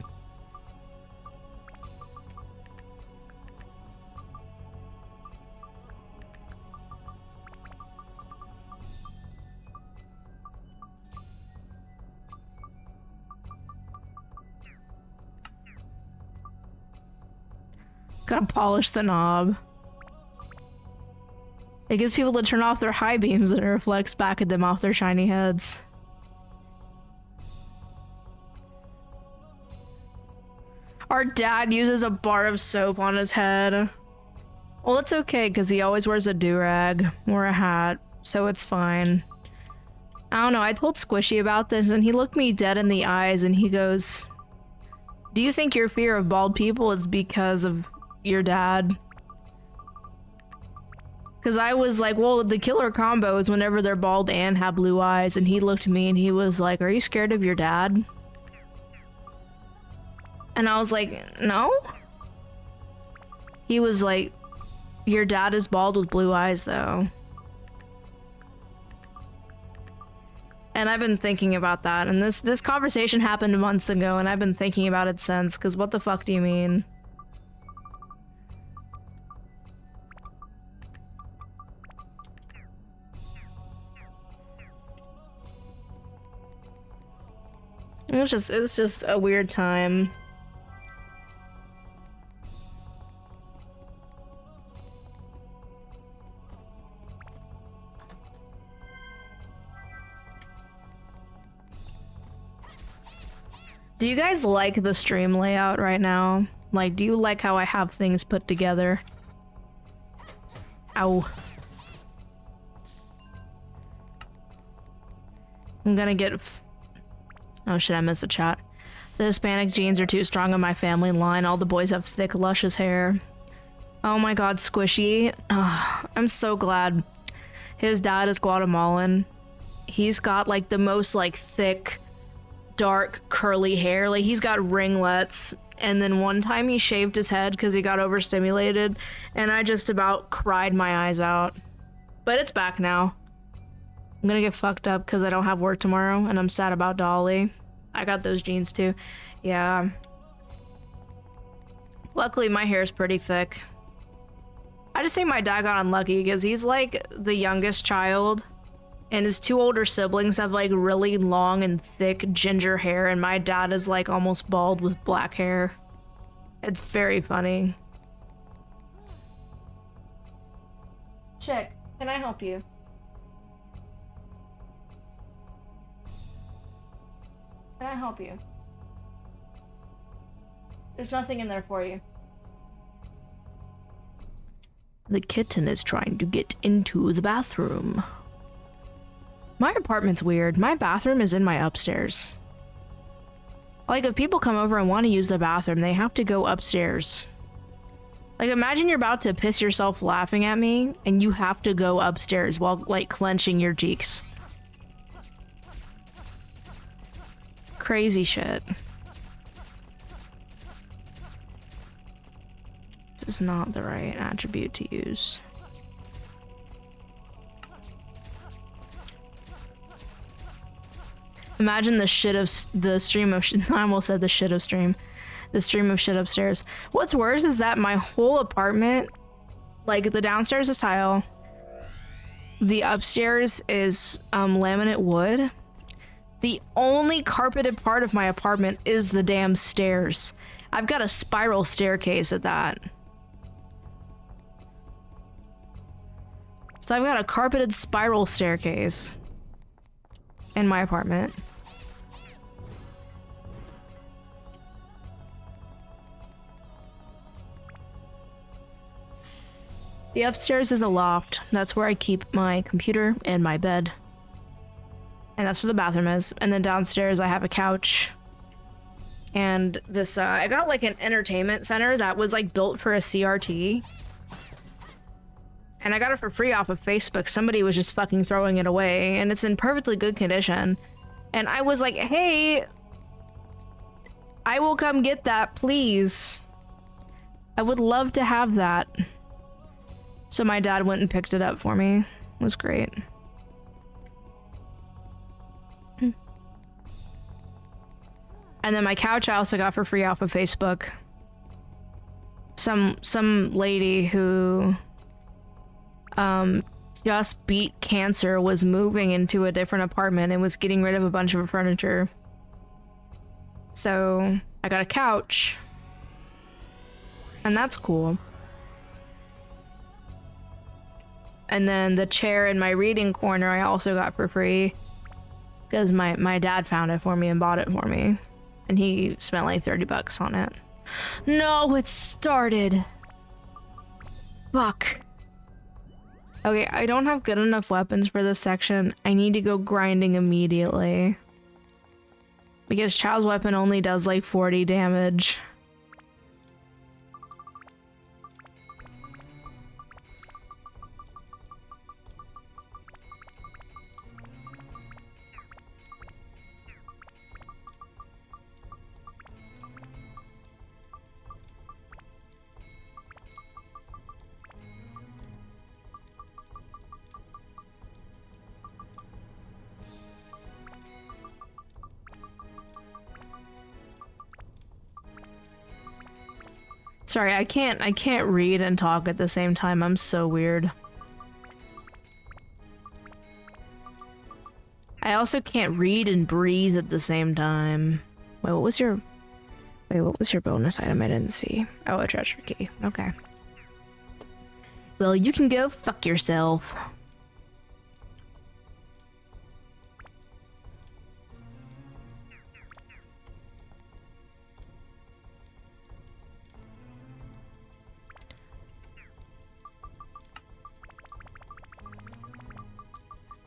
Gotta polish the knob. It gets people to turn off their high beams and it reflects back at them off their shiny heads. Our dad uses a bar of soap on his head. Well, it's okay because he always wears a do-rag or a hat, so it's fine. I don't know, I told Squishy about this and he looked me dead in the eyes and he goes, "Do you think your fear of bald people is because of your dad?" Because I was like, well, the killer combo is whenever they're bald and have blue eyes, and he looked at me and he was like, "Are you scared of your dad?" And I was like, no. He was like, "Your dad is bald with blue eyes though." And I've been thinking about that, and this conversation happened months ago, and I've been thinking about it since, because what the fuck do you mean? It was just a weird time. Do you guys like the stream layout right now? Like, do you like how I have things put together? Ow. I'm gonna get... Oh shit, I missed the chat. The Hispanic genes are too strong in my family line. All the boys have thick, luscious hair. Oh my god, Squishy. I'm so glad. His dad is Guatemalan. He's got like the most like thick, dark, curly hair. Like he's got ringlets. And then one time he shaved his head because he got overstimulated. And I just about cried my eyes out. But it's back now. I'm gonna get fucked up because I don't have work tomorrow. And I'm sad about Dolly. I got those genes too. Yeah. Luckily my hair is pretty thick. I just think my dad got unlucky because he's like the youngest child. And his two older siblings have like really long and thick ginger hair, and my dad is like almost bald with black hair. It's very funny. Chick, can I help you? Can I help you? There's nothing in there for you. The kitten is trying to get into the bathroom. My apartment's weird. My bathroom is in my upstairs. Like, if people come over and want to use the bathroom, they have to go upstairs. Like, imagine you're about to piss yourself laughing at me, and you have to go upstairs while, like, clenching your cheeks. Crazy shit. This is not the right attribute to use. Imagine the shit of the stream of I almost said the shit of stream. The stream of shit upstairs. What's worse is that my whole apartment, like the downstairs is tile, the upstairs is laminate wood. The only carpeted part of my apartment is the damn stairs. I've got a spiral staircase at that. So I've got a carpeted spiral staircase in my apartment. The upstairs is a loft. That's where I keep my computer and my bed. And that's where the bathroom is. And then downstairs I have a couch. And this, I got like an entertainment center that was like built for a CRT. And I got it for free off of Facebook. Somebody was just fucking throwing it away. And it's in perfectly good condition. And I was like, hey, I will come get that, please. I would love to have that. So my dad went and picked it up for me. It was great. And then my couch I also got for free off of Facebook. Some lady who just beat cancer was moving into a different apartment and was getting rid of a bunch of her furniture. So I got a couch. And that's cool. And then the chair in my reading corner I also got for free. Because my dad found it for me and bought it for me. And he spent like 30 bucks on it. No, it started. Fuck. Okay, I don't have good enough weapons for this section. I need to go grinding immediately. Because Child's weapon only does like 40 damage. Sorry, I can't read and talk at the same time. I'm so weird. I also can't read and breathe at the same time. Wait, what was your bonus item I didn't see? Oh, a treasure key. Okay. Well, you can go fuck yourself.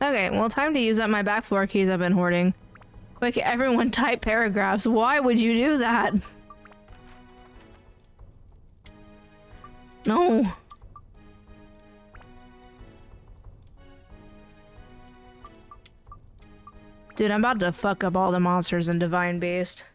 Okay, well, time to use up my back floor keys I've been hoarding. Quick, everyone type paragraphs. Why would you do that? No. Dude, I'm about to fuck up all the monsters in Divine Beast.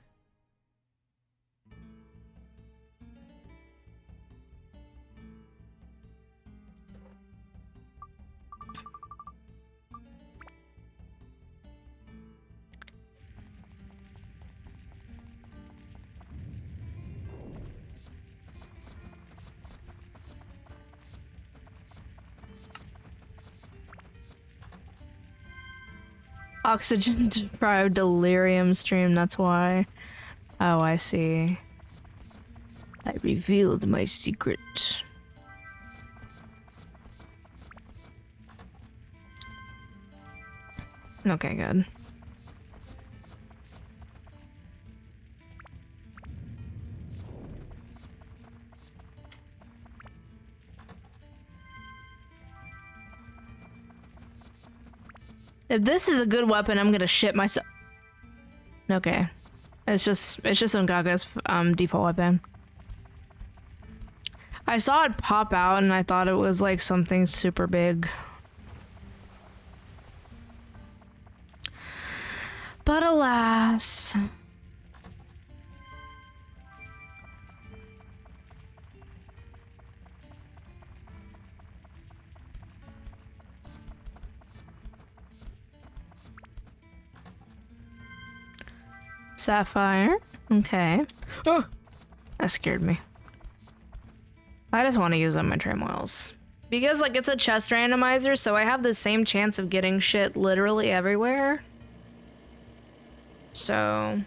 Oxygen deprived delirium stream, that's why. Oh, I see. I revealed my secret. Okay, good. If this is a good weapon, I'm gonna shit myself. Okay. It's just Ungaga's default weapon. I saw it pop out and I thought it was like something super big. But alas. Sapphire. Okay. Oh, that scared me. I just want to use up my trim oils. Because, like, it's a chest randomizer, so I have the same chance of getting shit literally everywhere. So...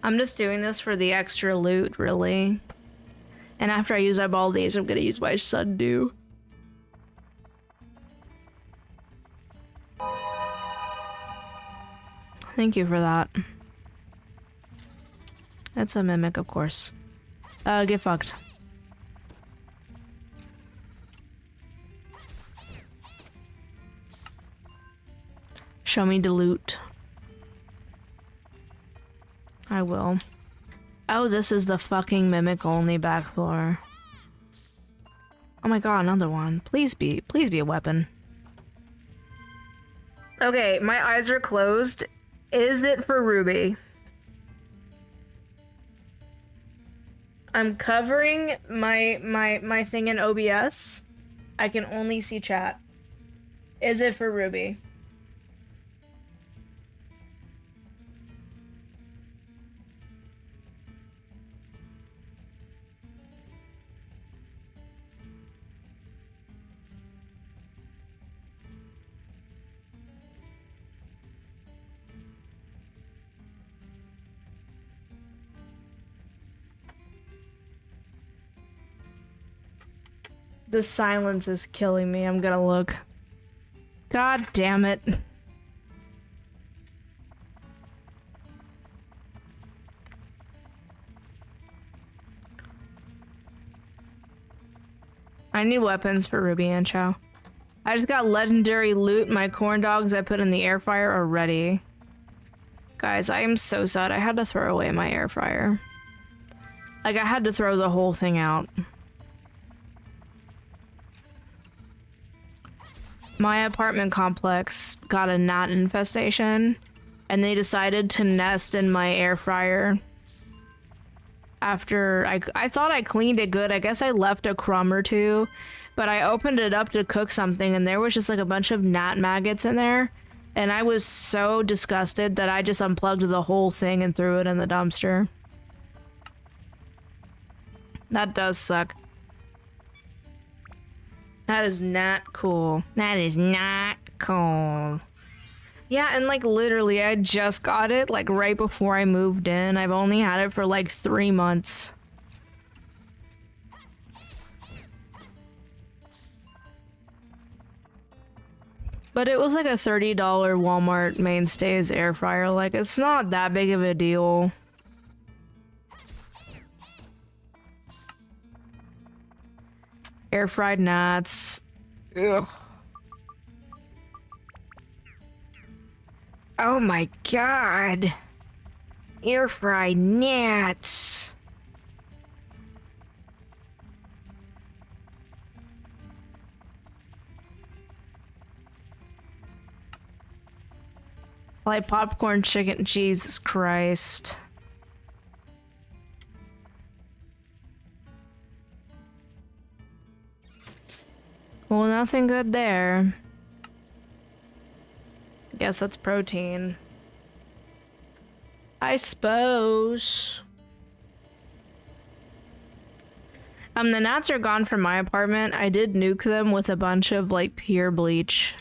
I'm just doing this for the extra loot, really. And after I use up all these, I'm gonna use my sundew. Thank you for that. That's a mimic, of course. Get fucked. Show me the loot. I will. Oh, this is the fucking mimic only back floor. Oh my god, another one. Please be a weapon. Okay, my eyes are closed. Is it for Ruby? I'm covering my thing in OBS. I can only see chat. Is it for Ruby? The silence is killing me. I'm gonna look. God damn it. I need weapons for Ruby and Xiao. I just got legendary loot. My corn dogs I put in the air fryer are ready. Guys, I am so sad. I had to throw away my air fryer. Like, I had to throw the whole thing out. My apartment complex got a gnat infestation, and they decided to nest in my air fryer. After I thought I cleaned it good. I guess I left a crumb or two, but I opened it up to cook something, and there was just like a bunch of gnat maggots in there, and I was so disgusted that I just unplugged the whole thing and threw it in the dumpster. That does suck. That is not cool. That is not cool. Yeah, and like literally I just got it like right before I moved in. I've only had it for like 3 months. But it was like a $30 Walmart Mainstays air fryer. Like, it's not that big of a deal. Air fried gnats. Ugh. Oh my god. Air fried gnats. Like popcorn chicken, Jesus Christ. Well, nothing good there. Guess that's protein. I suppose. The gnats are gone from my apartment. I did nuke them with a bunch of, like, pure bleach.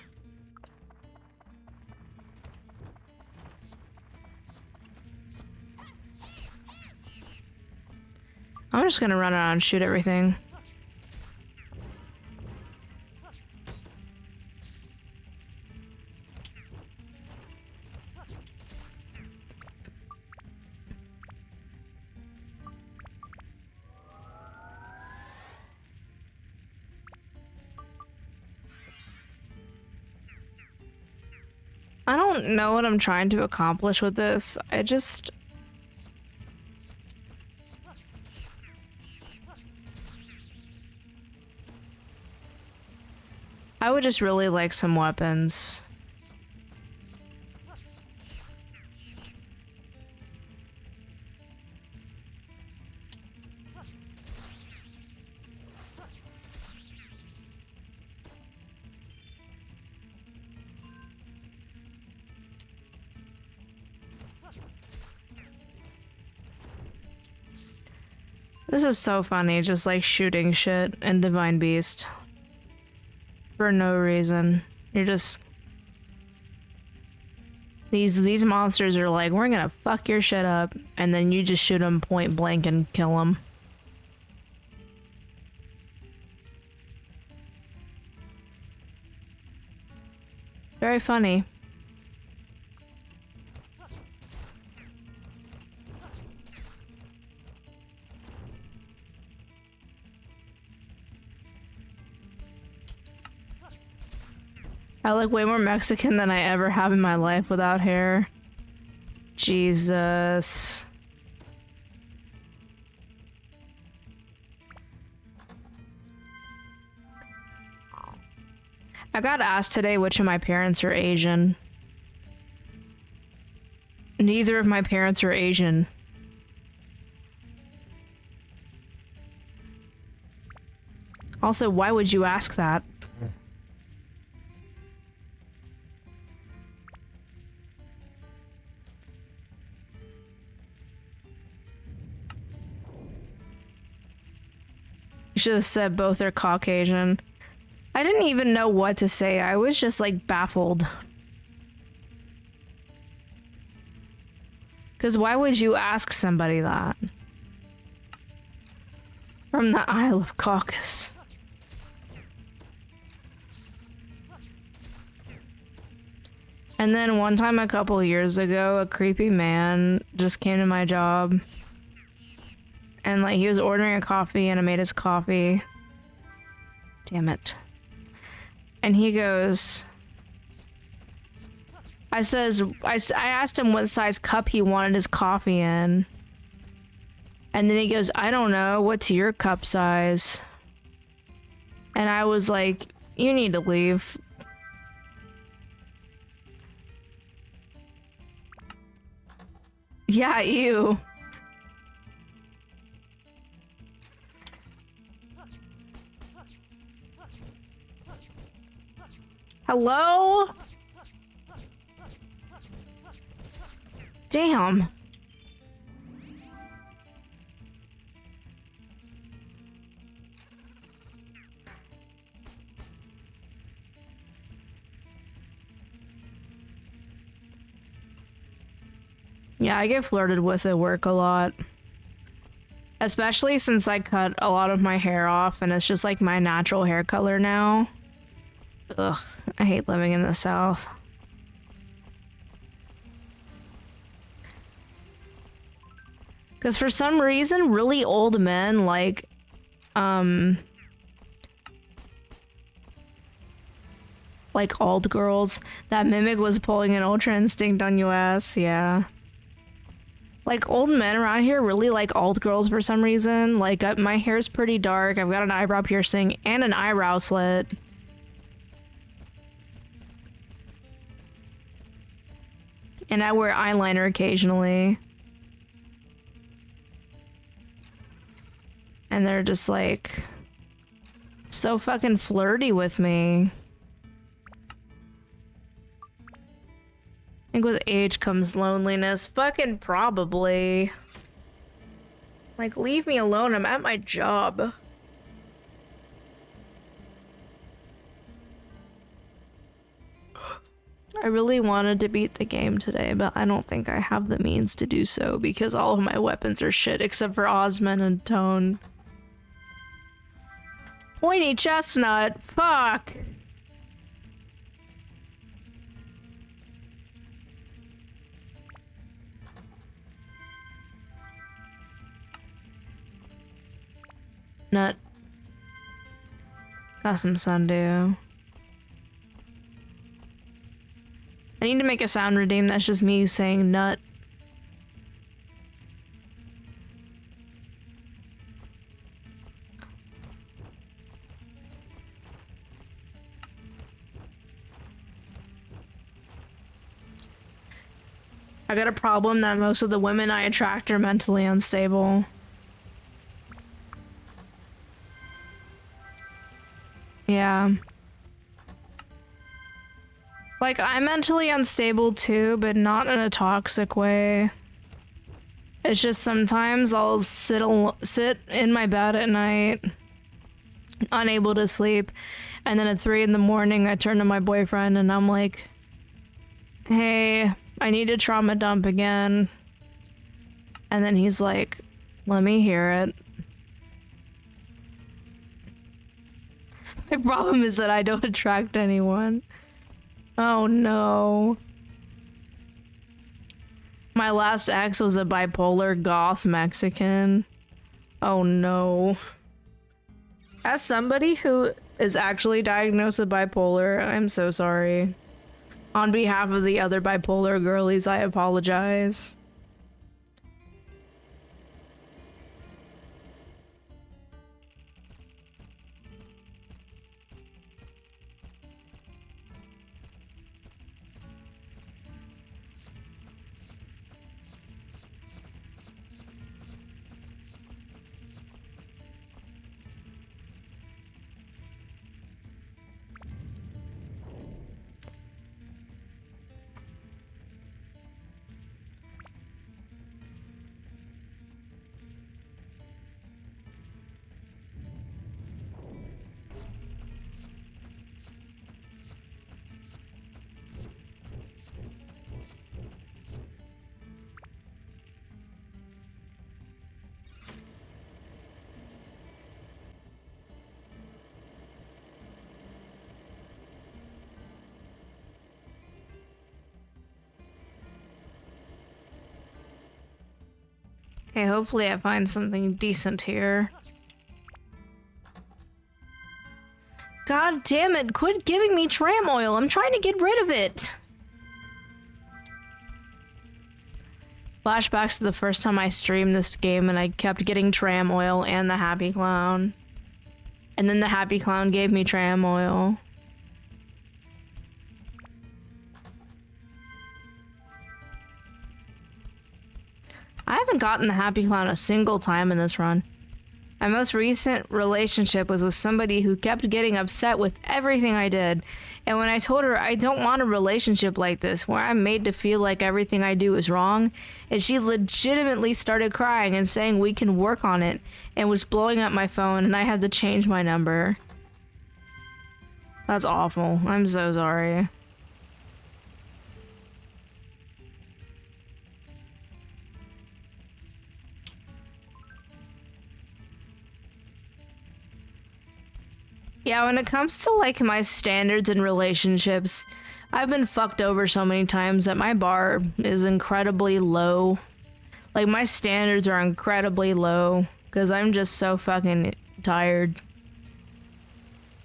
I'm just gonna run around and shoot everything. I don't know what I'm trying to accomplish with this. I would just really like some weapons. This is so funny, just like shooting shit in Divine Beast. For no reason. You're just... These monsters are like, we're gonna fuck your shit up, and then you just shoot them point blank and kill them. Very funny. I look way more Mexican than I ever have in my life without hair. Jesus. I got asked today which of my parents are Asian. Neither of my parents are Asian. Also, why would you ask that? You should have said both are Caucasian. I didn't even know what to say. I was just like baffled. Because why would you ask somebody that? From the Isle of Caucasus. And then one time a couple years ago, a creepy man just came to my job. And like he was ordering a coffee and I made his coffee. Damn it. And he goes... I asked him what size cup he wanted his coffee in. And then he goes, I don't know, what's your cup size? And I was like, you need to leave. Yeah, you. Hello? Damn. Yeah, I get flirted with at work a lot. Especially since I cut a lot of my hair off and it's just like my natural hair color now. Ugh, I hate living in the South. Because for some reason, really old men, like, like alt girls. That Mimic was pulling an Ultra Instinct on you ass, yeah. Like, old men around here really like alt girls for some reason. Like, my hair's pretty dark, I've got an eyebrow piercing, and an eyebrow slit. And I wear eyeliner occasionally. And they're just like so fucking flirty with me. I think with age comes loneliness. Fucking probably. Like, leave me alone, I'm at my job. I really wanted to beat the game today, but I don't think I have the means to do so because all of my weapons are shit except for Osman and Tone. Pointy chestnut, fuck! Nut. Got some sundew. I need to make a sound redeem that's just me saying nut. I got a problem that most of the women I attract are mentally unstable. Yeah. Like, I'm mentally unstable too, but not in a toxic way. It's just sometimes I'll sit in my bed at night, unable to sleep, and then at 3 in the morning I turn to my boyfriend and I'm like, hey, I need to trauma dump again. And then he's like, let me hear it. My problem is that I don't attract anyone. Oh no. My last ex was a bipolar goth Mexican. Oh no. As somebody who is actually diagnosed with bipolar, I'm so sorry. On behalf of the other bipolar girlies, I apologize. Okay, hopefully I find something decent here. God damn it, quit giving me tram oil. I'm trying to get rid of it. Flashbacks to the first time I streamed this game and I kept getting tram oil and the Happy Clown. And then the Happy Clown gave me tram oil. I haven't gotten the Happy Clown a single time in this run. My most recent relationship was with somebody who kept getting upset with everything I did. And when I told her I don't want a relationship like this, where I'm made to feel like everything I do is wrong, and she legitimately started crying and saying we can work on it, and was blowing up my phone and I had to change my number. That's awful. I'm so sorry. Yeah, when it comes to, like, my standards in relationships, I've been fucked over so many times that my bar is incredibly low. Like, my standards are incredibly low, because I'm just so fucking tired.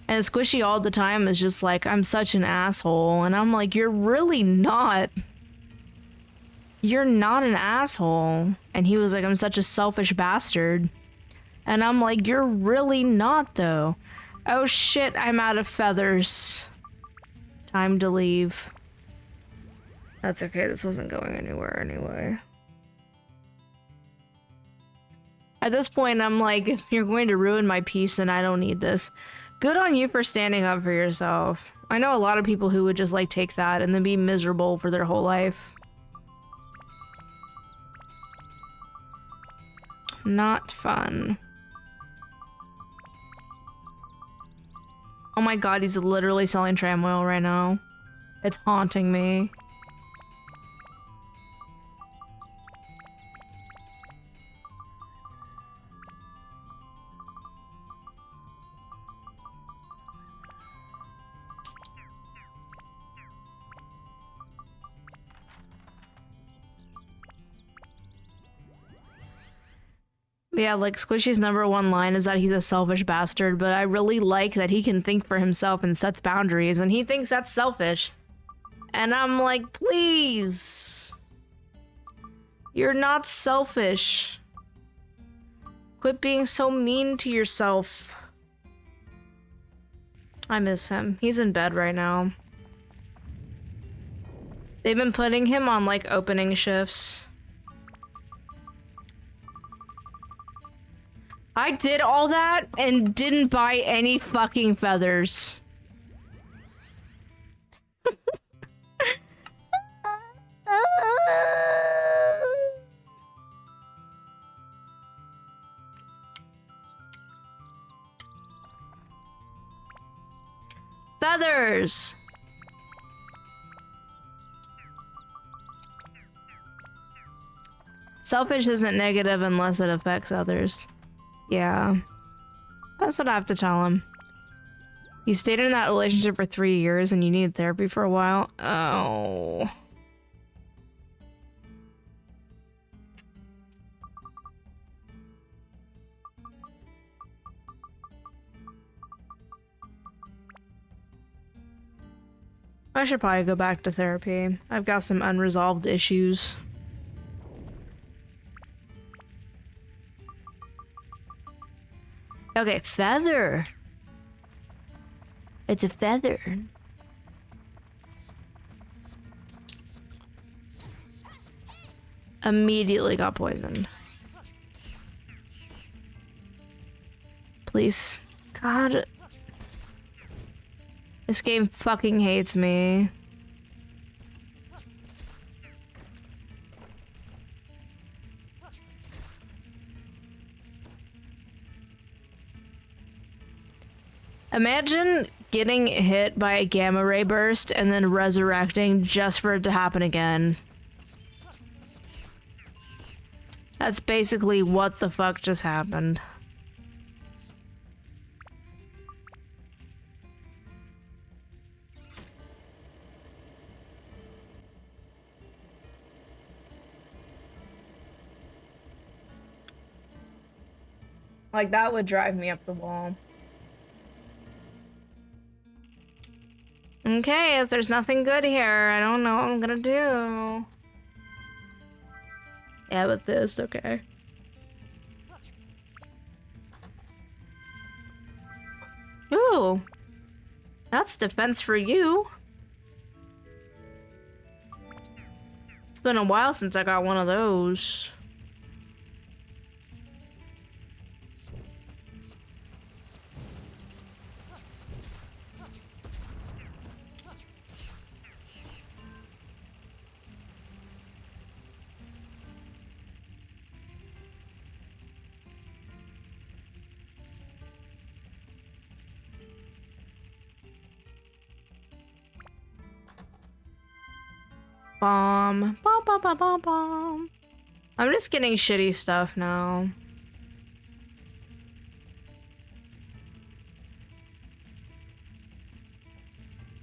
And Squishy all the time is just like, I'm such an asshole. And I'm like, you're really not. You're not an asshole. And he was like, I'm such a selfish bastard. And I'm like, you're really not, though. Oh shit, I'm out of feathers. Time to leave. That's okay, this wasn't going anywhere anyway. At this point, I'm like, if you're going to ruin my peace, then I don't need this. Good on you for standing up for yourself. I know a lot of people who would just like take that and then be miserable for their whole life. Not fun. Oh my god, he's literally selling tram oil right now. It's haunting me. Yeah, like, Squishy's #1 line is that he's a selfish bastard, but I really like that he can think for himself and sets boundaries, and he thinks that's selfish. And I'm like, please. You're not selfish. Quit being so mean to yourself. I miss him. He's in bed right now. They've been putting him on, like, opening shifts. I did all that and didn't buy any fucking feathers. Feathers! Selfish isn't negative unless it affects others. Yeah. That's what I have to tell him. You stayed in that relationship for 3 years and you needed therapy for a while? Oh. I should probably go back to therapy. I've got some unresolved issues. Okay, feather. It's a feather. Immediately got poisoned. Please. God. This game fucking hates me. Imagine getting hit by a gamma ray burst and then resurrecting just for it to happen again. That's basically what the fuck just happened. Like, that would drive me up the wall. Okay, if there's nothing good here, I don't know what I'm gonna do. Yeah, but this, okay. Ooh. That's defense for you. It's been a while since I got one of those. Bomb. Bomb, bomb, bomb, bomb, bomb. I'm just getting shitty stuff now.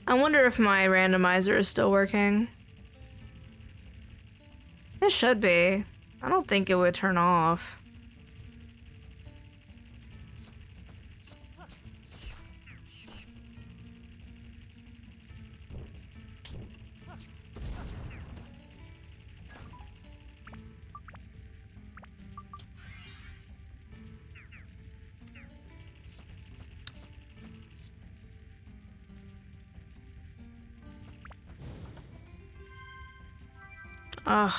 I wonder if my randomizer is still working. It should be. I don't think it would turn off. Ugh.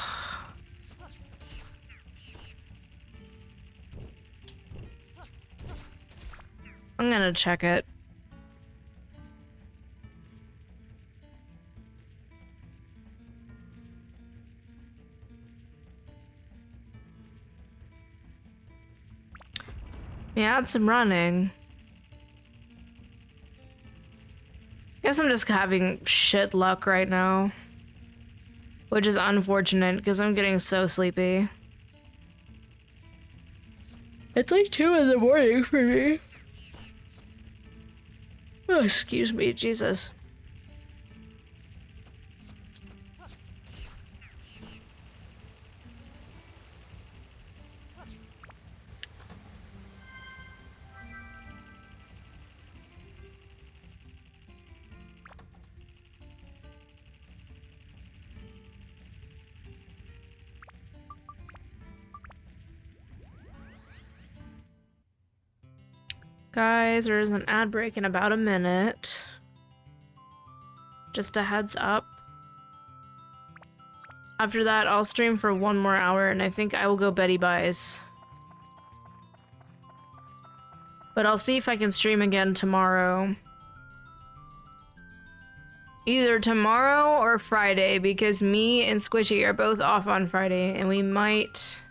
I'm gonna check it. Yeah, it's running. Guess I'm just having shit luck right now. Which is unfortunate because I'm getting so sleepy. It's like 2 in the morning for me. Oh, excuse me, Jesus. Guys, there's an ad break in about a minute. Just a heads up. After that, I'll stream for 1 more hour, and I think I will go Betty Buys. But I'll see if I can stream again tomorrow. Either tomorrow or Friday, because me and Squishy are both off on Friday, and we might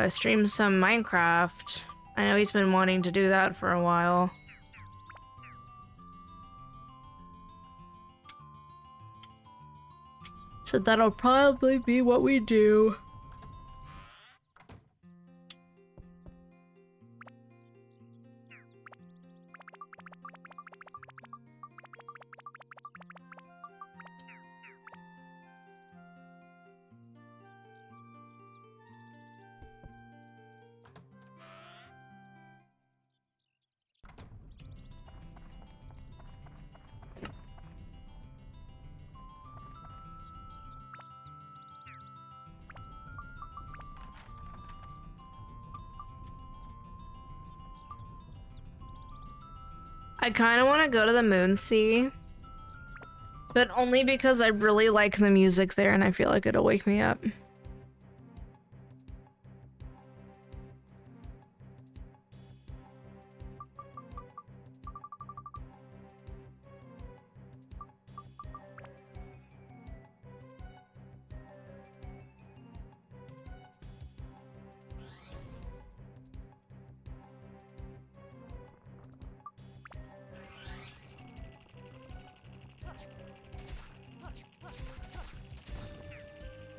stream some Minecraft. I know he's been wanting to do that for a while. So that'll probably be what we do. I kind of want to go to the Moonsea, but only because I really like the music there and I feel like it'll wake me up.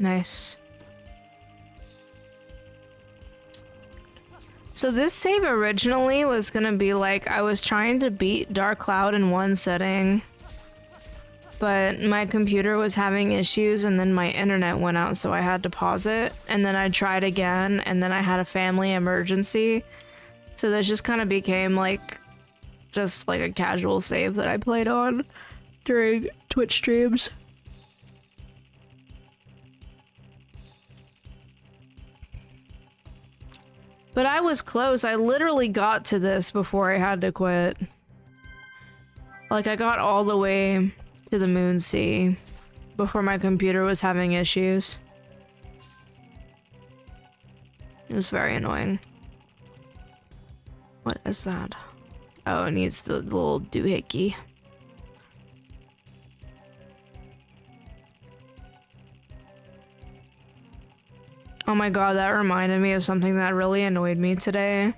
Nice. So this save originally was gonna be like, I was trying to beat Dark Cloud in 1 sitting, but my computer was having issues and then my internet went out, so I had to pause it, and then I tried again, and then I had a family emergency. So this just kind of became like, just like a casual save that I played on during Twitch streams. But I was close. I literally got to this before I had to quit. Like, I got all the way to the Moonsea before my computer was having issues. It was very annoying. What is that? Oh, it needs the little doohickey. Oh my god, that reminded me of something that really annoyed me today.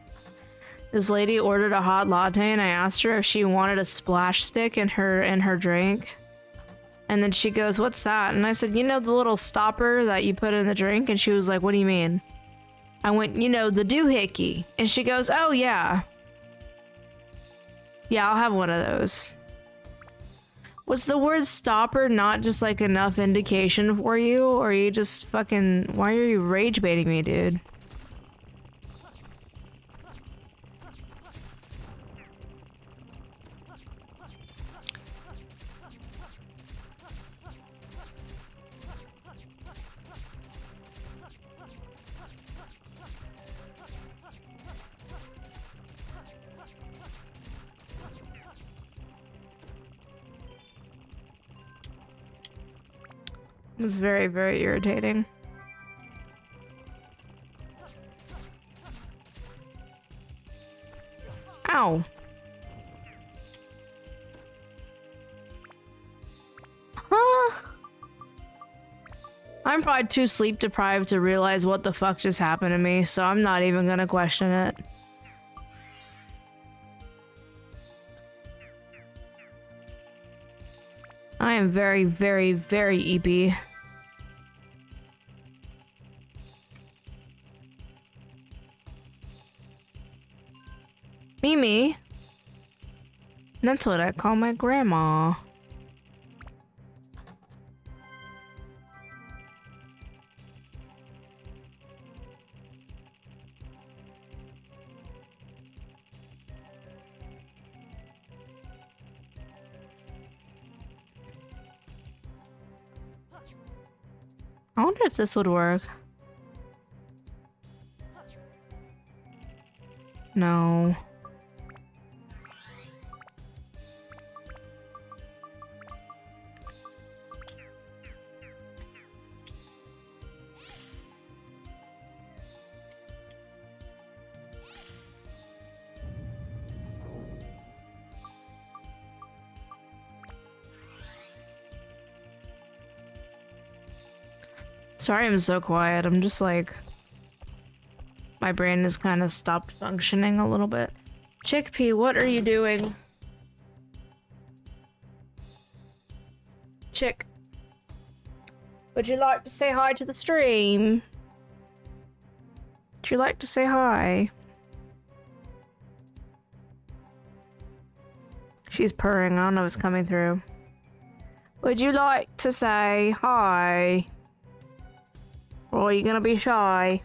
This lady ordered a hot latte and I asked her if she wanted a splash stick in her drink. And then she goes, "What's that?" And I said, "You know the little stopper that you put in the drink?" And she was like, "What do you mean?" I went, "You know, the doohickey." And she goes, "Oh yeah. Yeah, I'll have one of those." Was the word stopper not just like enough indication for you? Or are you just fucking... Why are you rage baiting me, dude? was very, very irritating. Ow. Huh? I'm probably too sleep deprived to realize what the fuck just happened to me, so I'm not even gonna question it. I am very, very, very EP. Mimi? That's what I call my grandma. I wonder if this would work. No. Sorry I'm so quiet. I'm just like... My brain has kind of stopped functioning a little bit. Chickpea, what are you doing? Chick. Would you like to say hi to the stream? Would you like to say hi? She's purring. I don't know if it's coming through. Would you like to say hi? Or are you gonna be shy?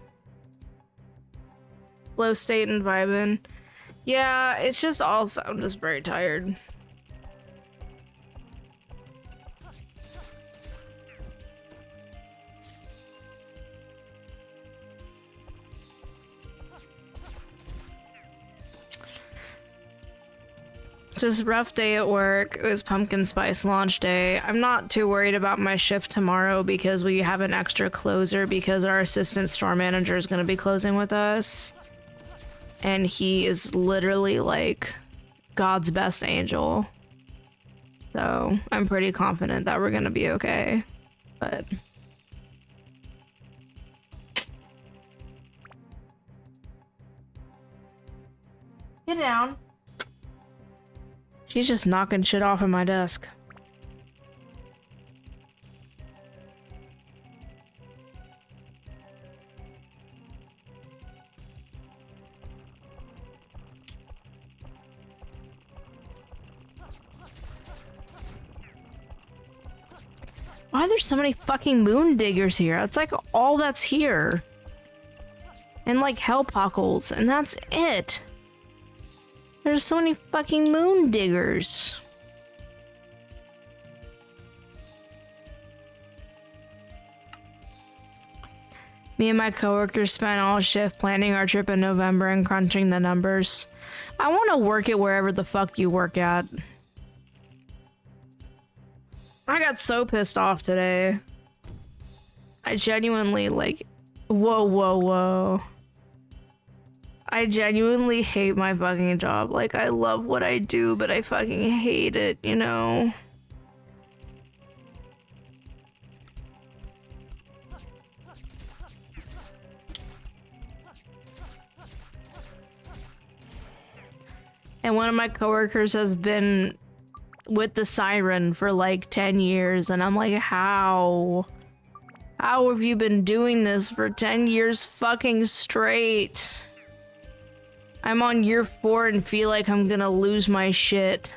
Flow state and vibing. Yeah, it's just also I'm just very tired. Just rough day at work. It was pumpkin spice launch day. I'm not too worried about my shift tomorrow because we have an extra closer because our assistant store manager is going to be closing with us. And he is literally like God's best angel. So I'm pretty confident that we're going to be okay. But... Get down. She's just knocking shit off of my desk. Why are there so many fucking moon diggers here? That's like all that's here. And like hellpockles, and that's it. There's so many fucking moon diggers. Me and my coworkers spent all shift planning our trip in November and crunching the numbers. I want to work it wherever the fuck you work at. I got so pissed off today. I genuinely like... Whoa, whoa, whoa. I genuinely hate my fucking job. Like, I love what I do, but I fucking hate it, you know? And one of my coworkers has been with the siren for like 10 years, and I'm like, how? How have you been doing this for 10 years fucking straight? I'm on year 4 and feel like I'm gonna lose my shit.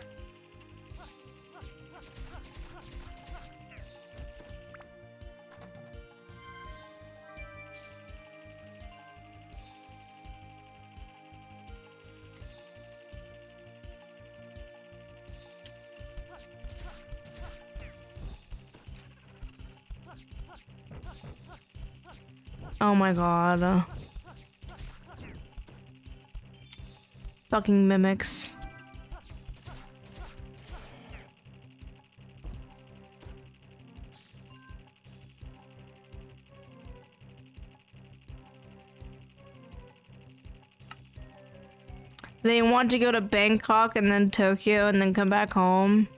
Oh my god. Fucking mimics. They want to go to Bangkok and then Tokyo and then come back home.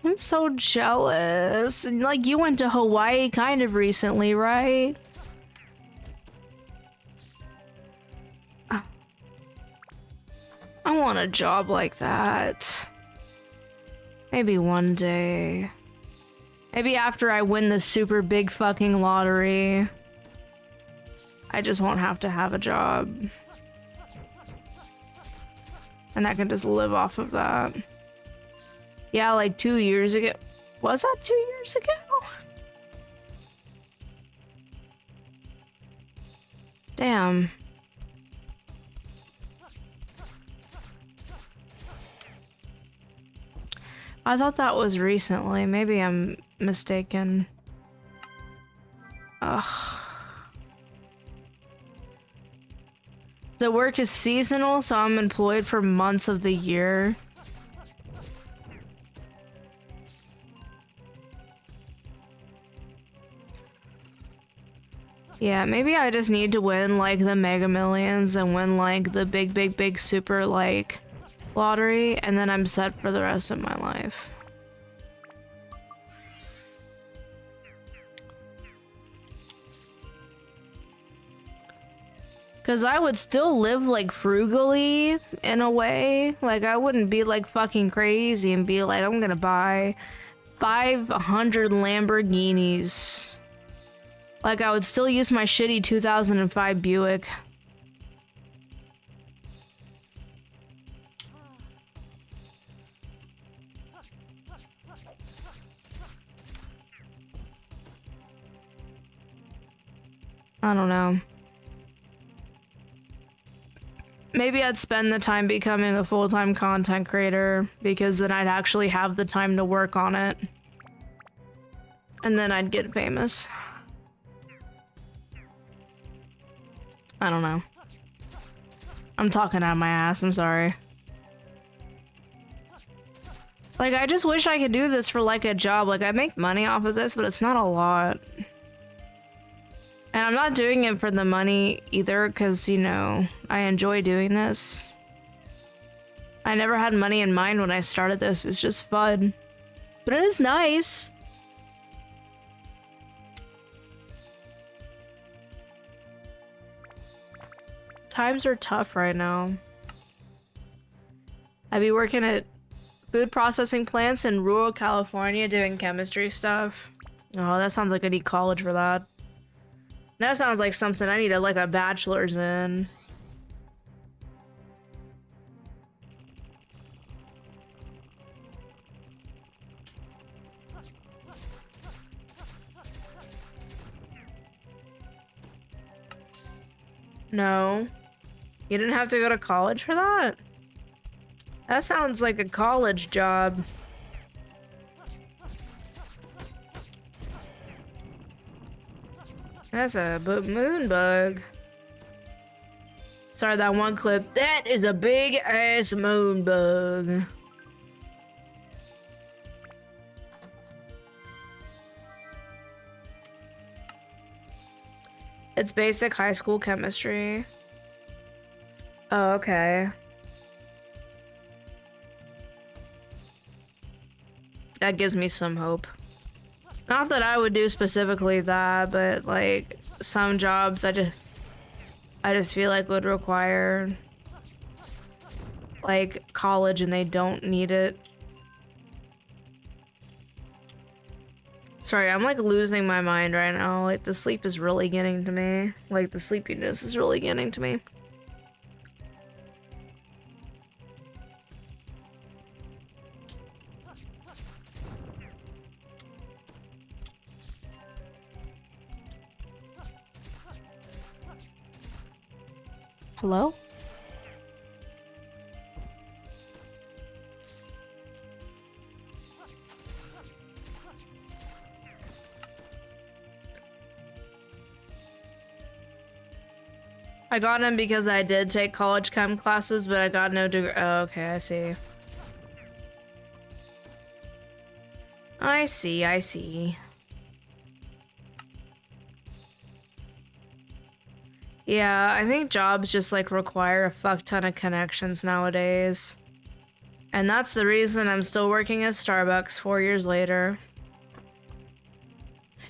I'm so jealous. Like, you went to Hawaii kind of recently, right? I want a job like that. Maybe one day. Maybe after I win the super big fucking lottery. I just won't have to have a job. And I can just live off of that. Yeah, like 2 years ago. Was that 2 years ago? Damn. I thought that was recently. Maybe I'm mistaken. Ugh. The work is seasonal, so I'm employed for months of the year. Yeah, maybe I just need to win like the Mega Millions and win like the big super like lottery, and then I'm set for the rest of my life. Cause I would still live like frugally in a way. Like I wouldn't be like fucking crazy and be like, I'm gonna buy 500 Lamborghinis. Like I would still use my shitty 2005 Buick. I don't know. Maybe I'd spend the time becoming a full-time content creator because then I'd actually have the time to work on it. And then I'd get famous. I don't know. I'm talking out of my ass, I'm sorry. Like, I just wish I could do this for like a job. Like, I make money off of this, but it's not a lot. And I'm not doing it for the money either, because, you know, I enjoy doing this. I never had money in mind when I started this. It's just fun. But it is nice. Times are tough right now. I'd be working at food processing plants in rural California doing chemistry stuff. Oh, that sounds like I need college for that. That sounds like something I need like a bachelor's in. No. You didn't have to go to college for that? That sounds like a college job. That's a moon bug. Sorry, that one clip. That is a big ass moon bug. It's basic high school chemistry. Oh, okay. That gives me some hope. Not that I would do specifically that, but like some jobs I just feel like would require like college and they don't need it. Sorry, I'm like losing my mind right now. Like the sleep is really getting to me. Like the sleepiness is really getting to me. Hello? I got him because I did take college chem classes, but I got no degree. Oh, okay, I see. I see. Yeah, I think jobs just like require a fuck ton of connections nowadays. And that's the reason I'm still working at Starbucks 4 years later.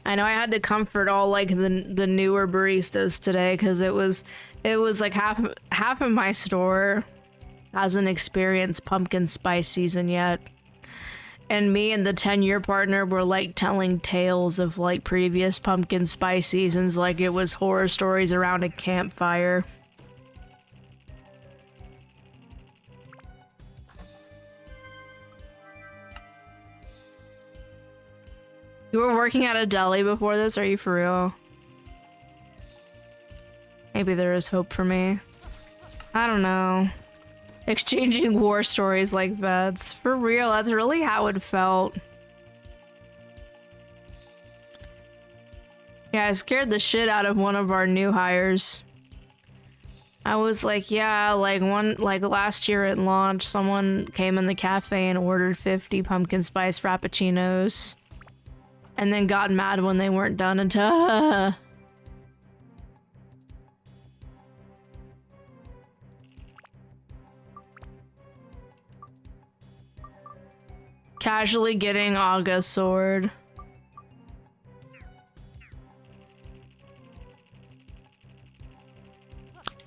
I know I had to comfort all like the newer baristas today because it was like half of my store hasn't experienced pumpkin spice season yet. And me and the 10-year partner were like telling tales of like previous pumpkin spice seasons like it was horror stories around a campfire. You were working at a deli before this? Are you for real? Maybe there is hope for me. I don't know. Exchanging war stories like vets. For real, that's really how it felt. Yeah, I scared the shit out of one of our new hires. I was like, yeah, like last year at launch, someone came in the cafe and ordered 50 pumpkin spice frappuccinos. And then got mad when they weren't done until casually getting Aga's sword.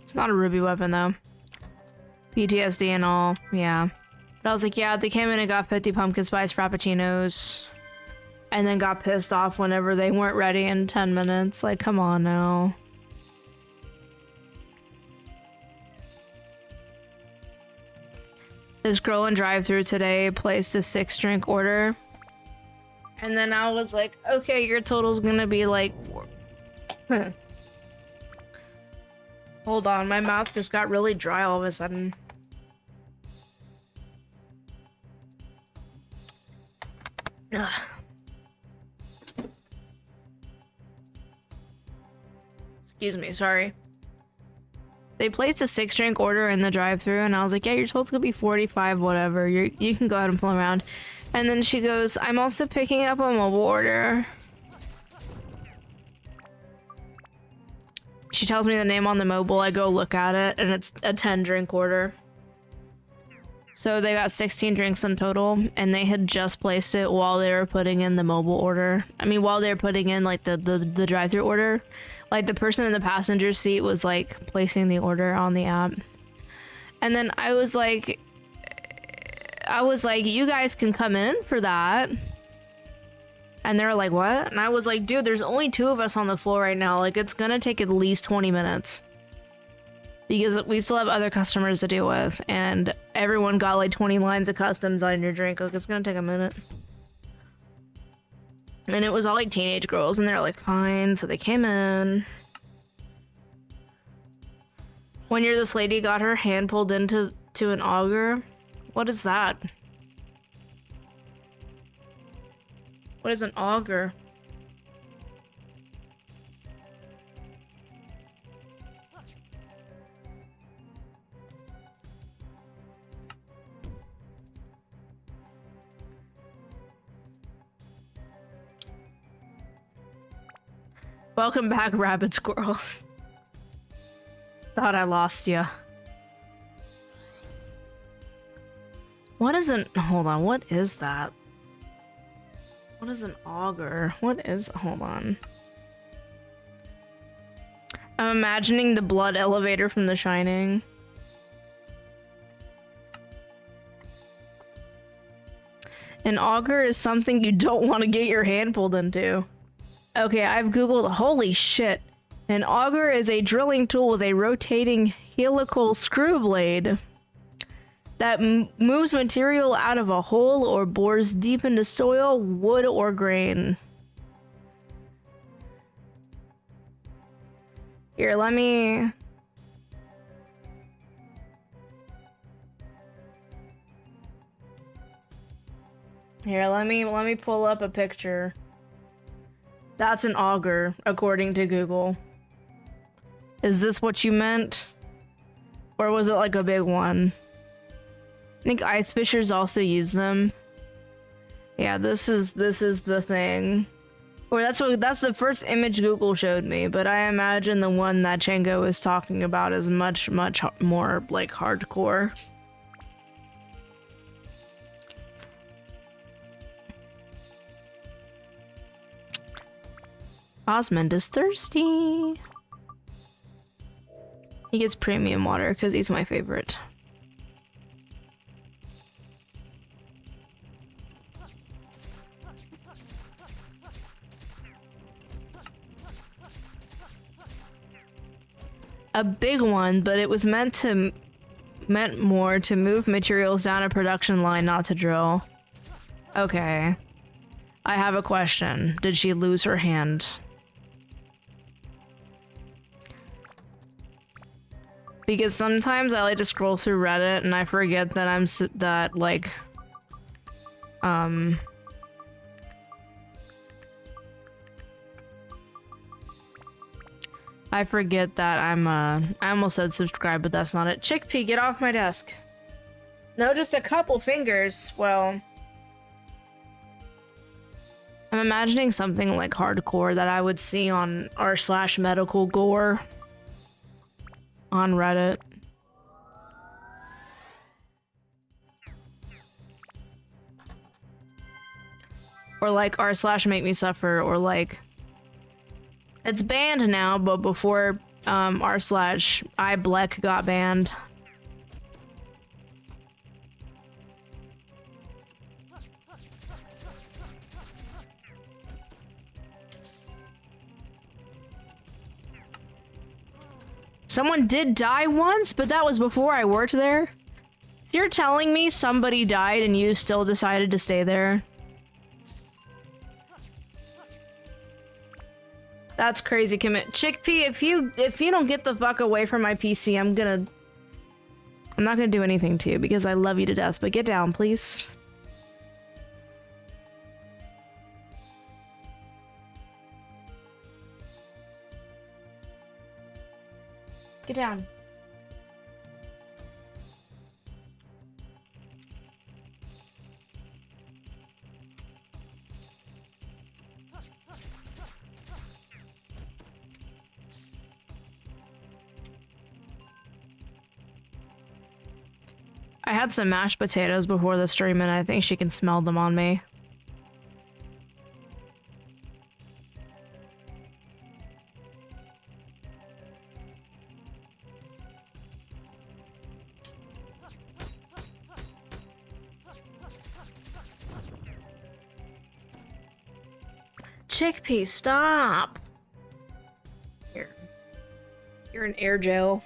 It's not a Ruby weapon though. PTSD and all, yeah. But I was like, yeah, they came in and got 50 pumpkin spice frappuccinos. And then got pissed off whenever they weren't ready in 10 minutes. Like, come on now. This girl in drive-thru today placed a 6-drink order. And then I was like, okay, your total's gonna be like... Hold on, my mouth just got really dry all of a sudden. Ugh. Excuse me, sorry. They placed a 6-drink order in the drive-thru and I was like, yeah, your total's gonna be 45, whatever. You can go ahead and pull around. And then she goes, I'm also picking up a mobile order. She tells me the name on the mobile, I go look at it, and it's a 10-drink order. So they got 16 drinks in total, and they had just placed it while they were putting in the mobile order. I mean, while they were putting in, like, the drive-thru order. Like, the person in the passenger seat was, like, placing the order on the app. And then I was like, you guys can come in for that. And they were like, what? And I was like, dude, there's only 2 of us on the floor right now. Like, it's gonna take at least 20 minutes. Because we still have other customers to deal with. And everyone got, like, 20 lines of customs on your drink. Like, it's gonna take a minute. And it was all like teenage girls, and they're like, fine. So they came in. One year, this lady got her hand pulled into an auger. What is that? What is an auger? Welcome back, rabbit squirrel. Thought I lost you. What is an... Hold on, what is that? What is an auger? What is... Hold on. I'm imagining the blood elevator from The Shining. An auger is something you don't want to get your hand pulled into. Okay, I've googled. Holy shit. An auger is a drilling tool with a rotating helical screw blade that moves material out of a hole or bores deep into soil, wood, or grain. Here, let me... Here, let me pull up a picture. That's an auger, according to Google. Is this what you meant? Or was it like a big one? I think ice fishers also use them. Yeah, this is the thing. Or that's the first image Google showed me, but I imagine the one that Chango is talking about is much more like hardcore. Osmond is thirsty. He gets premium water because he's my favorite. A big one, but it was meant more to move materials down a production line, not to drill. Okay. I have a question. Did she lose her hand? Because sometimes I like to scroll through Reddit and I forget that I forget that I almost said subscribe, but that's not it. Chickpea, get off my desk. No, just a couple fingers. Well, I'm imagining something like hardcore that I would see on r/medical gore on Reddit. Or like r/make me suffer, or like it's banned now, but before r/iBleck got banned. Someone did die once, but that was before I worked there. So you're telling me somebody died and you still decided to stay there? That's crazy commit. Chickpea, if you don't get the fuck away from my PC, I'm not gonna do anything to you because I love you to death, but get down, please. Get down. I had some mashed potatoes before the stream and I think she can smell them on me. Chickpea, stop! Here. You're in air jail.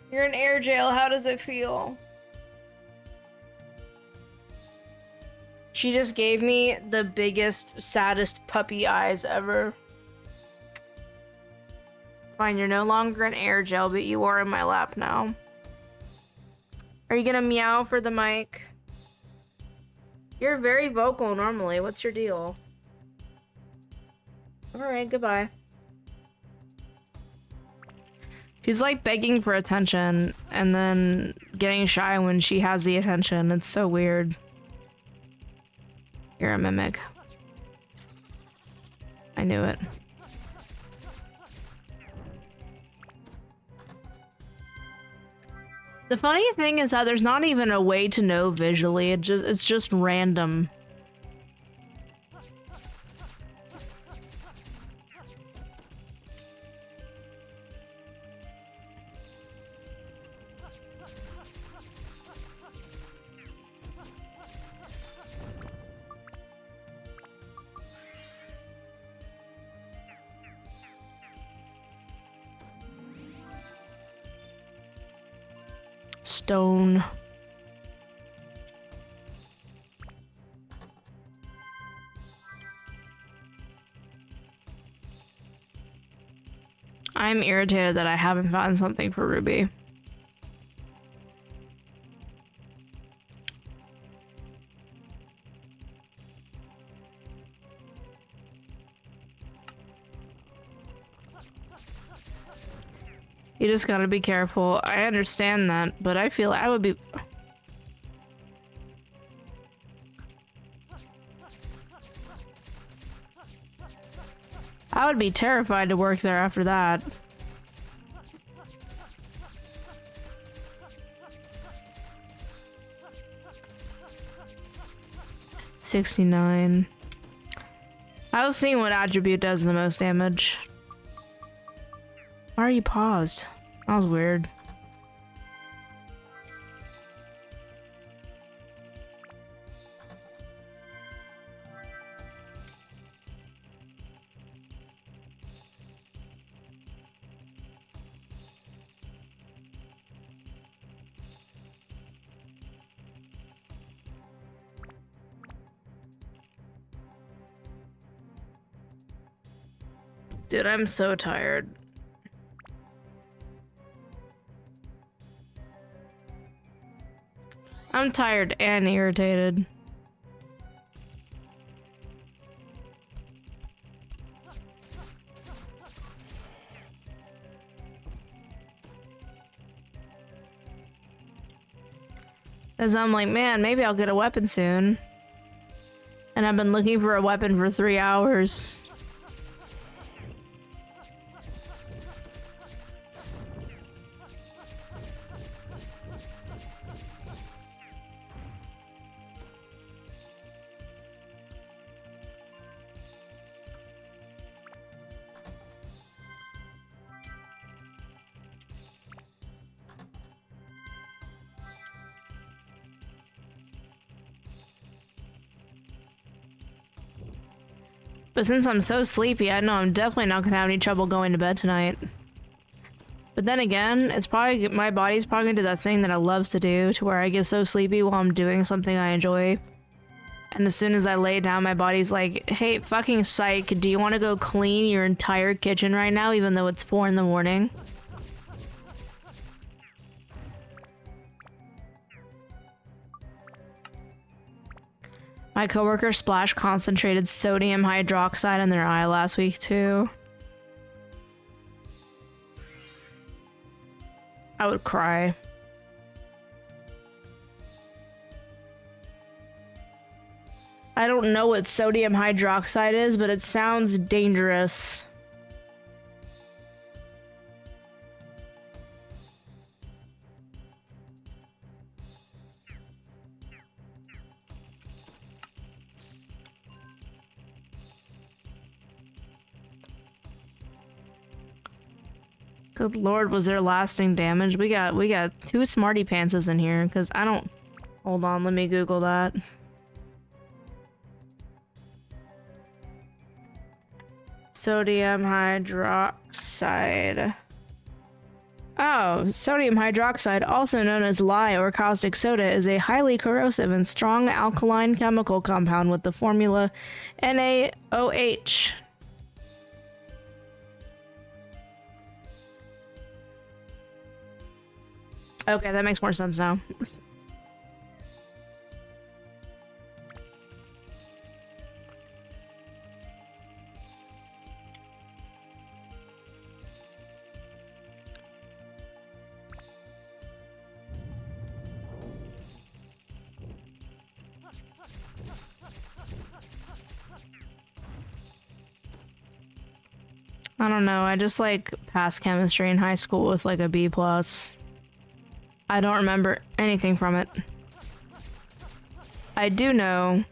You're in air jail, how does it feel? She just gave me the biggest, saddest puppy eyes ever. Fine, you're no longer in air jail, but you are in my lap now. Are you gonna meow for the mic? You're very vocal normally, what's your deal? Alright, goodbye. She's like begging for attention and then getting shy when she has the attention. It's so weird. You're a mimic. I knew it. The funny thing is that there's not even a way to know visually. It's just random. Stone. I'm irritated that I haven't found something for Ruby. You just gotta be careful. I understand that, but I feel I would be... I would be terrified to work there after that. $69. I was seeing what attribute does the most damage. Why are you paused? That was weird. Dude, I'm so tired. I'm tired and irritated. Cause I'm like, man, maybe I'll get a weapon soon. And I've been looking for a weapon for 3 hours. But since I'm so sleepy, I know I'm definitely not gonna have any trouble going to bed tonight. But then again, it's probably my body's probably gonna do that thing that it loves to do, to where I get so sleepy while I'm doing something I enjoy. And as soon as I lay down, my body's like, hey, fucking psych, do you want to go clean your entire kitchen right now, even though it's 4 in the morning? My coworker splashed concentrated sodium hydroxide in their eye last week, too. I would cry. I don't know what sodium hydroxide is, but it sounds dangerous. Good lord, was there lasting damage? We got 2 smarty pantses in here, because I don't... Hold on, let me Google that. Sodium hydroxide. Oh, sodium hydroxide, also known as lye or caustic soda, is a highly corrosive and strong alkaline chemical compound with the formula NaOH. Okay, that makes more sense now. I don't know, I just like passed chemistry in high school with like a B+. I don't remember anything from it. I do know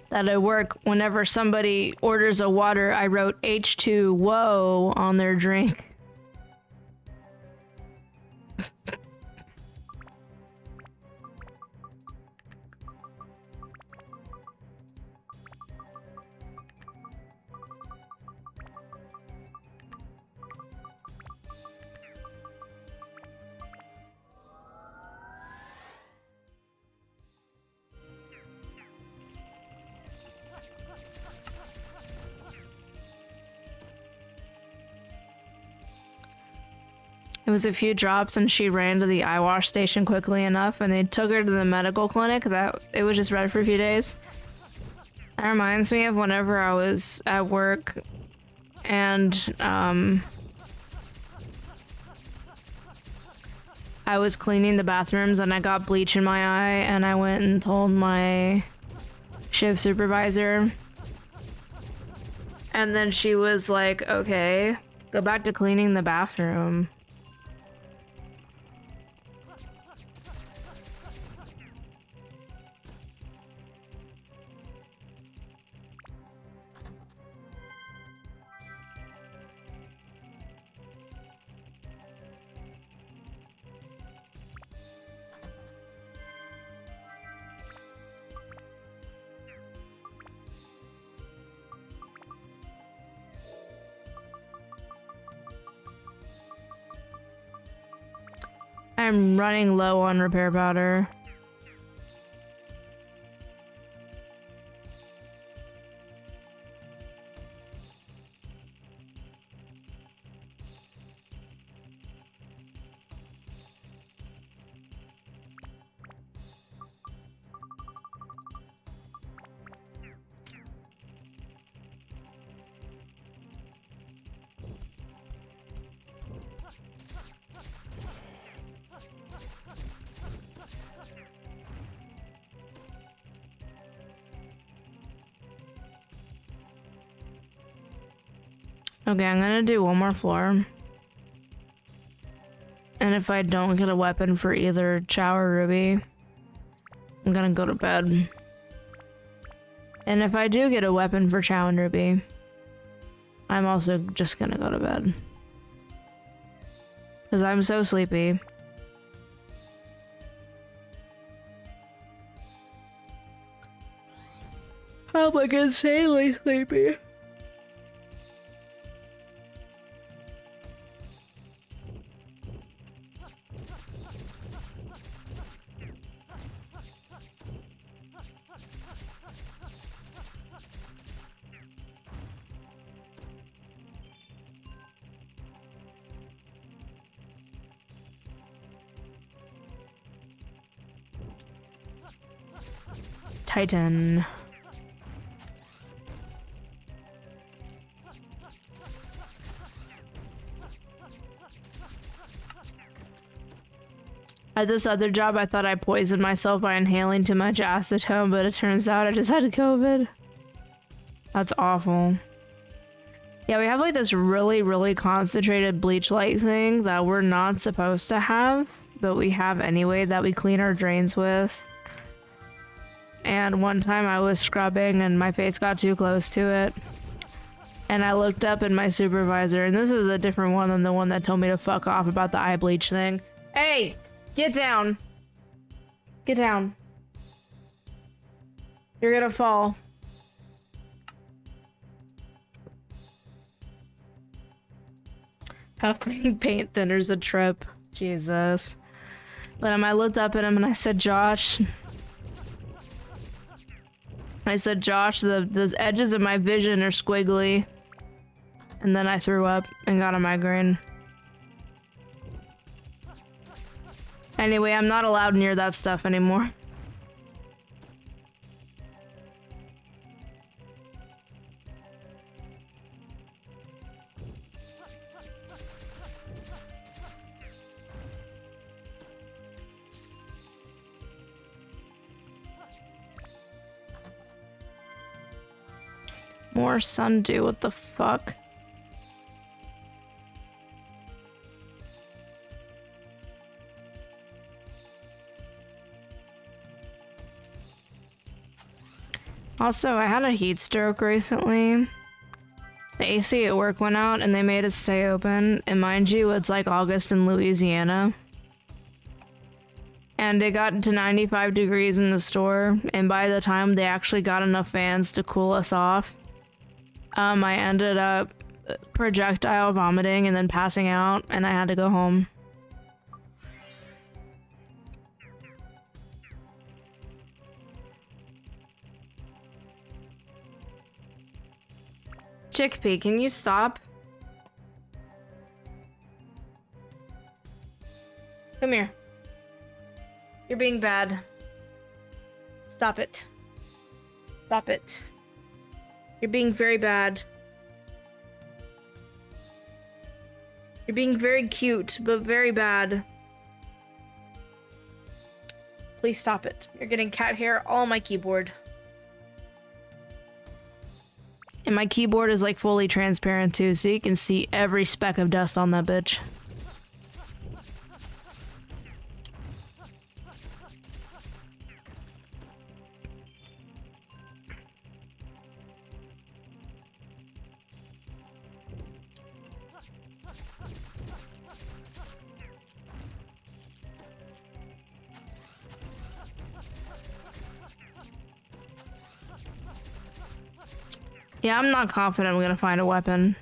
that at work, whenever somebody orders a water, I wrote H2O on their drink. It was a few drops and she ran to the eye wash station quickly enough and they took her to the medical clinic that it was just red for a few days. That reminds me of whenever I was at work and I was cleaning the bathrooms and I got bleach in my eye and I went and told my shift supervisor. And then she was like, okay, go back to cleaning the bathroom. I'm running low on repair powder. Okay, I'm gonna do one more floor. And if I don't get a weapon for either Xiao or Ruby, I'm gonna go to bed. And if I do get a weapon for Xiao and Ruby, I'm also just gonna go to bed. Because I'm so sleepy. I'm like insanely sleepy. Titan. At this other job, I thought I poisoned myself by inhaling too much acetone, but it turns out I just had COVID. That's awful. Yeah, we have like this really, really concentrated bleach light thing that we're not supposed to have, but we have anyway that we clean our drains with. And one time I was scrubbing and my face got too close to it. And I looked up at my supervisor, and this is a different one than the one that told me to fuck off about the eye bleach thing. Hey! Get down! Get down. You're gonna fall. Huffing paint thinner's a trip. Jesus. But I looked up at him and I said, Josh... the edges of my vision are squiggly. And then I threw up and got a migraine. Anyway, I'm not allowed near that stuff anymore. More sundew, what the fuck? Also, I had a heat stroke recently. The AC at work went out and they made us stay open. And mind you, it's like August in Louisiana. And it got to 95 degrees in the store. And by the time they actually got enough fans to cool us off, I ended up projectile vomiting and then passing out, and I had to go home. Chickpea, can you stop? Come here. You're being bad. Stop it. Stop it. You're being very bad. You're being very cute, but very bad. Please stop it. You're getting cat hair all on my keyboard. And my keyboard is like fully transparent too, so you can see every speck of dust on that bitch. Yeah, I'm not confident I'm gonna find a weapon.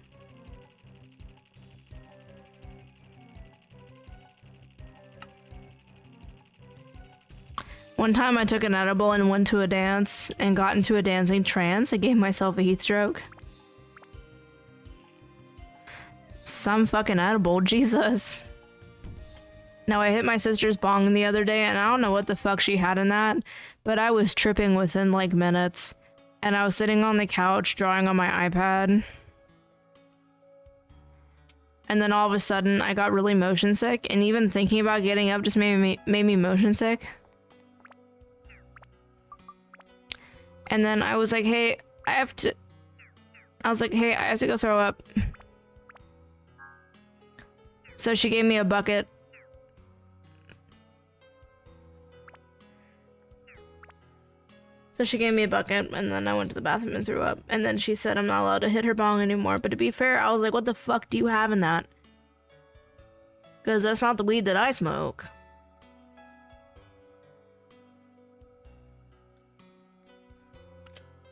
One time I took an edible and went to a dance and got into a dancing trance. I gave myself a heat stroke. Some fucking edible, Jesus. Now, I hit my sister's bong the other day and I don't know what the fuck she had in that, but I was tripping within like minutes. And I was sitting on the couch drawing on my iPad. And then all of a sudden I got really motion sick, and even thinking about getting up just made me motion sick. And then I was like, hey, I have to go throw up. So she gave me a bucket. And then I went to the bathroom and threw up. And then she said I'm not allowed to hit her bong anymore. But to be fair, I was like, what the fuck do you have in that? Because that's not the weed that I smoke.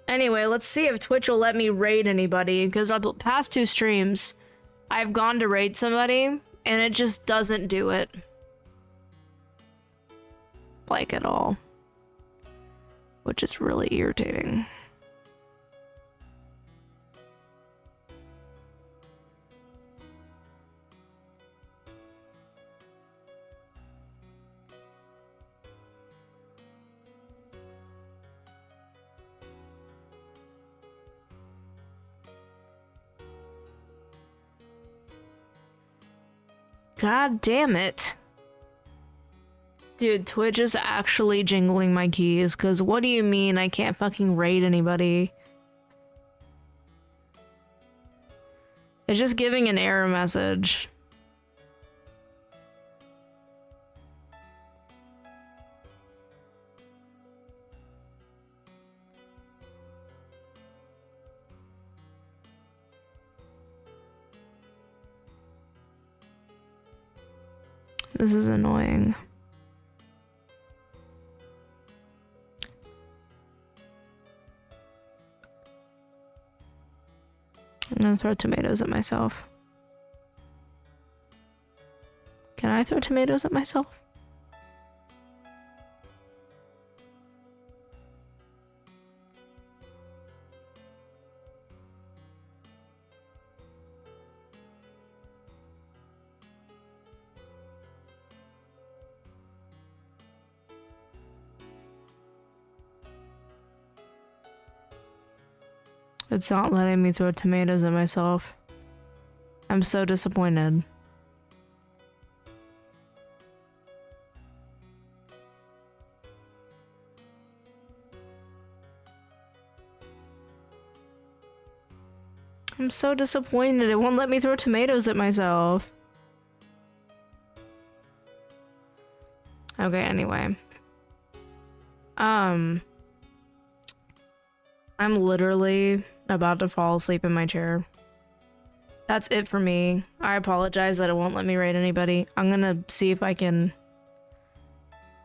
Anyway, let's see if Twitch will let me raid anybody. Because the past 2 streams, I've gone to raid somebody, and it just doesn't do it. Like, at all. Which is really irritating. God damn it. Dude, Twitch is actually jingling my keys, because what do you mean I can't fucking raid anybody? It's just giving an error message. This is annoying. I'm gonna throw tomatoes at myself. Can I throw tomatoes at myself? It's not letting me throw tomatoes at myself. I'm so disappointed. I'm so disappointed. It won't let me throw tomatoes at myself. Okay, anyway. I'm literally about to fall asleep in my chair. That's it for me. I apologize that it won't let me raid anybody. I'm gonna see if I can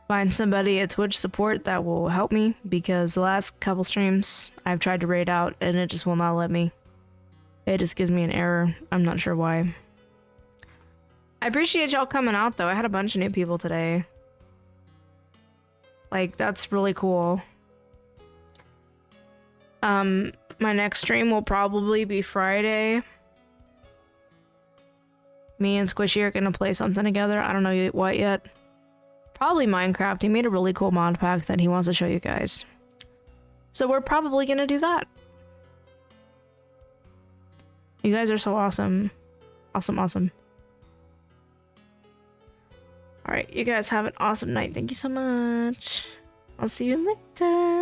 find somebody at Twitch support that will help me, because the last couple streams I've tried to raid out and it just will not let me. It just gives me an error. I'm not sure why. I appreciate y'all coming out though. I had a bunch of new people today. Like, that's really cool. My next stream will probably be Friday. Me and Squishy are gonna play something together. I don't know what yet. Probably Minecraft. He made a really cool mod pack that he wants to show you guys. So we're probably gonna do that. You guys are so awesome. Awesome, awesome. Alright, you guys have an awesome night. Thank you so much. I'll see you later.